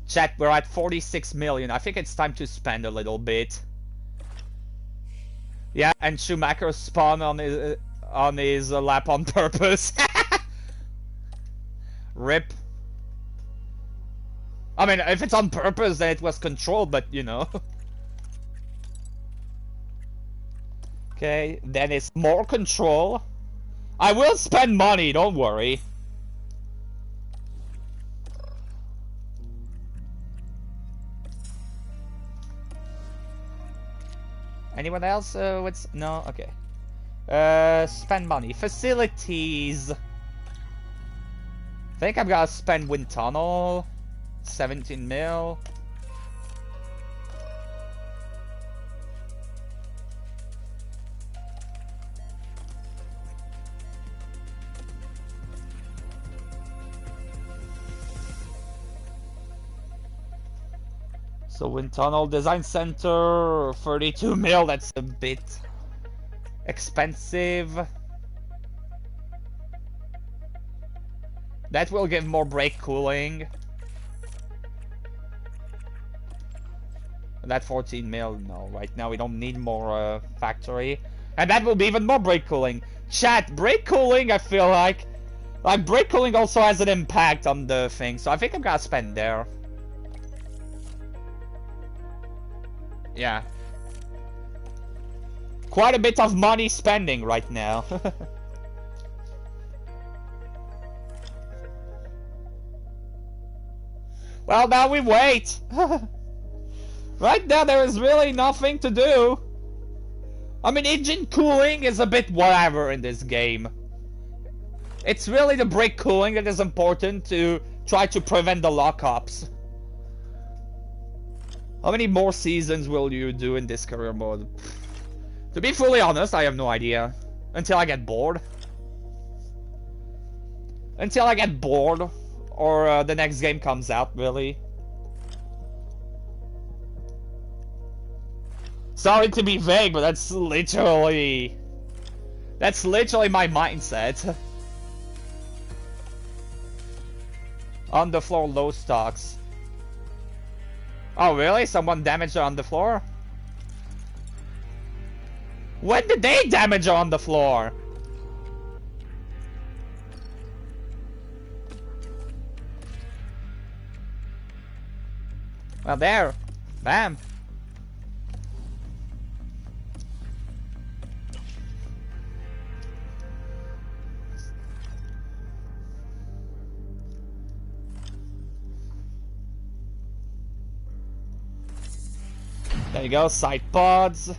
Chat, we're at 46 million. I think it's time to spend a little bit. Yeah, and Schumacher spun on his lap on purpose. Rip. I mean, if it's on purpose, then it was controlled, but you know. Okay, then it's more control. I will spend money, don't worry. Anyone else? What's no? Okay. Spend money. Facilities. I think I'm gonna spend wind tunnel. 17 mil. So wind tunnel design center 32 mil. That's a bit expensive. That will give more brake cooling. That 14 mil, no, right now we don't need more factory. And that will be even more brake cooling. Chat, brake cooling, I feel like brake cooling also has an impact on the thing, so I think I'm gonna spend there. Yeah. Quite a bit of money spending right now. Well, now we wait. Right now there is really nothing to do. I mean, engine cooling is a bit whatever in this game. It's really the brake cooling that is important to try to prevent the lockups. How many more seasons will you do in this career mode? To be fully honest, I have no idea. Until I get bored. Until I get bored. Or the next game comes out, really. Sorry to be vague, but that's literally my mindset. On the floor, low stocks. Oh really? Someone damaged her on the floor? When did they damage her on the floor? Well, there. Bam. There you go, side pods.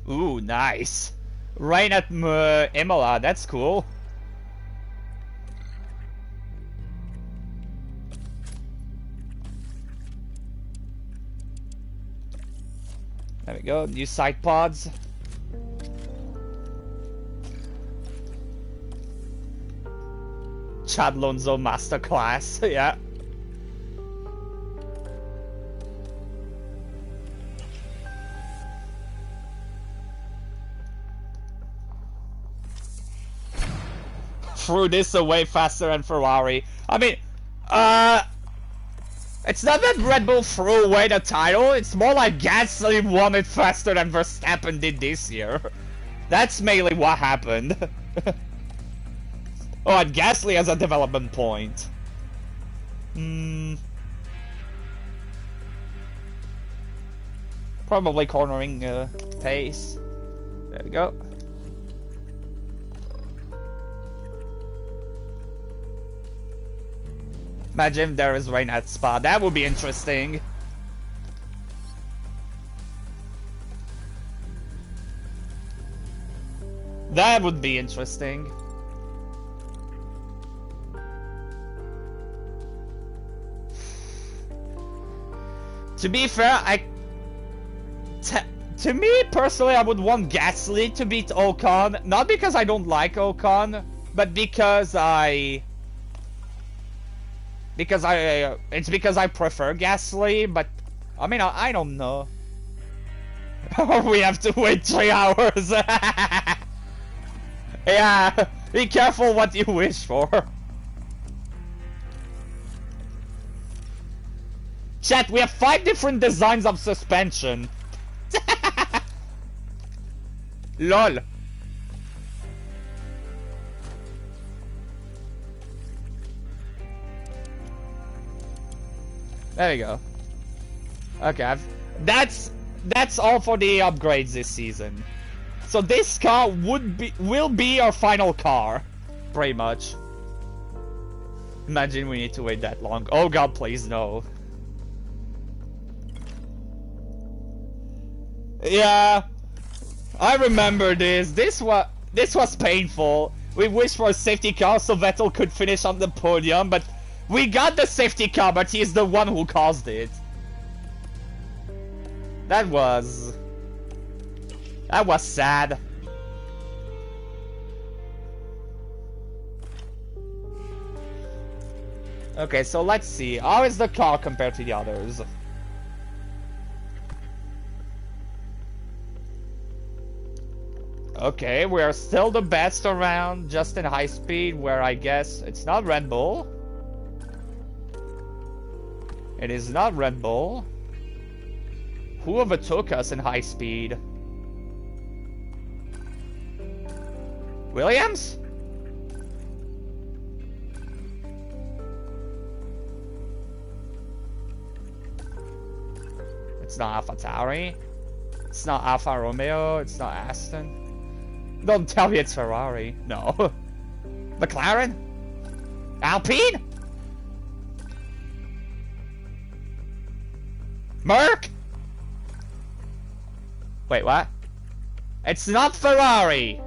Ooh, nice. Rain at Imola, that's cool. There we go, new side pods. Chad Lonzo Masterclass, yeah. Threw this away faster than Ferrari. I mean, it's not that Red Bull threw away the title, it's more like Gasly won it faster than Verstappen did this year. That's mainly what happened. Oh, and Gasly has a development point. Probably cornering pace. There we go. Imagine if there is rain at Spa. That would be interesting. That would be interesting. To be fair, to me personally, I would want Gasly to beat Ocon, not because I don't like Ocon, but because it's because I prefer Gasly. But I mean, I don't know. We have to wait 3 hours. Yeah, be careful what you wish for. Chat, we have 5 different designs of suspension. LOL. There we go. Okay, that's all for the upgrades this season. So this car will be our final car, pretty much. Imagine we need to wait that long. Oh god, please no. Yeah, I remember this. This was painful. We wished for a safety car so Vettel could finish on the podium, but we got the safety car, but he's the one who caused it. That was sad. Okay, so let's see. How is the car compared to the others? Okay, we are still the best around, just in high speed, where I guess it's not Red Bull. It is not Red Bull. Who overtook us in high speed? Williams? It's not AlphaTauri. It's not Alfa Romeo. It's not Aston. Don't tell me it's Ferrari. No. McLaren? Alpine? Merc? Wait, what? It's not Ferrari.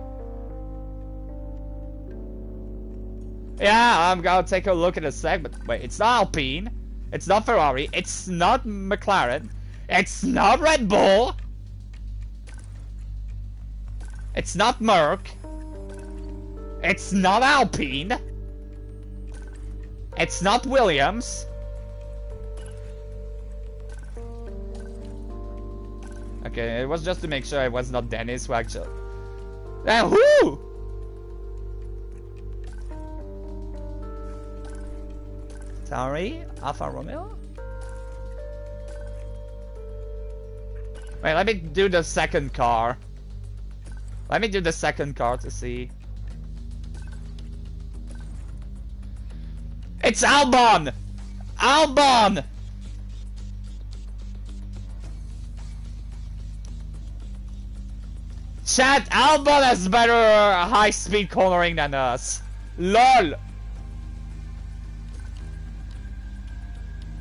Yeah, I'm gonna take a look at a sec, but wait, it's not Alpine. It's not Ferrari. It's not McLaren. It's not Red Bull. It's not Merc. It's not Alpine. It's not Williams. Okay, it was just to make sure it was not Dennis who actually... who? Sorry, Alfa Romeo? Wait, let me do the second car. Let me do the second car to see. It's Albon! Albon! Chat, Albon has better high-speed cornering than us. LOL!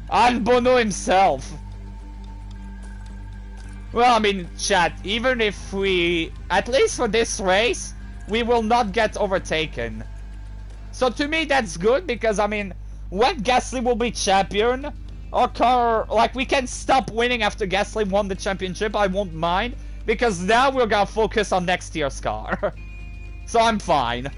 Albono himself. Well, I mean, chat, even if we... At least for this race, we will not get overtaken. So to me, that's good, because, I mean, when Gasly will be champion, our car... Like, we can stop winning after Gasly won the championship, I won't mind. Because now we're gonna focus on next year's car. So I'm fine.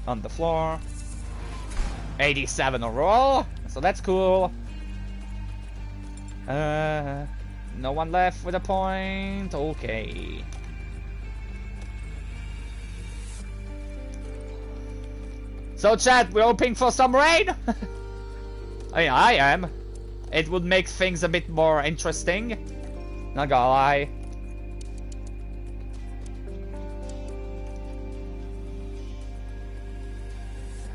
On the floor. 87 overall. So that's cool. No one left with a point. Okay. So chat, we're hoping for some rain. I mean, I am. It would make things a bit more interesting. Not gonna lie.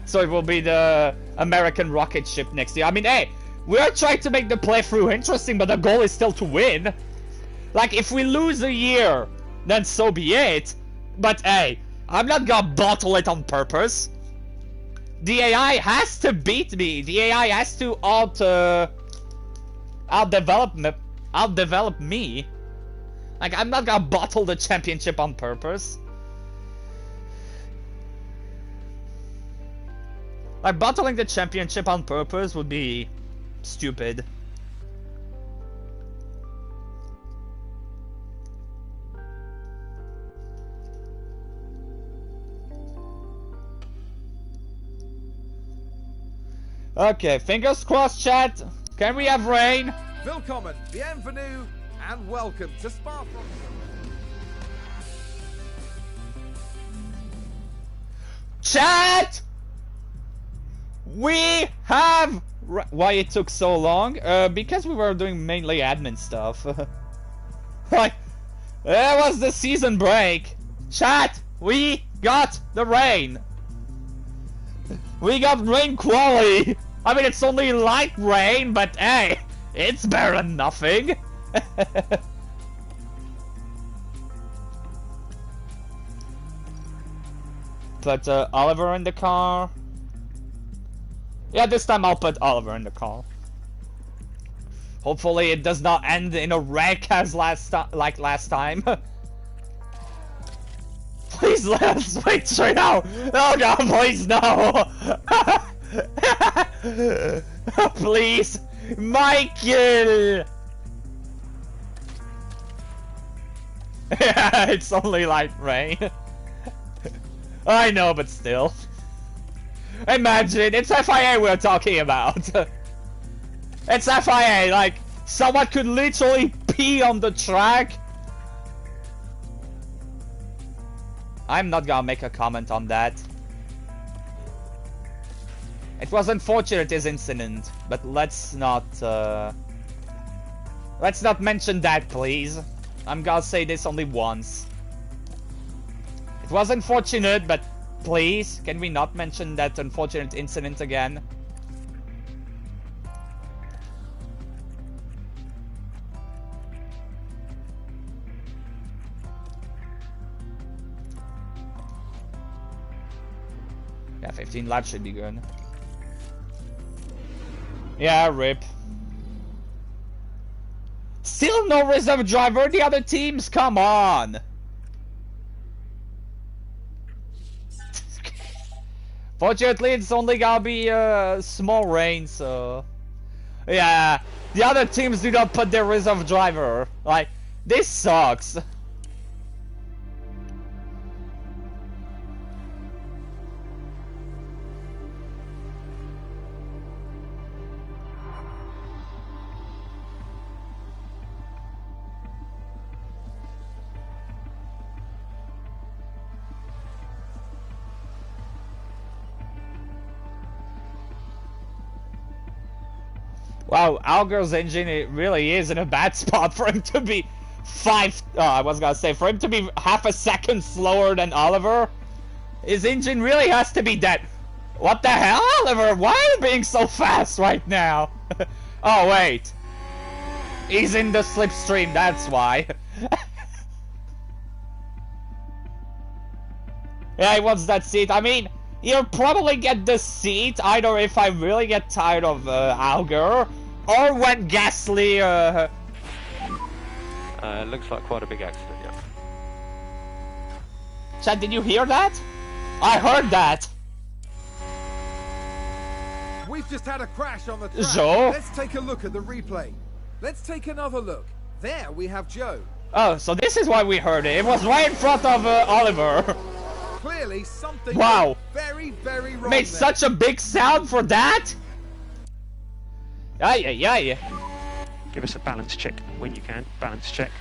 So it will be the American rocket ship next year. I mean, hey, we are trying to make the playthrough interesting, but the goal is still to win. Like, if we lose a year, then so be it. But hey, I'm not gonna bottle it on purpose. The AI has to beat me. The AI has to outdevelop me. Like, I'm not gonna bottle the championship on purpose. Like, bottling the championship on purpose would be stupid. Okay, fingers crossed, chat. Can we have rain? Willkommen, bienvenue, and welcome to Spa. Chat! We have... Why it took so long? Because we were doing mainly admin stuff. Like, there was the season break. Chat, we got the rain. We got rain quality. I mean, it's only light rain, but hey, it's better than nothing. Put Oliver in the car. Yeah, this time I'll put Oliver in the car. Hopefully it does not end in a wreck as last time. Please let us wait straight out. Oh god, please no. Please, Michael. Yeah, it's only light rain. I know, but still. Imagine, it's FIA we're talking about. It's FIA, like, someone could literally pee on the track. I'm not gonna make a comment on that. It was unfortunate, this incident, but let's not mention that, please. I'm gonna say this only once. It was unfortunate, but please, can we not mention that unfortunate incident again? Yeah, 15 laps should be good. Yeah, rip. Still no reserve driver, the other teams, come on! Fortunately, it's only gonna be small rain, so... Yeah, the other teams do not put their reserve driver. Like, this sucks. Wow, Hauger's engine, it really is in a bad spot for him to be I was gonna say, for him to be half a second slower than Oliver. His engine really has to be dead. What the hell, Oliver? Why are you being so fast right now? Oh, wait. He's in the slipstream, that's why. Yeah, he wants that seat. I mean, you'll probably get the seat either if I really get tired of Hauger, or when Gasly, looks like quite a big accident, yeah. Chad, did you hear that? I heard that! We've just had a crash on the track. Joe? Let's take a look at the replay. Let's take another look. There we have Joe. Oh, so this is why we heard it. It was right in front of Oliver. Clearly something Wow. very, very wrong Made there. such a big sound for that? Yeah. Give us a balance check when you can. Balance check.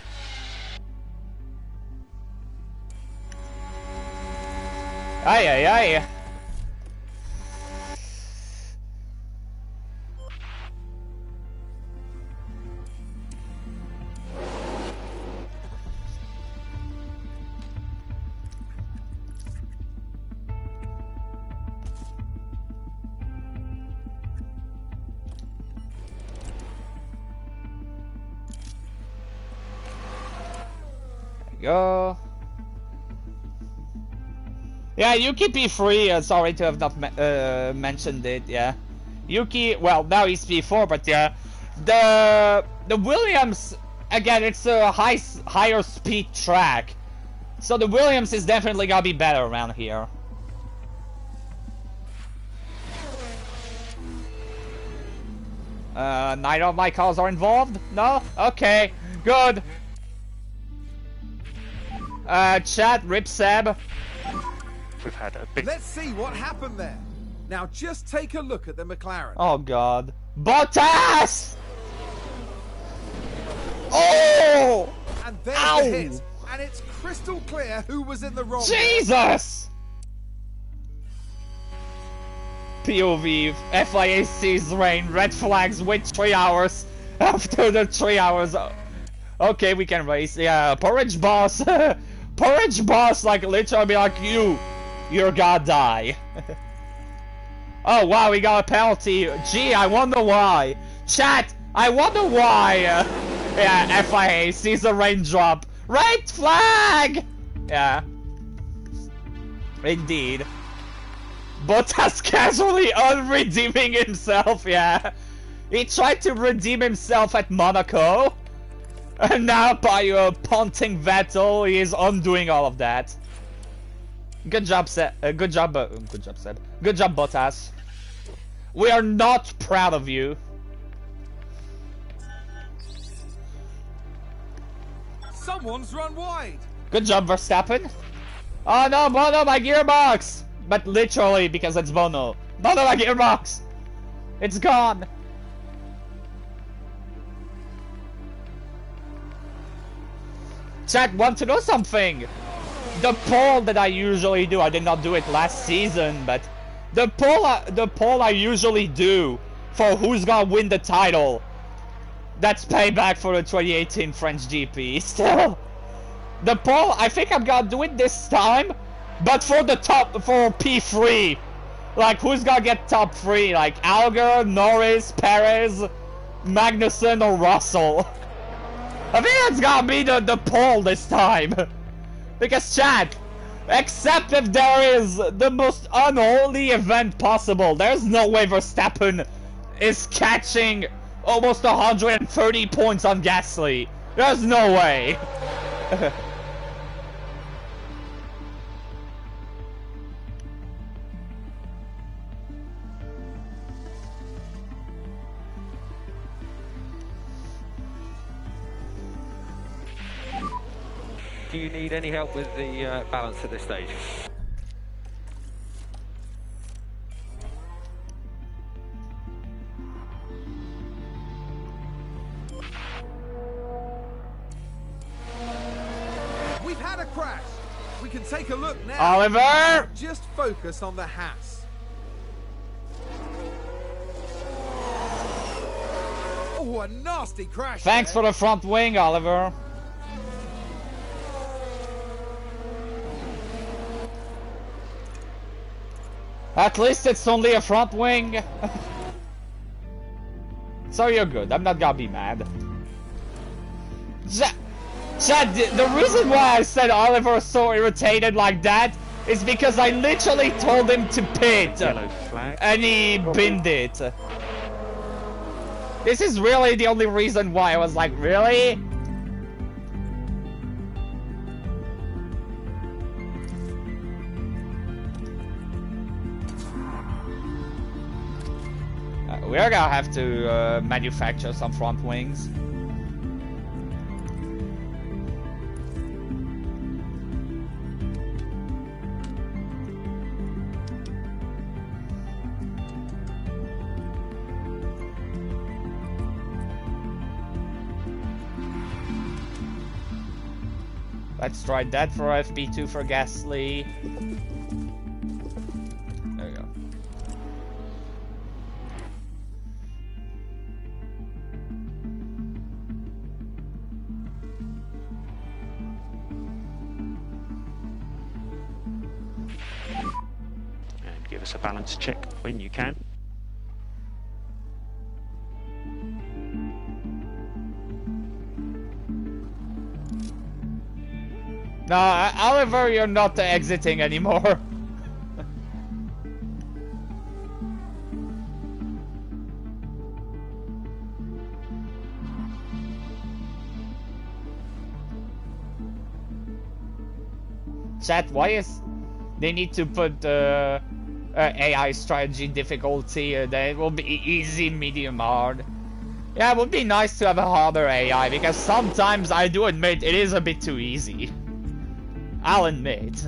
Aye. Go. Yeah, Yuki P3, sorry to have not mentioned it, yeah. Yuki, well, now he's P4, but yeah. The Williams, again, it's a higher speed track. So the Williams is definitely gonna be better around here. Neither of my cars are involved? No? Okay, good. Chat, rip Seb. We've had a big... Let's see what happened there. Now just take a look at the McLaren. Oh god. Bottas! Oh! And there's Ow! the hit. And it's crystal clear who was in the wrong. Jesus! POV, FIA sees rain, red flags, wait 3 hours. After the 3 hours, okay, we can race. Yeah, porridge boss. Porridge boss, like, literally be like, you're gonna die. Oh wow, we got a penalty. Gee, I wonder why. Chat, I wonder why. Yeah, FIA sees a raindrop. Red flag! Yeah. Indeed. Bottas casually unredeeming himself, yeah. He tried to redeem himself at Monaco. And now by punting Vettel, he is undoing all of that. Good job, Seb. Good job, Seb. Good job, Bottas. We are not proud of you. Someone's run wide. Good job, Verstappen. Oh no, Bono, my gearbox! But literally, because it's Bono. Bono, my gearbox! It's gone! Chat, want to know something? The poll that I usually do, I did not do it last season, but the poll I usually do for who's gonna win the title, that's payback for the 2018 French GP. Still, the poll, I think I'm gonna do it this time, but for the for P3. Like, who's gonna get top 3? Like, Hauger, Norris, Perez, Magnussen, or Russell? I think that's gonna be the poll this time. Because, chat, Except if there is the most unholy event possible. There's no way Verstappen is catching almost 130 points on Gasly. There's no way. Do you need any help with the balance at this stage? We've had a crash. We can take a look now. Oliver! Just focus on the Haas. Oh, a nasty crash. Thanks for the front wing, Oliver. At least it's only a front wing. So you're good. I'm not gonna be mad. Chad, the reason why I said Oliver was so irritated like that is because I literally told him to pit. Yellow flag. And he binned it. This is really the only reason why I was like, really? We're gonna have to manufacture some front wings. Let's try that for FP2 for Gasly. There we go. And give us a balance check when you can. No, Oliver, you're not exiting anymore. Chat, why is... They need to put AI strategy difficulty, then it will be easy, medium, hard. Yeah, it would be nice to have a harder AI, because sometimes I do admit it is a bit too easy. I'll admit.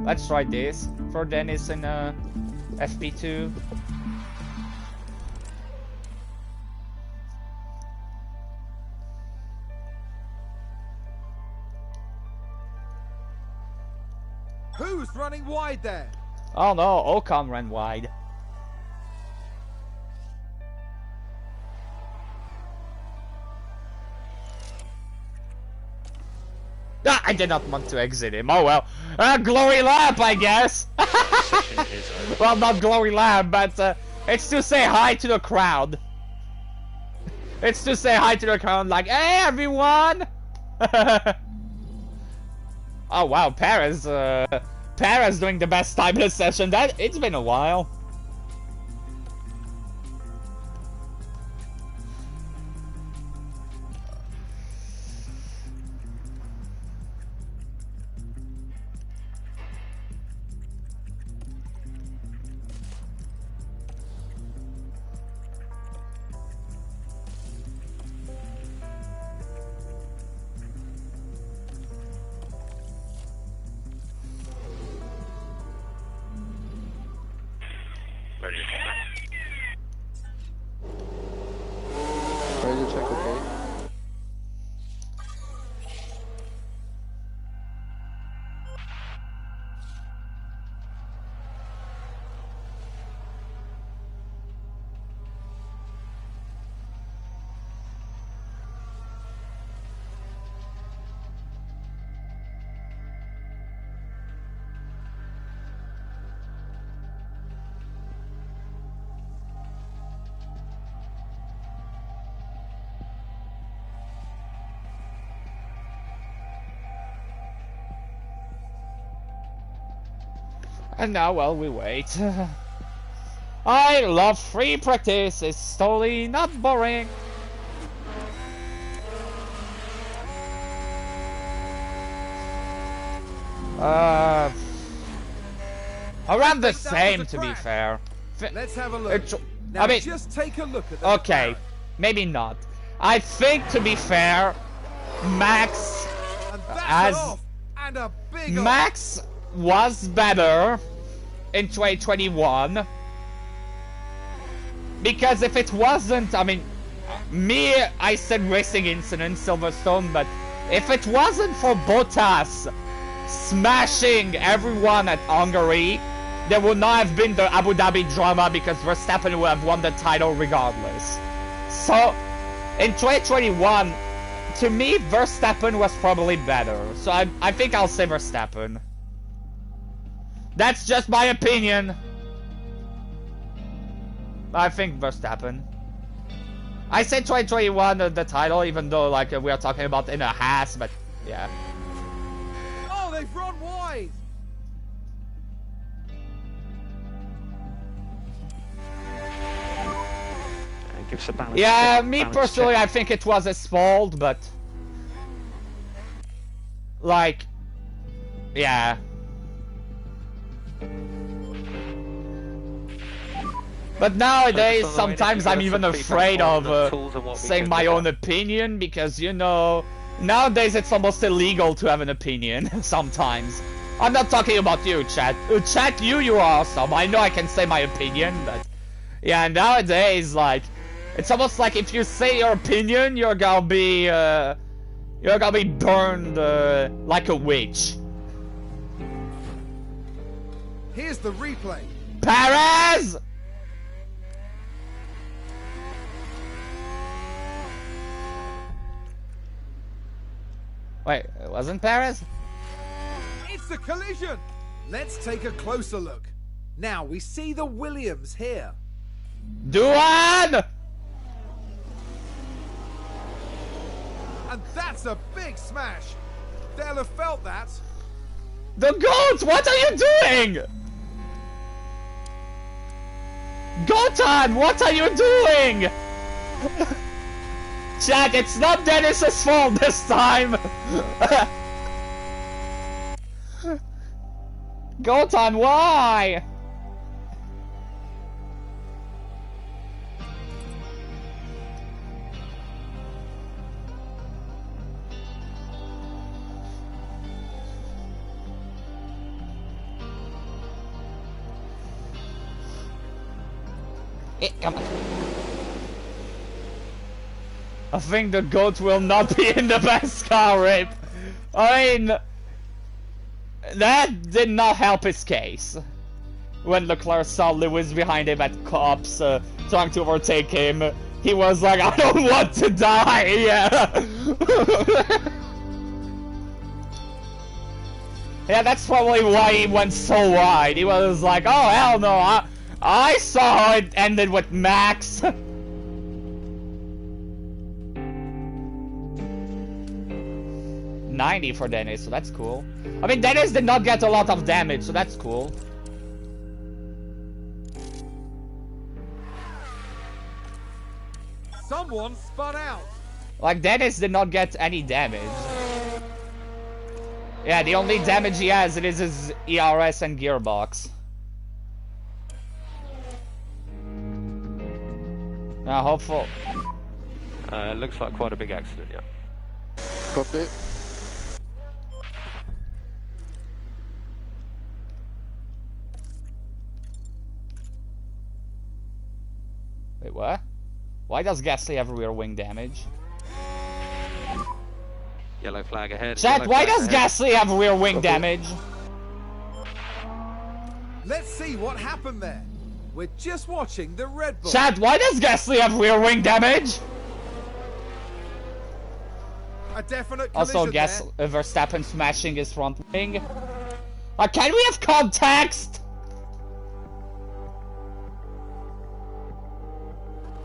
Let's try this for Dennis in FP2. Who's running wide there? Oh no, Ocon ran wide. Ah, I did not want to exit him. Oh well. Glory lap, I guess. Well, not glory lap, but it's to say hi to the crowd. It's to say hi to the crowd, like, hey everyone. Oh wow, Perez doing the best time in the session. It's been a while. Ready to check, okay? And now, well, we wait. I love free practice. It's totally not boring. Around the same, to be fair. Let's have a look. Now, I mean, just take a look at the okay, maybe not. I think, to be fair, Max Max was better in 2021, because if it wasn't, I mean, I said racing incident, Silverstone, but if it wasn't for Bottas smashing everyone at Hungary, there would not have been the Abu Dhabi drama, because Verstappen would have won the title regardless. So, in 2021, to me, Verstappen was probably better. So I think I'll say Verstappen. That's just my opinion. I think Verstappen. I said 2021 the title, even though like we are talking about in a Haas, but yeah. Oh, they've run wide. Gives a balance. Yeah, check, me balance personally, check. I think it was his fault, but like, yeah. But nowadays, sometimes I'm even afraid of saying my own opinion, because, you know, nowadays it's almost illegal to have an opinion, sometimes. I'm not talking about you, chat. Chat, you're awesome. I know I can say my opinion, but yeah, nowadays, like, it's almost like if you say your opinion, you're gonna be burned like a witch. Here's the replay. Perez! Wait, it wasn't Perez? It's a collision. Let's take a closer look. Now we see the Williams here. Duan! And that's a big smash. They'll have felt that. The goats, what are you doing? Gotan, what are you doing? Chat, it's not Dennis's fault this time. Gotan, why? Come on. I think the goat will not be in the best car rip. I mean, that did not help his case. When Leclerc saw Lewis behind him at cops trying to overtake him, he was like, I don't want to die! Yeah, yeah, that's probably why he went so wide. He was like, oh hell no, I saw how it ended with Max. 90 for Dennis, so that's cool. I mean, Dennis did not get a lot of damage, so that's cool. Someone spun out. Like, Dennis did not get any damage. Yeah, the only damage he has is his ERS and gearbox. Now, hopeful. Looks like quite a big accident, yeah. Copy. Wait, what? Why does Gasly have rear wing damage? Yellow flag ahead. Chat, why does Gasly have rear wing damage? Let's see what happened there. We're just watching the Red Bull. Chat, why does Gasly have rear wing damage? A definite Also, Verstappen smashing his front wing. Can we have context?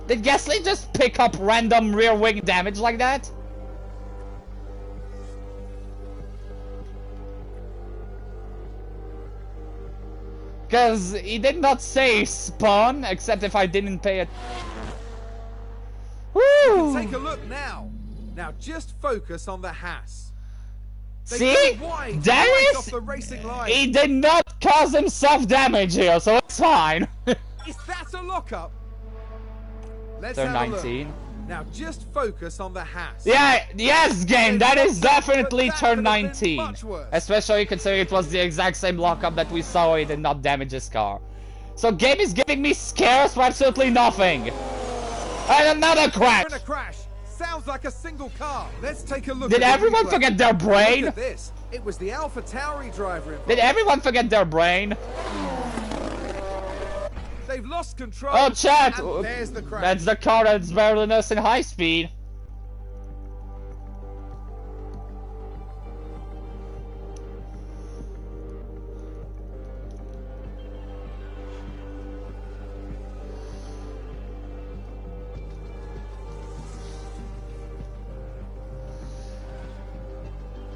Did Gasly just pick up random rear wing damage like that? Because he did not say spawn, except if I didn't pay it. Woo! Take a look now. Now just focus on the Haas. See? Right Dennis? off the racing line. He did not cause himself damage here, so it's fine. Is that a lockup? Let's Turn have a look. 19. Now just focus on the Haas. Yeah, yes, game, that is definitely But that turn could have been 19. much worse. Especially considering it was the exact same lockup that we saw, it did not damage his car. So game is giving me scares for absolutely nothing. And another crash! In a crash. Sounds like a single car. Let's take a look. Did at the everyone replay. forget their brain? Look at this. It was the Alpha Tauri driver involved. Did everyone forget their brain? They've lost control. Oh, chat! And there's the crash. That's the car that's better than us in high speed.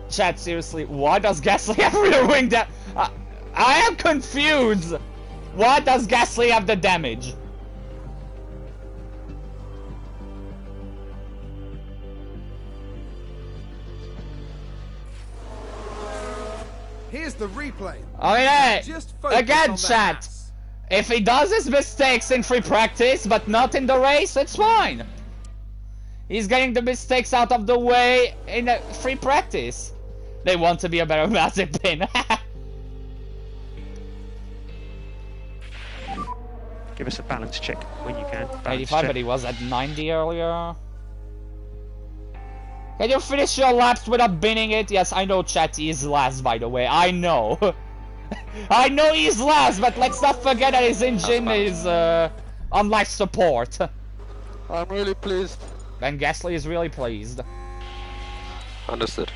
Chat, seriously, why does Gasly have rear wing I am confused! Why does Gasly have the damage? Here's the replay. I mean, hey, Just focus again, on the chat. Haas. If he does his mistakes in free practice, but not in the race, it's fine. He's getting the mistakes out of the way in free practice. They want to be a better Mazepin. Give us a balance check when you can. Balance 85, check. but he was at 90 earlier. Can you finish your laps without binning it? Yes, I know chat is last, by the way. I know. I know he's last, but let's not forget that his engine is on life support. I'm really pleased. And Gasly is really pleased. Understood.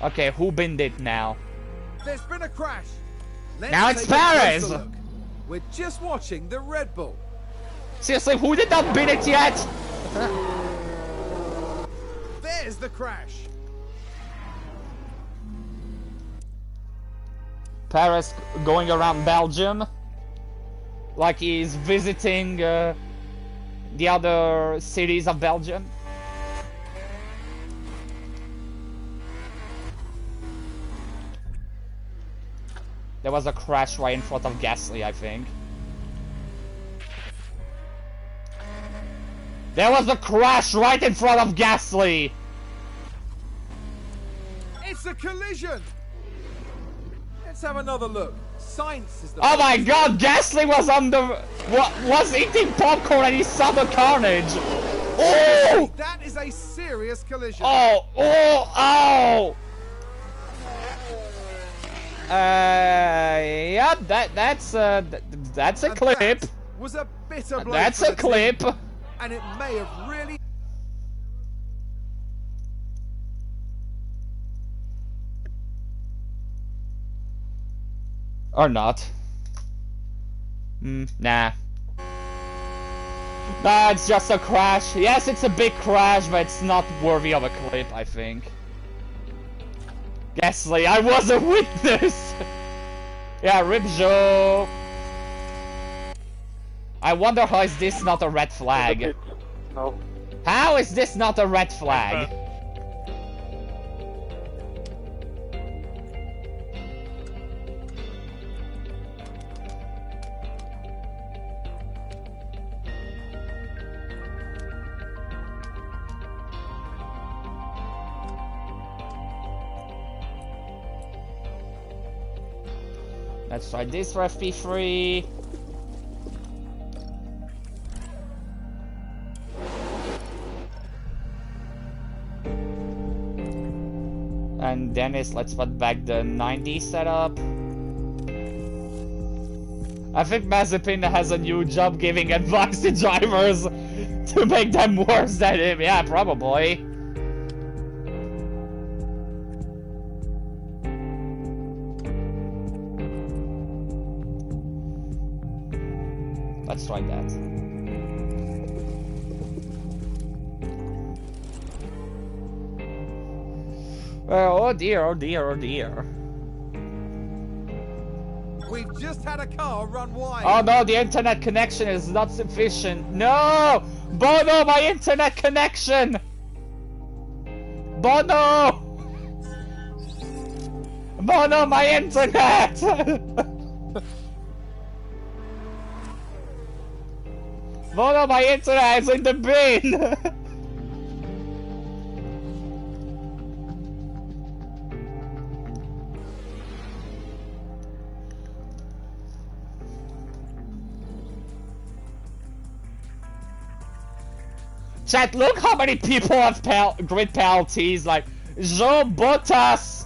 Okay, who binned it now? There's been a crash. Let's Now it's take a closer Perez. look. We're just watching the Red Bull. Seriously, who did not bin it yet? There's the crash. Paris going around Belgium like he's visiting the other cities of Belgium. There was a crash right in front of Gasly, I think. There was a crash right in front of Gasly! It's a collision. Let's have another look. Science is the Oh my god, Gasly was on the... was eating popcorn and he saw the carnage! Oh! That is a serious collision. Oh! Oh! Oh! Yeah, that's a And clip. that was a bitter blow. That's for a the clip. team, and it may have really. Or not. Nah. Nah, it's just a crash. Yes, it's a big crash, but it's not worthy of a clip, I think. Gasly, I was a witness! Yeah, Rip Joe. I wonder how is this not a red flag? No. How is this not a red flag? Let's try this for FP3. And Dennis, let's put back the 90 setup. I think Mazepin has a new job giving advice to drivers to make them worse than him. Yeah, probably. Let's try that. Well, oh dear, oh dear, oh dear. We've just had a car run wide. Oh no, the internet connection is not sufficient. No! Bono, my internet connection! Bono! Bono, my internet! Bono, my internet is in the bin! Chat, look how many people have grid penalties, like Joe, Bottas,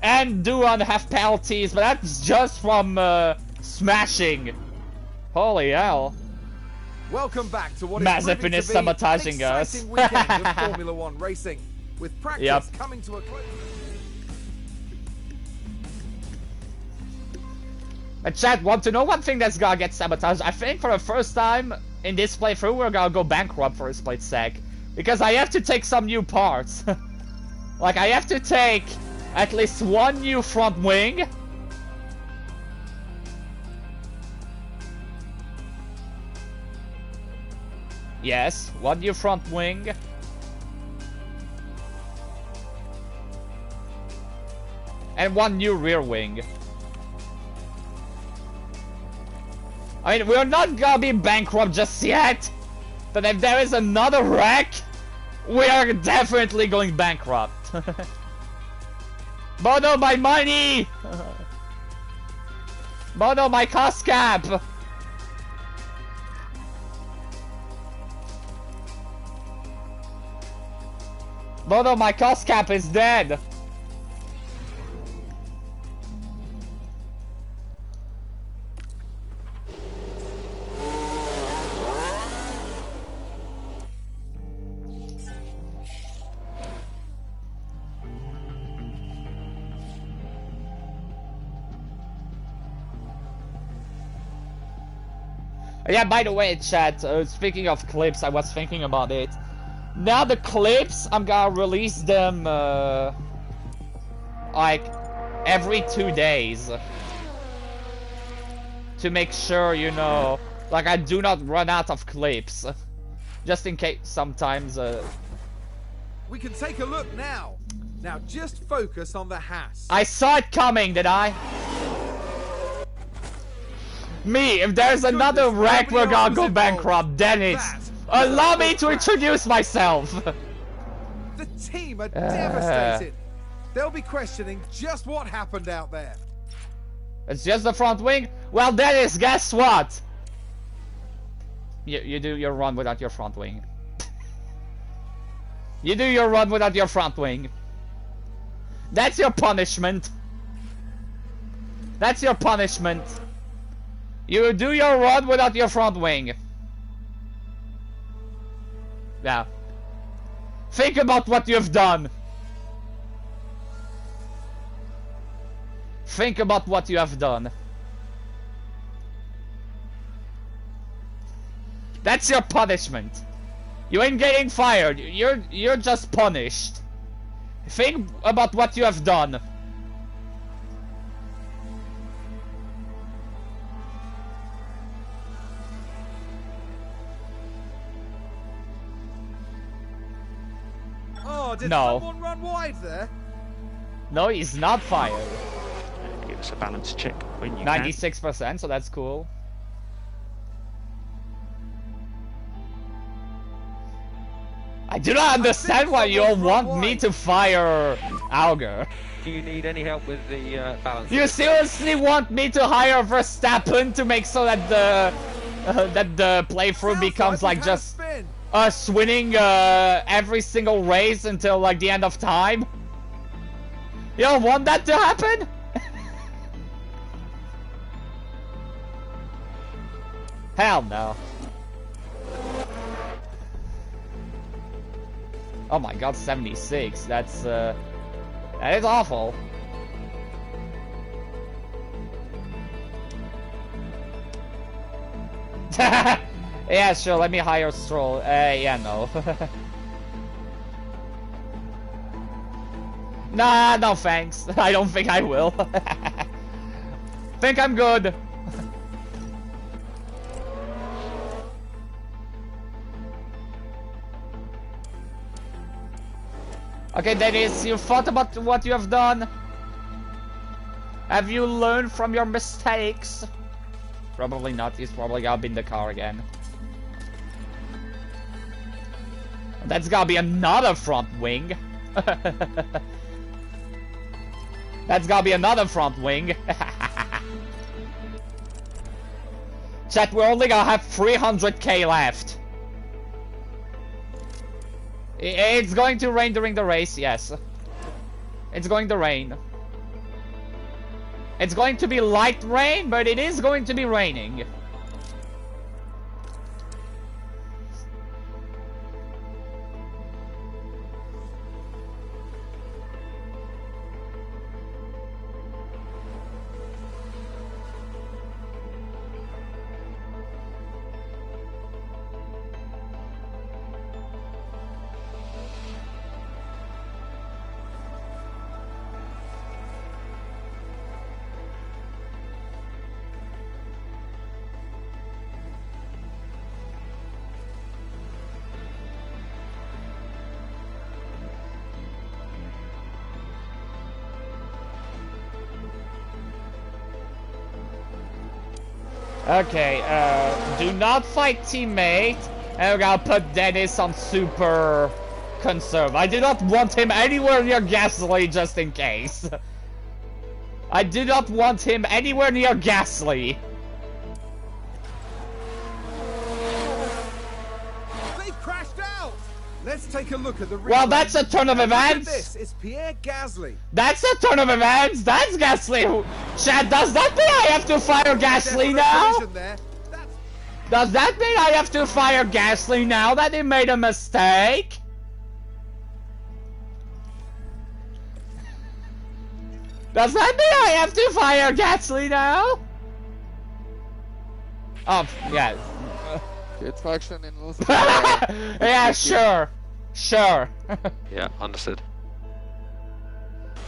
and Duan have penalties, but that's just from smashing. Holy hell. Welcome back to what Mazepin is proving is to be sabotaging an us. exciting weekend of Formula One racing, with practice Yep. coming to a close. But chat, want to know one thing that's gonna get sabotaged? I think for the first time in this playthrough, we're gonna go bankrupt for a split sec. Because I have to take some new parts. Like, I have to take at least one new front wing. Yes, one new front wing. And one new rear wing. I mean, we're not gonna be bankrupt just yet, but if there is another wreck, we are definitely going bankrupt. Bono, my money! Bono, my cost cap! Bono, my cost cap is dead! Yeah, by the way, chat, speaking of clips, I was thinking about it. Now the clips, I'm gonna release them, like, every 2 days. To make sure, you know, like, I do not run out of clips. Just in case sometimes, We can take a look now. Now just focus on the Haas. I saw it coming, did I? Me, if there's another wreck, we're gonna go bankrupt. Dennis, allow me to introduce myself. The team are devastated. They'll be questioning just what happened out there. It's just the front wing? Well, Dennis, guess what? You do your run without your front wing. You do your run without your front wing. That's your punishment. That's your punishment. You do your run without your front wing. Yeah. Think about what you've done. Think about what you have done. That's your punishment. You ain't getting fired. You're just punished. Think about what you have done. Oh, did No. someone run wide there? No, he's not fired. Give us a balance check when you 96%, so that's cool. I do not understand why you all want me to fire Hauger. Do you need any help with the balance? You seriously want me to hire Verstappen to make so that the playthrough becomes like just spin. us winning every single race until like the end of time? You don't want that to happen? Hell no. Oh my god, 76. That's that is awful. Yeah, sure, let me hire Stroll. Yeah, no. Nah, no thanks. I don't think I will. think I'm good. Okay, Dennis, you thought about what you have done? Have you learned from your mistakes? Probably not, he's probably gonna be in the car again. That's gotta be another front wing. That's gotta be another front wing. Chat, we're only gonna have 300k left. It's going to rain during the race, yes. It's going to rain. It's going to be light rain, but it is going to be raining. Okay, do not fight teammate. And we're gonna put Dennis on super conserve. I do not want him anywhere near Gasly just in case. I do not want him anywhere near Gasly. They've crashed out! Let's take a look at the replay. Well, that's a turn of And look at events. this, it's Pierre Gasly. That's a turn of events. That's Gasly. Chad, does that mean I have to fire Gasly now? There. That's... Does that mean I have to fire Gasly now that he made a mistake? Does that mean I have to fire Gasly now? Oh, yeah. Get traction in North. Yeah, sure. Sure. Yeah, understood.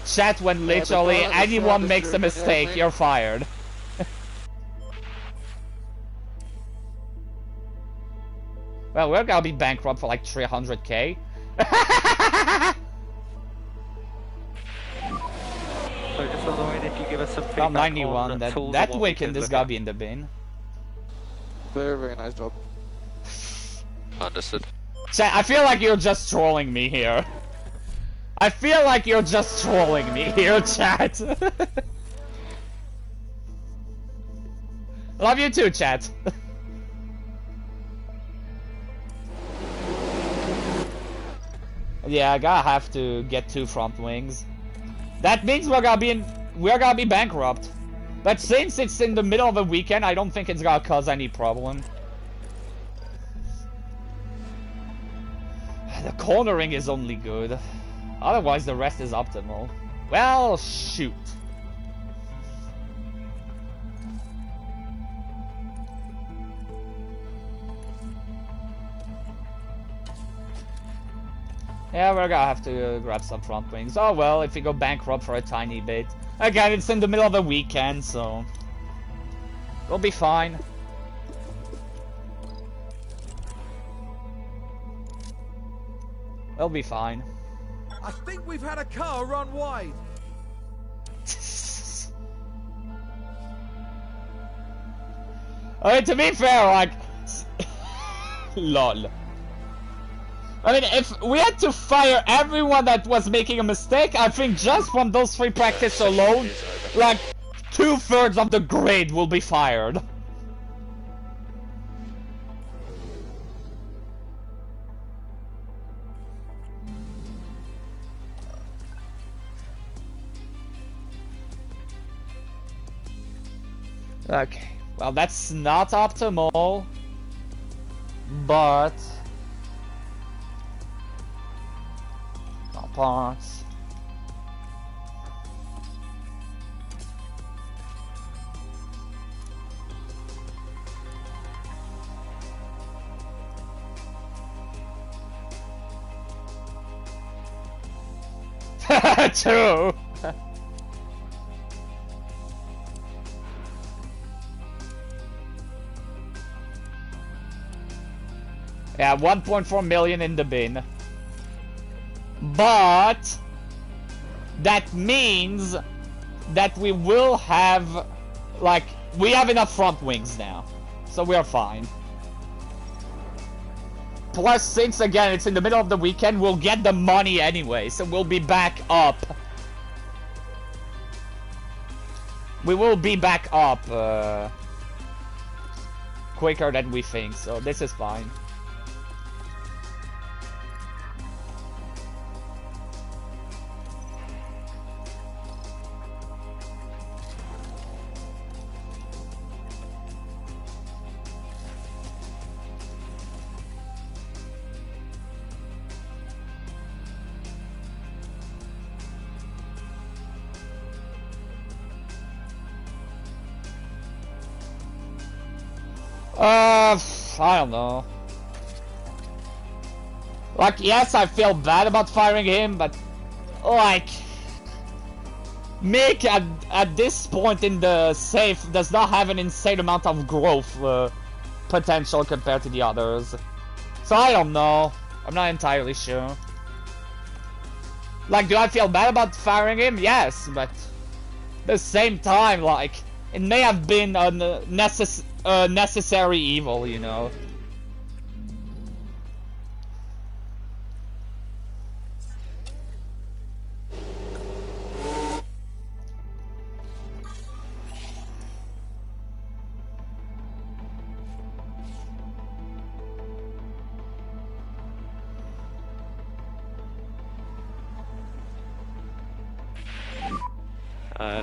Chat, when Yeah, literally but anyone makes a mistake, mate. you're fired. Well, we're gonna be bankrupt for like 300k. So just on the way in, if you give us some feedback About 91, on that, tools that and what we weekend can is look gonna at. be in the bin. Very, very nice job. Understood. Chat, I feel like you're just trolling me here. I feel like you're just trolling me here, chat. Love you too, chat. Yeah, I gotta have to get 2 front wings. That means we're gonna be bankrupt. But since it's in the middle of the weekend, I don't think it's gonna cause any problem. The cornering is only good. Otherwise, the rest is optimal. Well, shoot. Yeah, we're gonna have to grab some front wings. Oh well, if we go bankrupt for a tiny bit. Again, it's in the middle of the weekend, so... we'll be fine. We'll be fine. I think we've had a car run wide. I mean, to be fair, like... lol. I mean, if we had to fire everyone that was making a mistake, I think just from those 3 practice alone, like, 2/3 of the grid will be fired. Okay, well, that's not optimal, but... parts. True. Yeah, 1.4 million in the bin. But that means that we will have, like, we have enough front wings now. So we are fine. Plus, since again it's in the middle of the weekend, we'll get the money anyway, so we'll be back up. We will be back up quicker than we think, so this is fine. I don't know. Like, yes, I feel bad about firing him, but like, Mick at this point in the safe does not have an insane amount of growth potential compared to the others. So I don't know. I'm not entirely sure. Like, do I feel bad about firing him? Yes, but at the same time, like, it may have been a necessary evil, you know.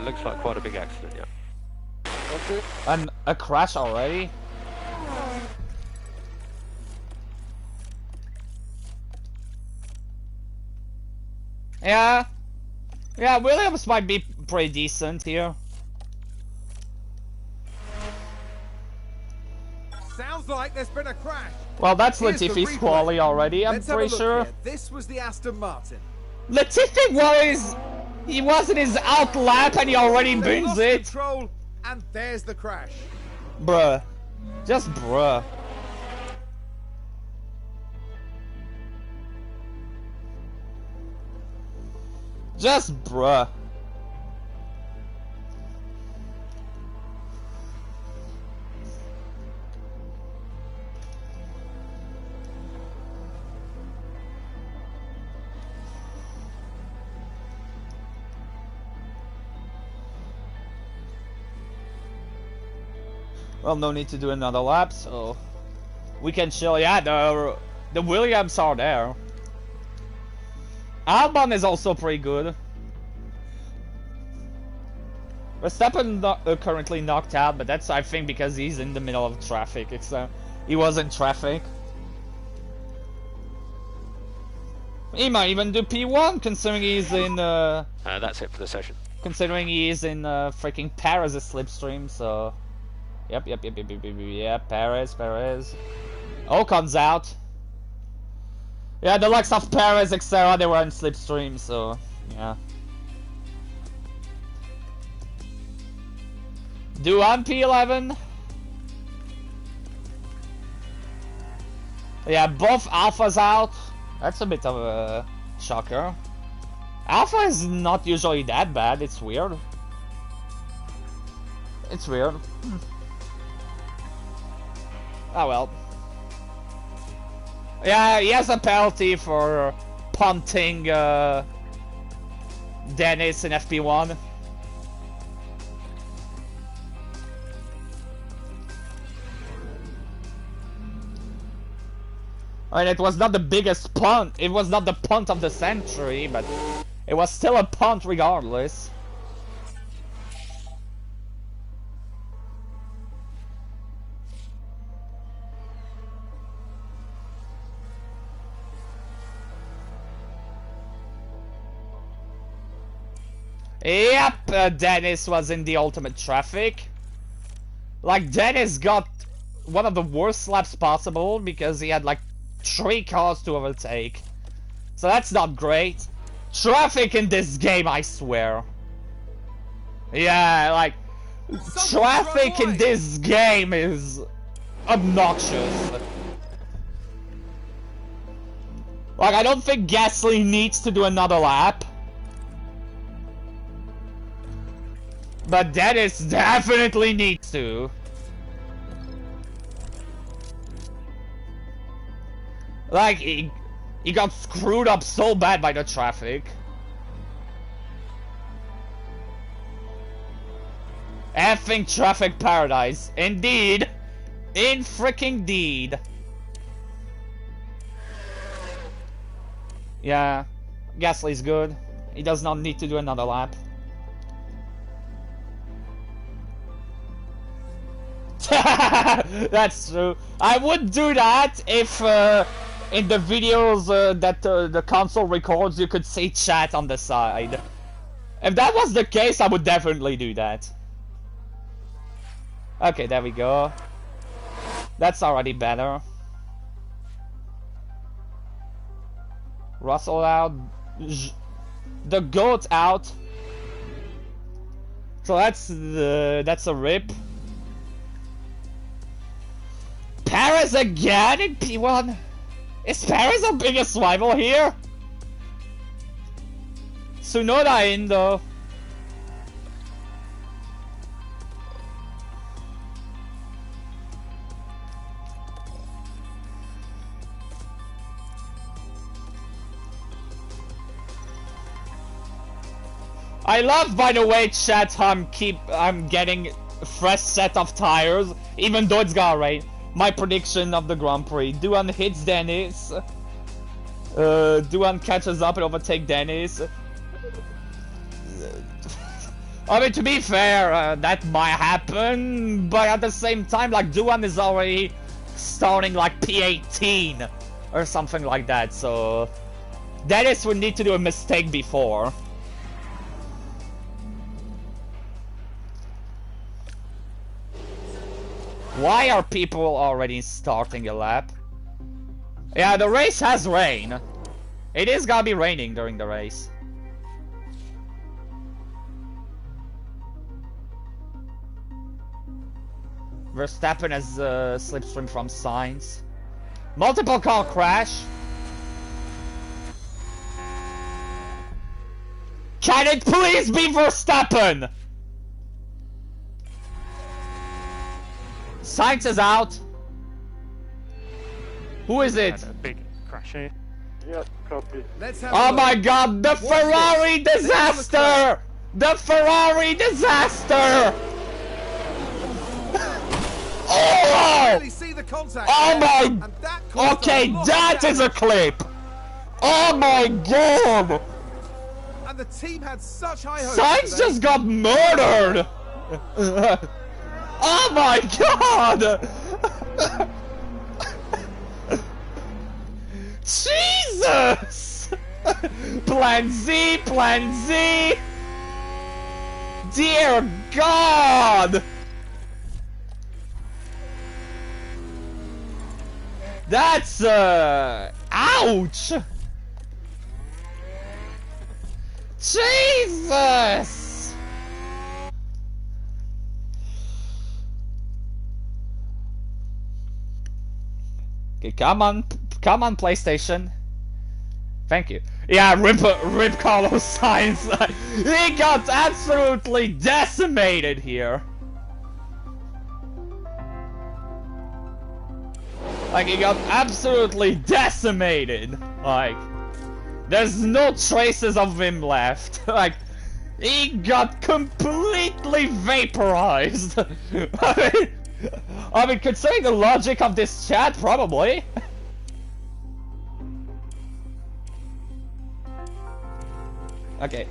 Looks like quite a big accident, yeah. Okay. And a crash already? Yeah. Yeah, Williams might be pretty decent here. Sounds like there's been a crash. Well, that's Here's the Latifi's replay. quality already, I'm Let's have a pretty look sure. here. This was the Aston Martin. Latifi was... He was in his out lap and he already They bins lost it. control, and there's the crash. Bruh. Just bruh. Just bruh. Well, no need to do another lap, so we can chill. Yeah, the Williams are there. Albon is also pretty good. Verstappen currently knocked out, but that's, I think, because he's in the middle of traffic. It's he was in traffic. He might even do P1, considering he's in. That's it for the session. Considering he is in freaking Paris' slipstream, so. Yep, Perez. Ocon's out. Yeah, the likes of Perez, etc., they were in slipstream, so, yeah. Do on P11. Yeah, both Alphas out. That's a bit of a shocker. Alpha is not usually that bad, it's weird. It's weird. Oh well. Yeah, he has a penalty for punting Dennis in FP1. I mean, it was not the biggest punt, it was not the punt of the century, but it was still a punt regardless. Yep, Dennis was in the ultimate traffic. Like, Dennis got one of the worst laps possible because he had like 3 cars to overtake. So that's not great. Traffic in this game, I swear. Yeah, like, traffic in this game is obnoxious. Like, I don't think Gasly needs to do another lap. But Dennis definitely needs to. Like, he got screwed up so bad by the traffic. Effing traffic paradise. Indeed. In freaking deed. Yeah, Gasly's good. He does not need to do another lap. That's true. I would do that if in the videos that the console records you could see chat on the side. If that was the case, I would definitely do that. Okay, there we go. That's already better. Russell out. The goat out. So that's a rip. Paris again in P1? Is Paris our biggest rival here? Tsunoda in though. I love, by the way, chat, I'm getting a fresh set of tires, even though it's got rain. My prediction of the Grand Prix. Duan hits Dennis. Duan catches up and overtakes Dennis. I mean, to be fair, that might happen, but at the same time, like, Duan is already starting like P18 or something like that, so Dennis would need to do a mistake before. Why are people already starting a lap? Yeah, the race has rain. It is gonna be raining during the race. Verstappen has slipstream from Sainz. Multiple car crash. Can it please be Verstappen? Sainz is out. Who is it? Had a big crash here. Yep, copy. Let's have Oh my god, the Ferrari disaster! The Ferrari disaster! Oh! Really see the contact Oh there, my... and that caused Okay, a lot of that is a damage. clip! Oh my god! And the team had such high hopes. Sainz today. just got murdered! Oh my god! Jesus! Plan Z, Plan Z! Dear God! That's, ouch! Jesus! Okay, come on, PlayStation. Thank you. Yeah, rip Carlos Sainz. He got absolutely decimated here. Like, he got absolutely decimated. Like, there's no traces of him left. Like, he got completely vaporized. I mean, considering the logic of this chat, probably. Okay.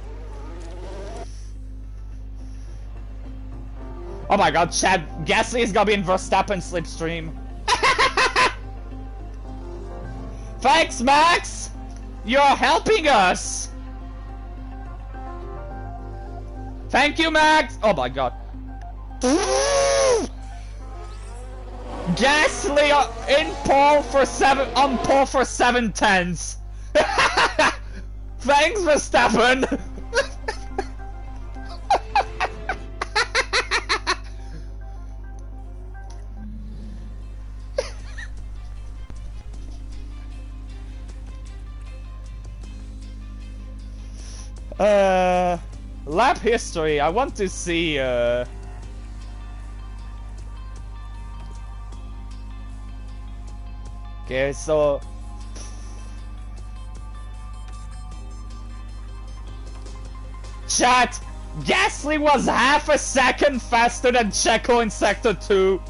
Oh my god, chat, Gasly is gonna be in Verstappen slipstream. Thanks, Max! You're helping us! Thank you, Max! Oh my god. Gasly in pole for on pole for 7/10. Thanks, Verstappen! Lap history. I want to see. Okay, so. Chat! Gasly was half a second faster than Checo in Sector 2.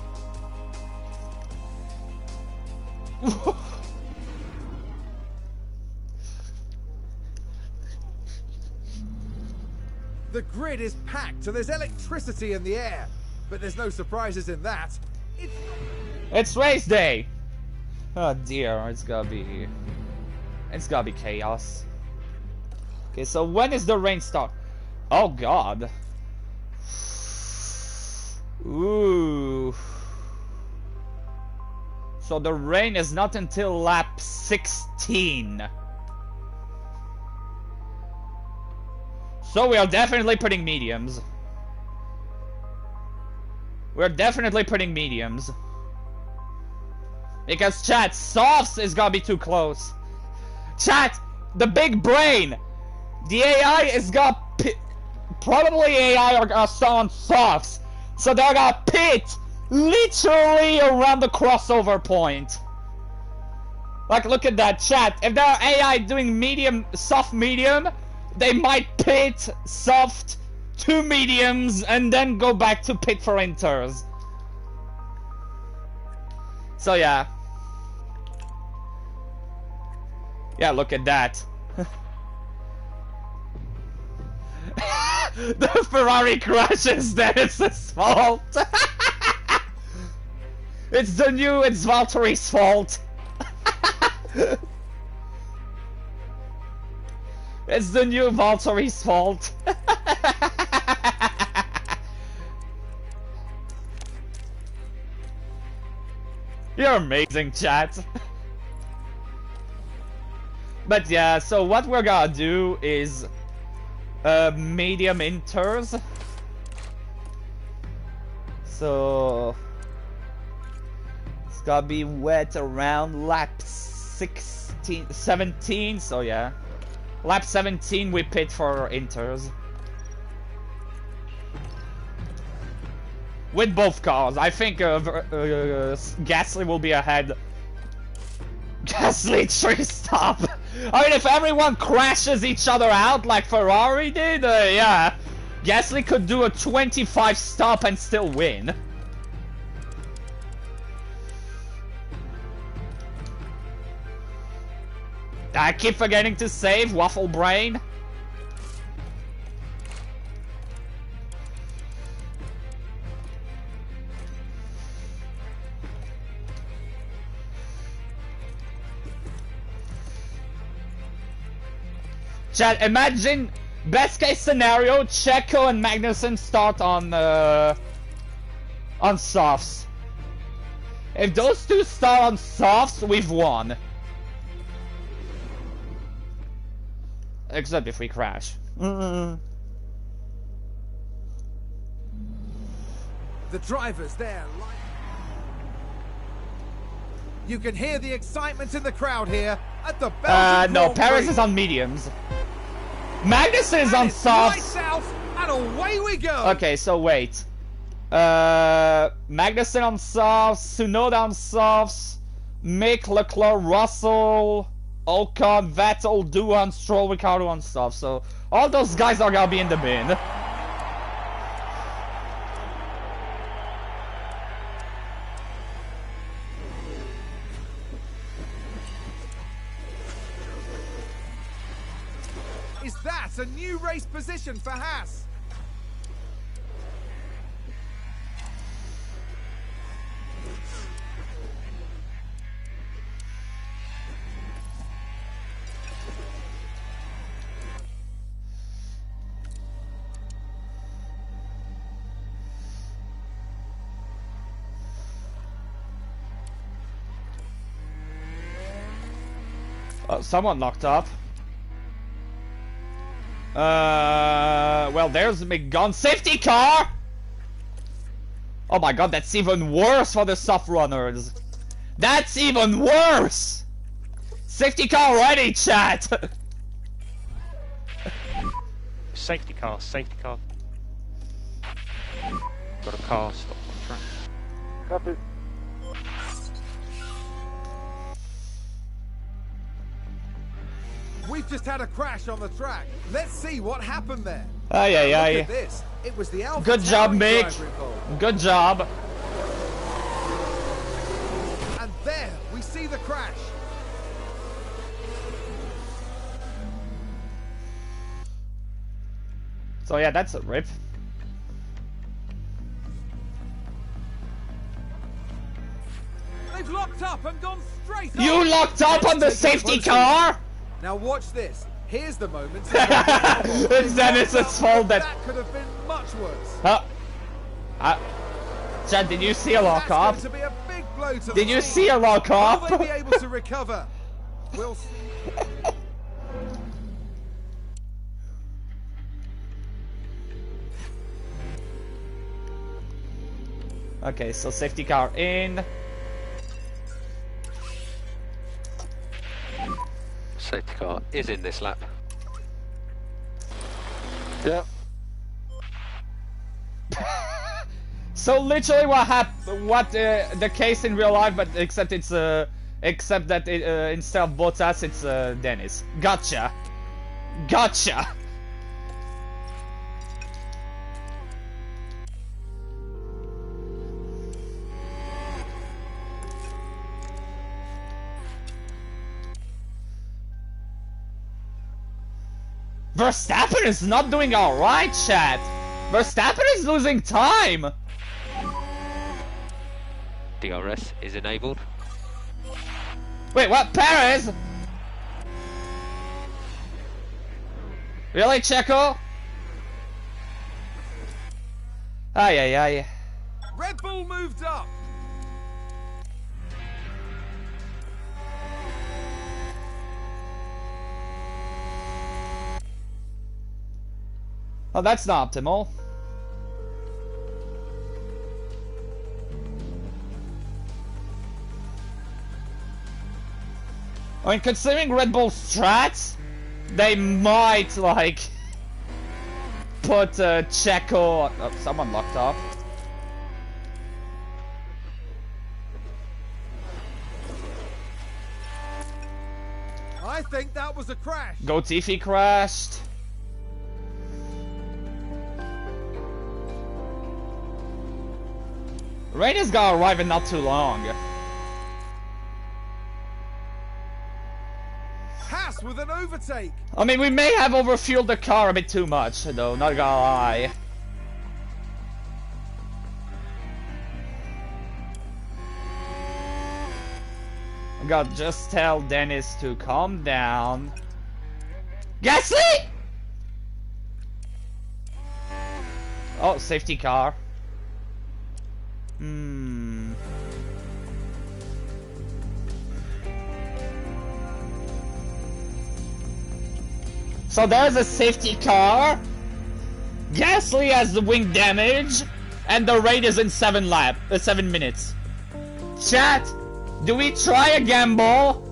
The grid is packed and there's electricity in the air, but there's no surprises in that. It's race day! Oh dear, it's gotta be chaos. Okay, so when is the rain start? Oh god. Ooh. So the rain is not until lap 16. So we are definitely putting mediums. We're definitely putting mediums. Because chat, softs is gonna be too close. Chat, the big brain. The AI is gonna probably AI are gonna start on softs. So they're gonna pit literally around the crossover point. Like, look at that, chat. If they're AI doing medium, soft medium, they might pit soft to mediums and then go back to pit for inters. So yeah. Yeah, look at that. The Ferrari crashes, then it's his fault. It's Valtteri's fault. It's the new Valtteri's fault. You're amazing, chat. But yeah, so what we're gonna do is medium inters. So it's gonna be wet around lap 17, so yeah. Lap 17 we pit for inters. With both cars. I think Gasly will be ahead. Gasly 3-stop! I mean, if everyone crashes each other out like Ferrari did, yeah. Gasly could do a 25-stop and still win. I keep forgetting to save, Waffle Brain. Chat, imagine, best case scenario, Checo and Magnussen start on softs. If those two start on softs, we've won. Except if we crash. The drivers there. You can hear the excitement in the crowd here at the Belgian no, Grand Paris Prix. is on mediums. Magnussen is on softs. Lights out, and away we go. Okay, so wait. Magnussen on softs, Tsunoda on softs, Mick, Leclerc, Russell, Ocon, Vettel, Duhan, Stroll, Ricciardo on softs. So all those guys are gonna be in the bin. Is that a new race position for Haas? Oh, someone locked up. Well, there's McGon. Safety car! Oh my god, that's even worse for the soft runners. That's even worse! Safety car ready, chat! Safety car, safety car. Got a car stopped on the track. Copy. We've just had a crash on the track. Let's see what happened there. Aye, aye, Look aye. at this. It was the Alpha Good job, Tauri Mick. driver involved. Good job. And there we see the crash. So yeah, that's a rip. They've locked up and gone straight You on. locked up on the Let's take a safety closer car? look. Now watch this. Here's the moment. It's Dennis's fault that... That could have been much worse. Chad, did you see a lock up? That's going to be a big blow to the Did you team. see a lock Will up? they be able to recover? We'll see. Okay, so safety car in. Safety car is in this lap. Yeah. So literally what happened, the case in real life, but except it's except that instead of Bottas, it's Dennis. Gotcha. Gotcha. Verstappen is not doing alright, chat. Verstappen is losing time. DRS is enabled. Wait, what? Perez? Really, Checo? Ay, ay, ay. Red Bull moved up. Oh, that's not optimal. I mean, considering Red Bull strats, they might, like, put Checo... Oh, someone locked up. I think that was a crash. Gotifi crashed. Rain is gonna arrive in not too long. Haas with an overtake. I mean, we may have overfueled the car a bit too much, though, not gonna lie. I gotta just tell Dennis to calm down. Gasly! Oh, safety car. So there's a safety car. Gasly has the wing damage, and the raid is in 7 minutes. Chat, do we try a gamble?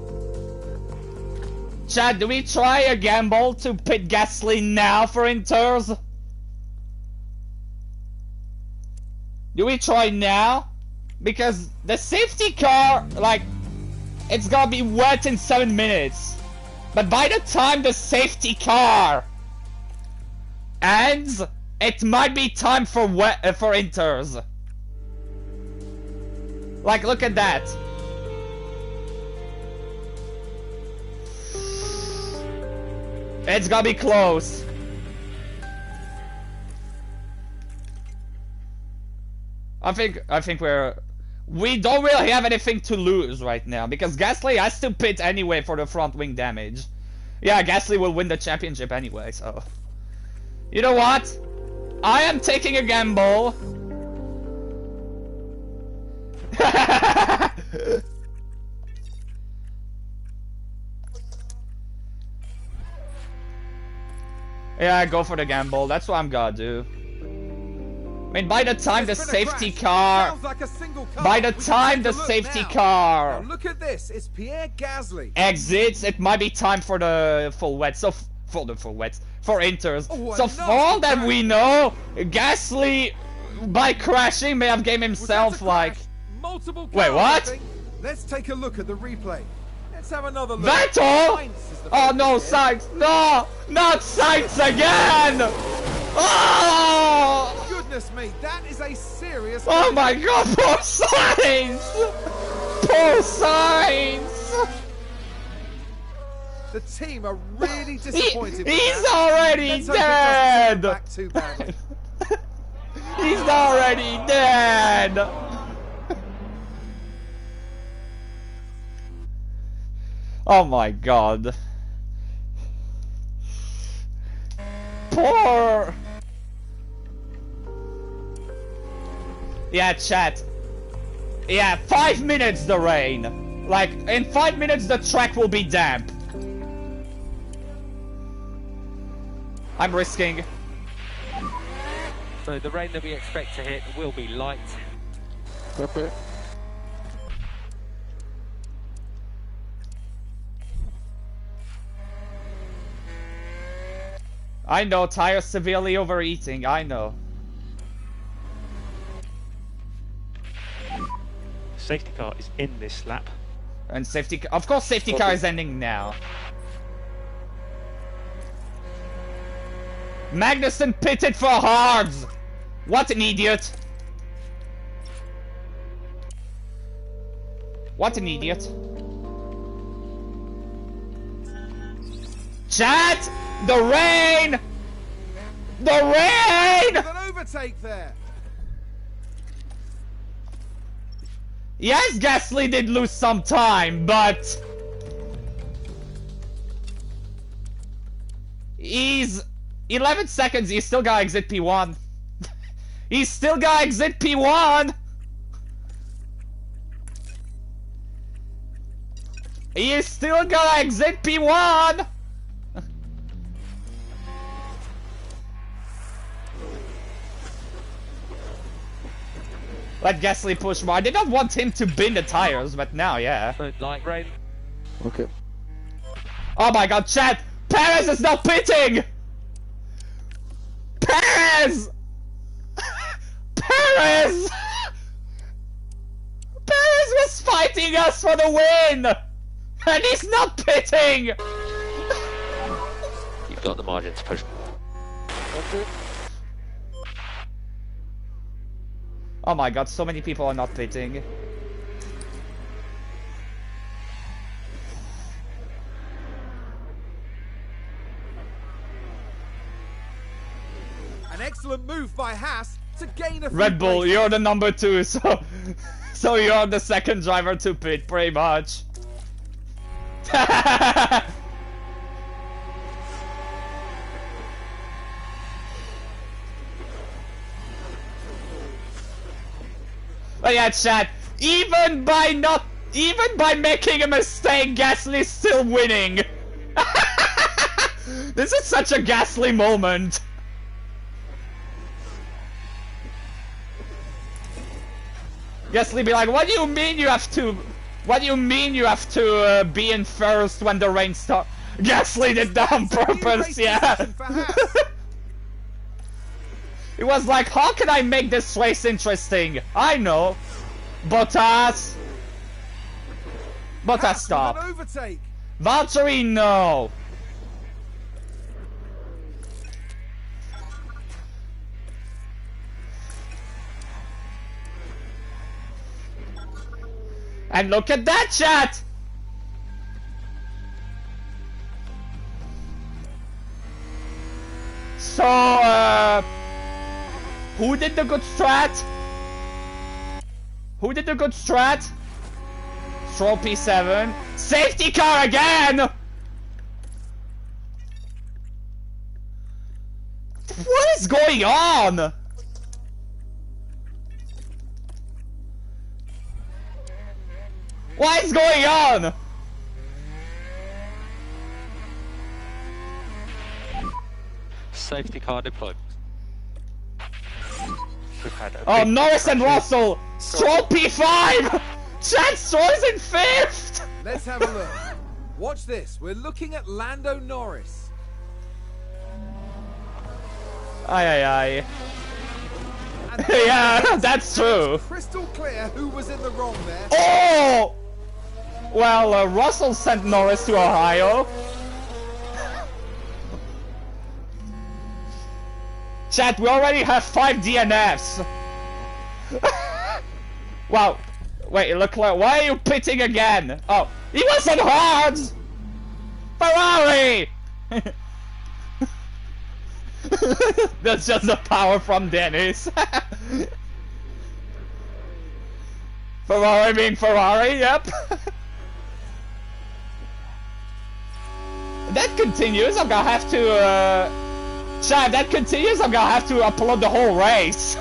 Chat, do we try a gamble to pit Gasly now for inters? Do we try now? Because the safety car, like, it's gonna be wet in 7 minutes. But by the time the safety car ends, it might be time for inters. Like, look at that. It's gonna be close. I think we don't really have anything to lose right now, because Gasly has to pit anyway for the front wing damage. Yeah, Gasly will win the championship anyway, so... You know what? I am taking a gamble. Yeah, go for the gamble. That's what I'm gonna do. I mean, by the time the safety car... By the time the safety car... Now look at this, it's Pierre Gasly. Exits, it might be time for the full wet. So, for the full wet. for Inters. Oh, So a for all nasty that we know, Gasly, by crashing, may have game Was that himself a like... crash? Multiple Wait, cars, what? I think. Let's take a look at the replay. Let's have another look. Vettel! Sainz is the Oh no, focus here. Sainz! No! Not Sainz again! Oh! Goodness me, that is a serious... Oh my god, poor Sainz! Poor Sainz! The team are really disappointed with He's that. already Let's hope it doesn't send them dead! back too badly. He's already dead! Oh my god. Poor... Yeah, chat. Yeah, 5 minutes the rain. Like, in 5 minutes the track will be damp. I'm risking. So the rain that we expect to hit will be light. Copy. I know, tires severely overeating, I know. Safety car is in this lap. And safety, of course safety car is ending now. Magnussen pitted for hards! What an idiot! What an idiot. Chat! The rain! The rain! With an overtake there. Yes, Gasly did lose some time, but... He's... 11 seconds, he's still gotta exit P1. He's still gotta exit P1! He is still gotta exit P1! Let Gasly push more. I did not want him to bin the tires, but now, yeah. So light rain. Okay. Oh my god, chat! Perez is now pitting! Perez! Perez! Perez was fighting us for the win! And he's not pitting! You've got the margin to push. Okay. Oh my god, so many people are not pitting. An excellent move by Haas to gain a few Red Bull, places. you're the number 2, so... So you're the second driver to pit, pretty much. But yeah, chat, even by making a mistake, Gasly's still winning. This is such a Gasly moment. Gasly be like, what do you mean you have to... What do you mean you have to be in first when the rain starts? Gasly did that on purpose, yeah. It was like, how can I make this race interesting? I know. Bottas. Bottas, Haas with an stop. overtake. Valtteri, no. And look at that, chat! So, who did the good strat? Who did the good strat? Stroll P7. Safety car again! What is going on? What is going on? Safety car deployed. We've had a Oh, big Norris and crashes. Russell! Stroll P5! Chad Stroll's in 5th! Let's have a look. Watch this. We're looking at Lando Norris. Aye, aye, And aye. Yeah, that's true. crystal clear who was in the wrong there. Oh! Well, Russell sent Norris to Ohio. Chat, we already have 5 DNFs. Wow. Wait, Leclerc, why are you pitting again? Oh, he wasn't hard! Ferrari! That's just the power from Dennis. Ferrari being Ferrari, yep. That continues, I'm gonna have to, Chad, that continues, I'm gonna have to upload the whole race.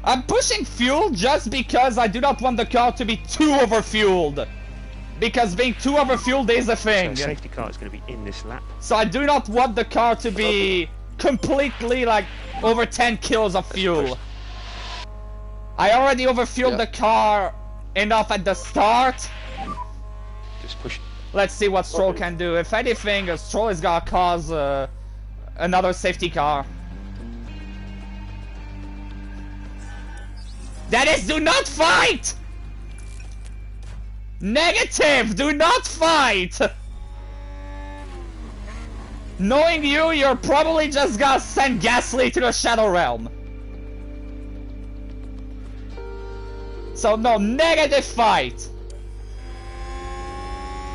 I'm pushing fuel just because I do not want the car to be too overfueled. Because being too overfueled is a thing. So safety car is going to be in this lap. So I do not want the car to be completely like over 10 kilos of fuel. I already overfueled the car enough at the start. Just push. Let's see what Stroll can do. If anything, Stroll is gonna cause another safety car. Dennis, do not fight! Negative! Do not fight! Knowing you, you're probably just gonna send Gasly to the Shadow Realm. So no, negative fight!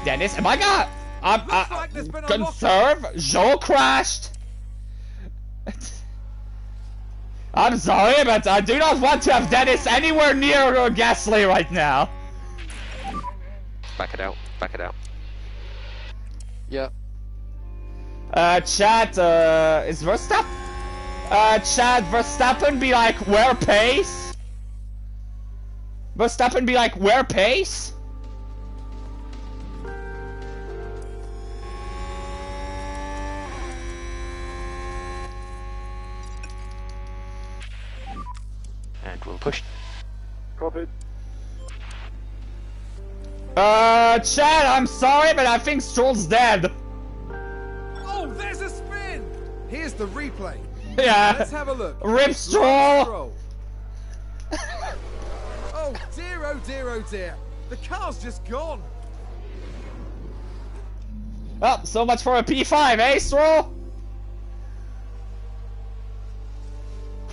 Dennis, am I gonna... conserve? Joe crashed! I'm sorry, but I do not want to have Dennis anywhere near Gasly right now. Back it out. Back it out. Yeah. Chat, is Verstappen? Chat, Verstappen be like, where pace? Verstappen be like, where pace? And we'll push. Copied. Chad, I'm sorry, but I think Stroll's dead. Oh, there's a spin! Here's the replay. Yeah. Let's have a look. Rip Stroll! Oh dear, oh dear, oh dear. The car's just gone. Oh, so much for a P5, eh, Stroll?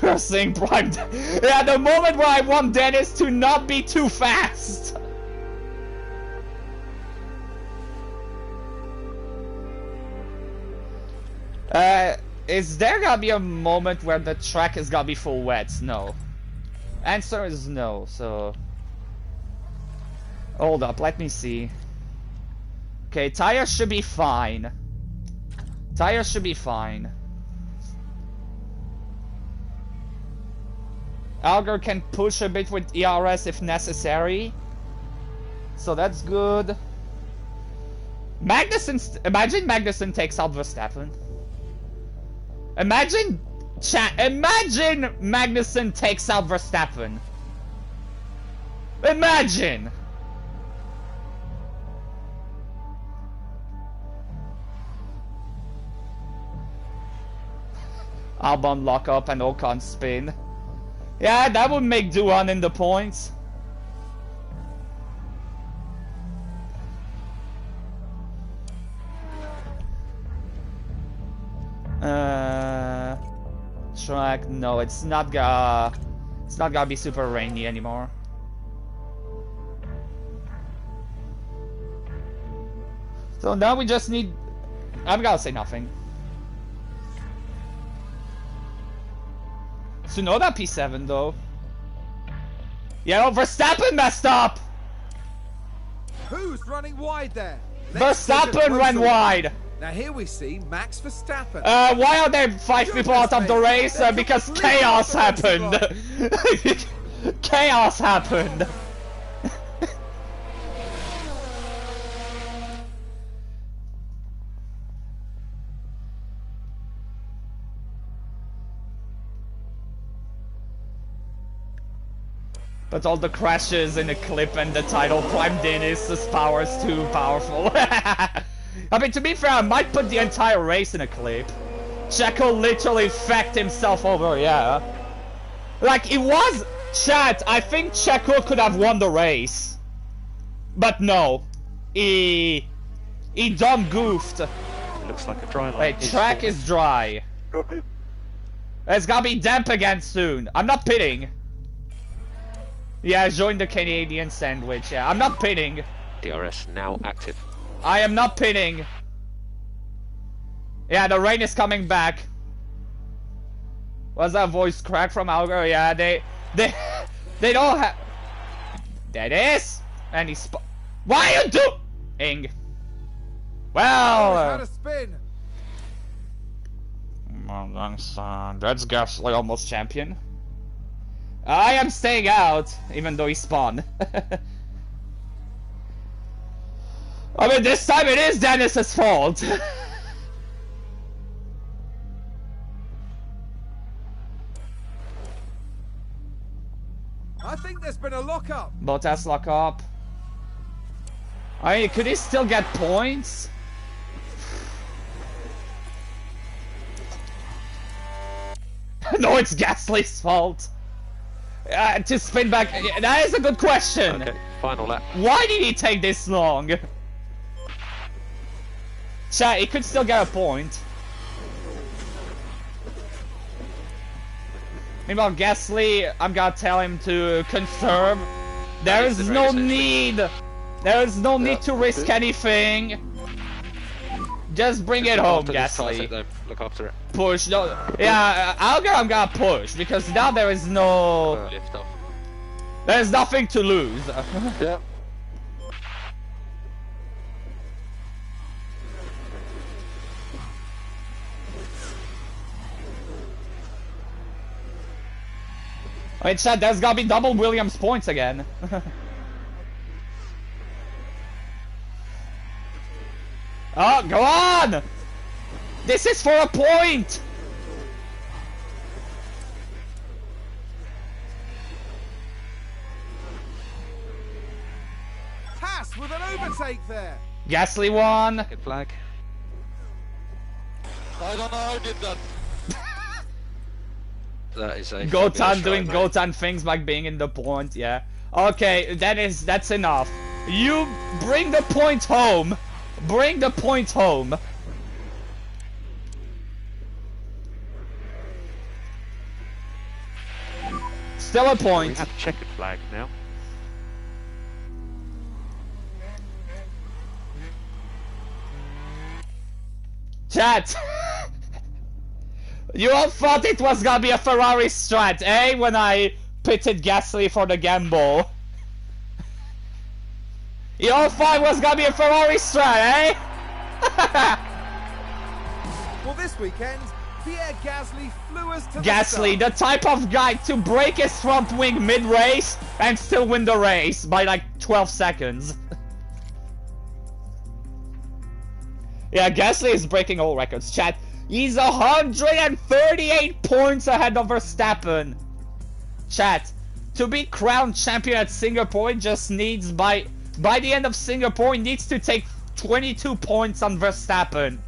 We're seeing Prime. Yeah, the moment where I want Dennis to not be too fast. Is there gonna be a moment where the track is gonna be full wet? No. Answer is no, so... Hold up, let me see. Okay, tires should be fine. Tires should be fine. Hauger can push a bit with ERS if necessary. So that's good. Magnussen, imagine Magnussen takes out Verstappen. Imagine Magnussen takes out Verstappen. Imagine! Albon lock up and Ocon spin. Yeah, that would make Duan in the points. Track, no, it's not gonna be super rainy anymore. So now we just need... I'm gonna say nothing. Tsunoda P7 though. Yeah, Verstappen messed up! Who's running wide there? Verstappen ran wide! Now here we see Max Verstappen. Why are there 5 people out of the race? Because chaos happened! Chaos happened! But all the crashes in the clip and the title, Prime Dennis's power is too powerful. I mean, to be fair, I might put the entire race in a clip. Checo literally fecked himself over, yeah. Like, it was... Chat, I think Checo could have won the race. But no. He dumb goofed. It looks like a dry line. Wait, track is dry. Copy. It's gonna be damp again soon. I'm not pitting. Yeah, join the Canadian sandwich. Yeah, I'm not pitting. DRS now active. I am not pitting. Yeah, the rain is coming back. Was that voice crack from Hauger? Yeah, they don't have. That is. And he's. Why are you doing? Well. Had a spin. That's Gasly almost champion. I am staying out, even though he spawned. I mean, this time it is Dennis's fault. I think there's been a lockup. Bottas lock up. I mean, could he still get points? No, it's Gasly's fault. To spin back, that is a good question. Okay, final lap. Why did he take this long? Chat, he could still get a point. Meanwhile, Gasly, I'm gonna tell him to conserve. There is no need. There is no need to risk anything. Just bring it home, Gasly. Look after it. Push, no. Yeah, Hauger, I'm gonna push because now there is no. Lift off. There's nothing to lose. Yeah. Wait, chat, there's gotta be double Williams points again. Oh, go on! This is for a point! Haas with an overtake there. Gasly won. Good flag. I don't know how I did that. That is a Gotan doing Gotan things like being in the point, yeah. Okay, that's enough. You bring the point home. Bring the point home. Still a We point. have a checkered flag now. Chat. You all thought it was gonna be a Ferrari strat, eh? When I pitted Gasly for the gamble. You all thought it was gonna be a Ferrari strat, eh? Well, this weekend, Pierre Gasly flew us to Gasly, the type of guy to break his front wing mid-race and still win the race by like 12 seconds. Yeah, Gasly is breaking all records. Chat, he's 138 points ahead of Verstappen. Chat, to be crowned champion at Singapore, it just needs by the end of Singapore, he needs to take 22 points on Verstappen.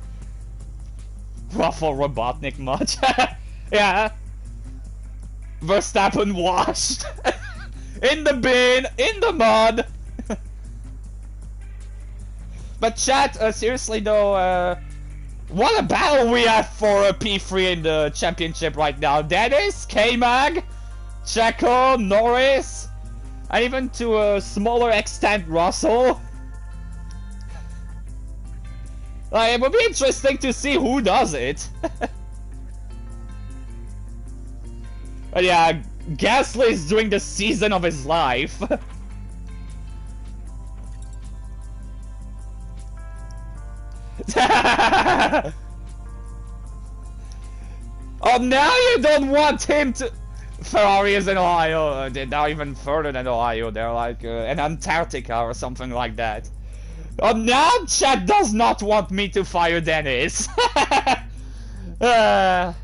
Ruffle Robotnik much. Yeah. Verstappen washed. In the bin, in the mud. But chat, seriously though, what a battle we have for a P3 in the championship right now. Dennis, K-Mag, Checo, Norris, and even to a smaller extent Russell. Like, it would be interesting to see who does it. But yeah, Gasly is doing the season of his life. Oh, now you don't want him to... Ferrari is in Ohio. They're not even further than Ohio. They're like in Antarctica or something like that. Oh, now chat does not want me to fire Dennis. But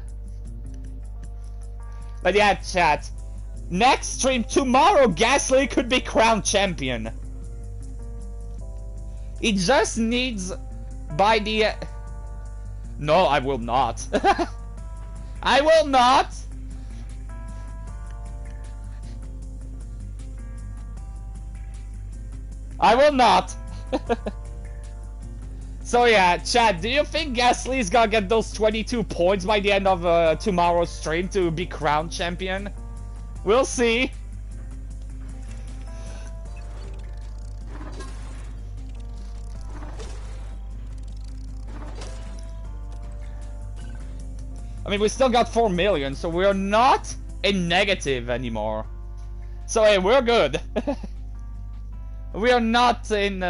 yeah, chat. Next stream tomorrow, Gasly could be crowned champion. He just needs by the... No, I will not. I will not. I will not. So yeah, chat, do you think Gasly's gonna get those 22 points by the end of tomorrow's stream to be crowned champion? We'll see. I mean, we still got 4 million, so we're not in negative anymore. So hey, we're good. We are not in...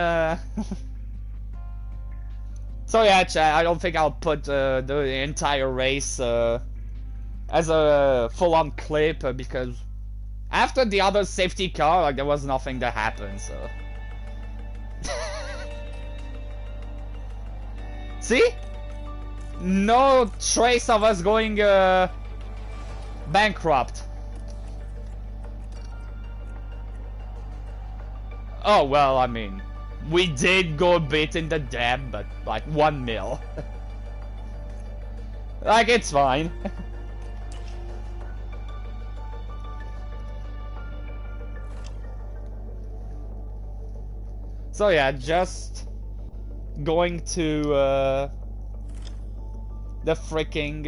So yeah, chat, I don't think I'll put the entire race as a full-on clip because after the other safety car, like, there was nothing that happened, so... See? No trace of us going bankrupt. Oh, well, I mean, we did go a bit in the debt, but like 1 mil. Like, it's fine. So yeah, just going to the freaking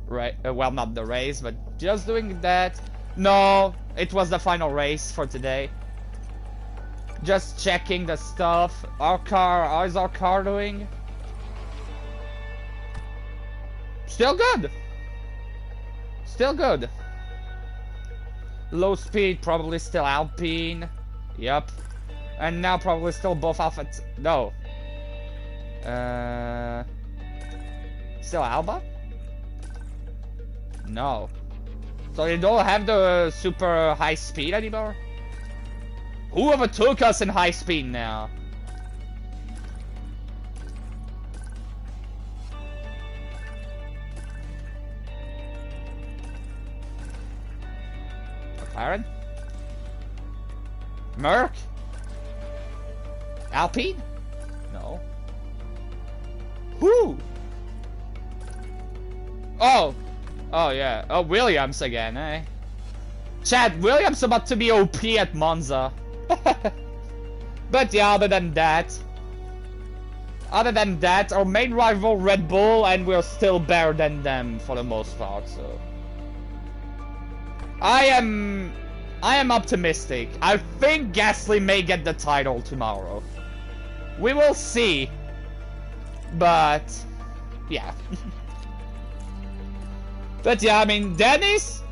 well, not the race, but just doing that. No, it was the final race for today. Just checking the stuff. Our car, how's our car doing? Still good. Still good. Low speed, probably still Alpine. Yep. And now probably still both Alpha. No. Still Alba? No. So you don't have the super high speed anymore? Who overtook us in high speed now? McLaren? Merc? Alpine? No. Who? Oh! Oh yeah. Oh, Williams again, eh? Chad, Williams about to be OP at Monza. But yeah, other than that, our main rival Red Bull, and we're still better than them for the most part, so... I am optimistic. I think Gasly may get the title tomorrow. We will see. But, yeah. But yeah, I mean, Dennis,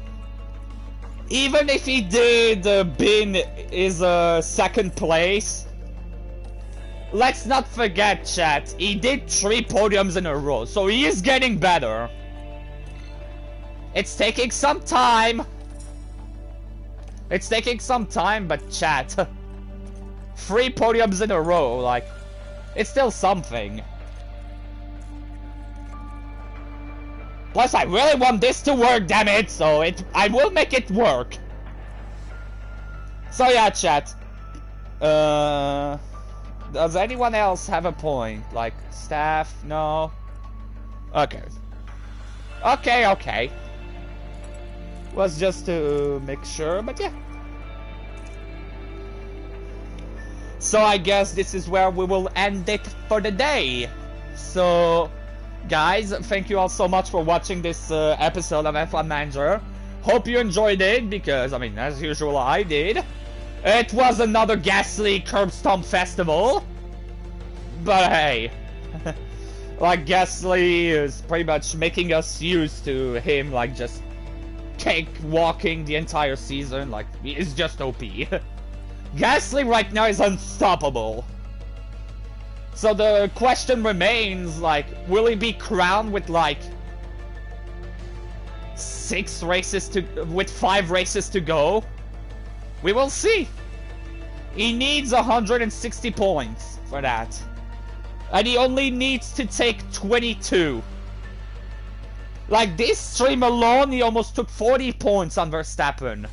even if he did bin his second place, let's not forget, chat, he did 3 podiums in a row, so he is getting better. It's taking some time. It's taking some time, but chat, 3 podiums in a row, like, it's still something. Plus, I really want this to work, damn it, so I will make it work. So yeah, chat. Does anyone else have a point? Like, staff? No? Okay. Okay. Was just to make sure, but yeah. So I guess this is where we will end it for the day. So... guys, thank you all so much for watching this episode of F1 Manager. Hope you enjoyed it, because, I mean, as usual, I did. It was another Gasly Curb Stomp Festival. But hey, like, Gasly is pretty much making us used to him, like, just cake-walking the entire season. Like, he's just OP. Gasly right now is unstoppable. So the question remains, like, will he be crowned with, like, 5 races to go? We will see. He needs 160 points for that. And he only needs to take 22. Like, this stream alone, he almost took 40 points on Verstappen.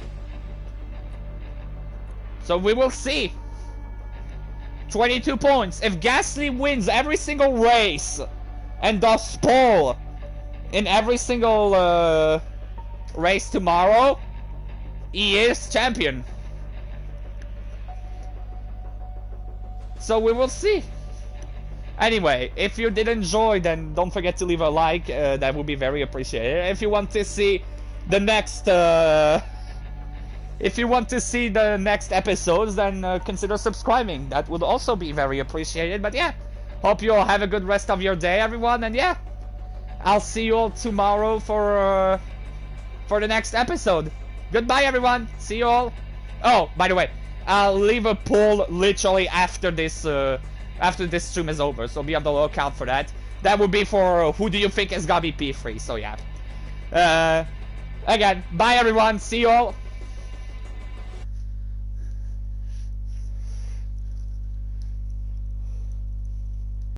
So we will see. 22 points. If Gasly wins every single race and does pole in every single race tomorrow, he is champion. So we will see. Anyway, if you did enjoy, then don't forget to leave a like. That would be very appreciated. If you want to see the next episodes, then consider subscribing. That would also be very appreciated. But yeah, hope you all have a good rest of your day, everyone. And yeah, I'll see you all tomorrow for the next episode. Goodbye, everyone. See you all. Oh, by the way, I'll leave a poll literally after this stream is over, so be on the lookout for that. That would be for who do you think is gonna be P3, so yeah. Again, bye everyone, see you all.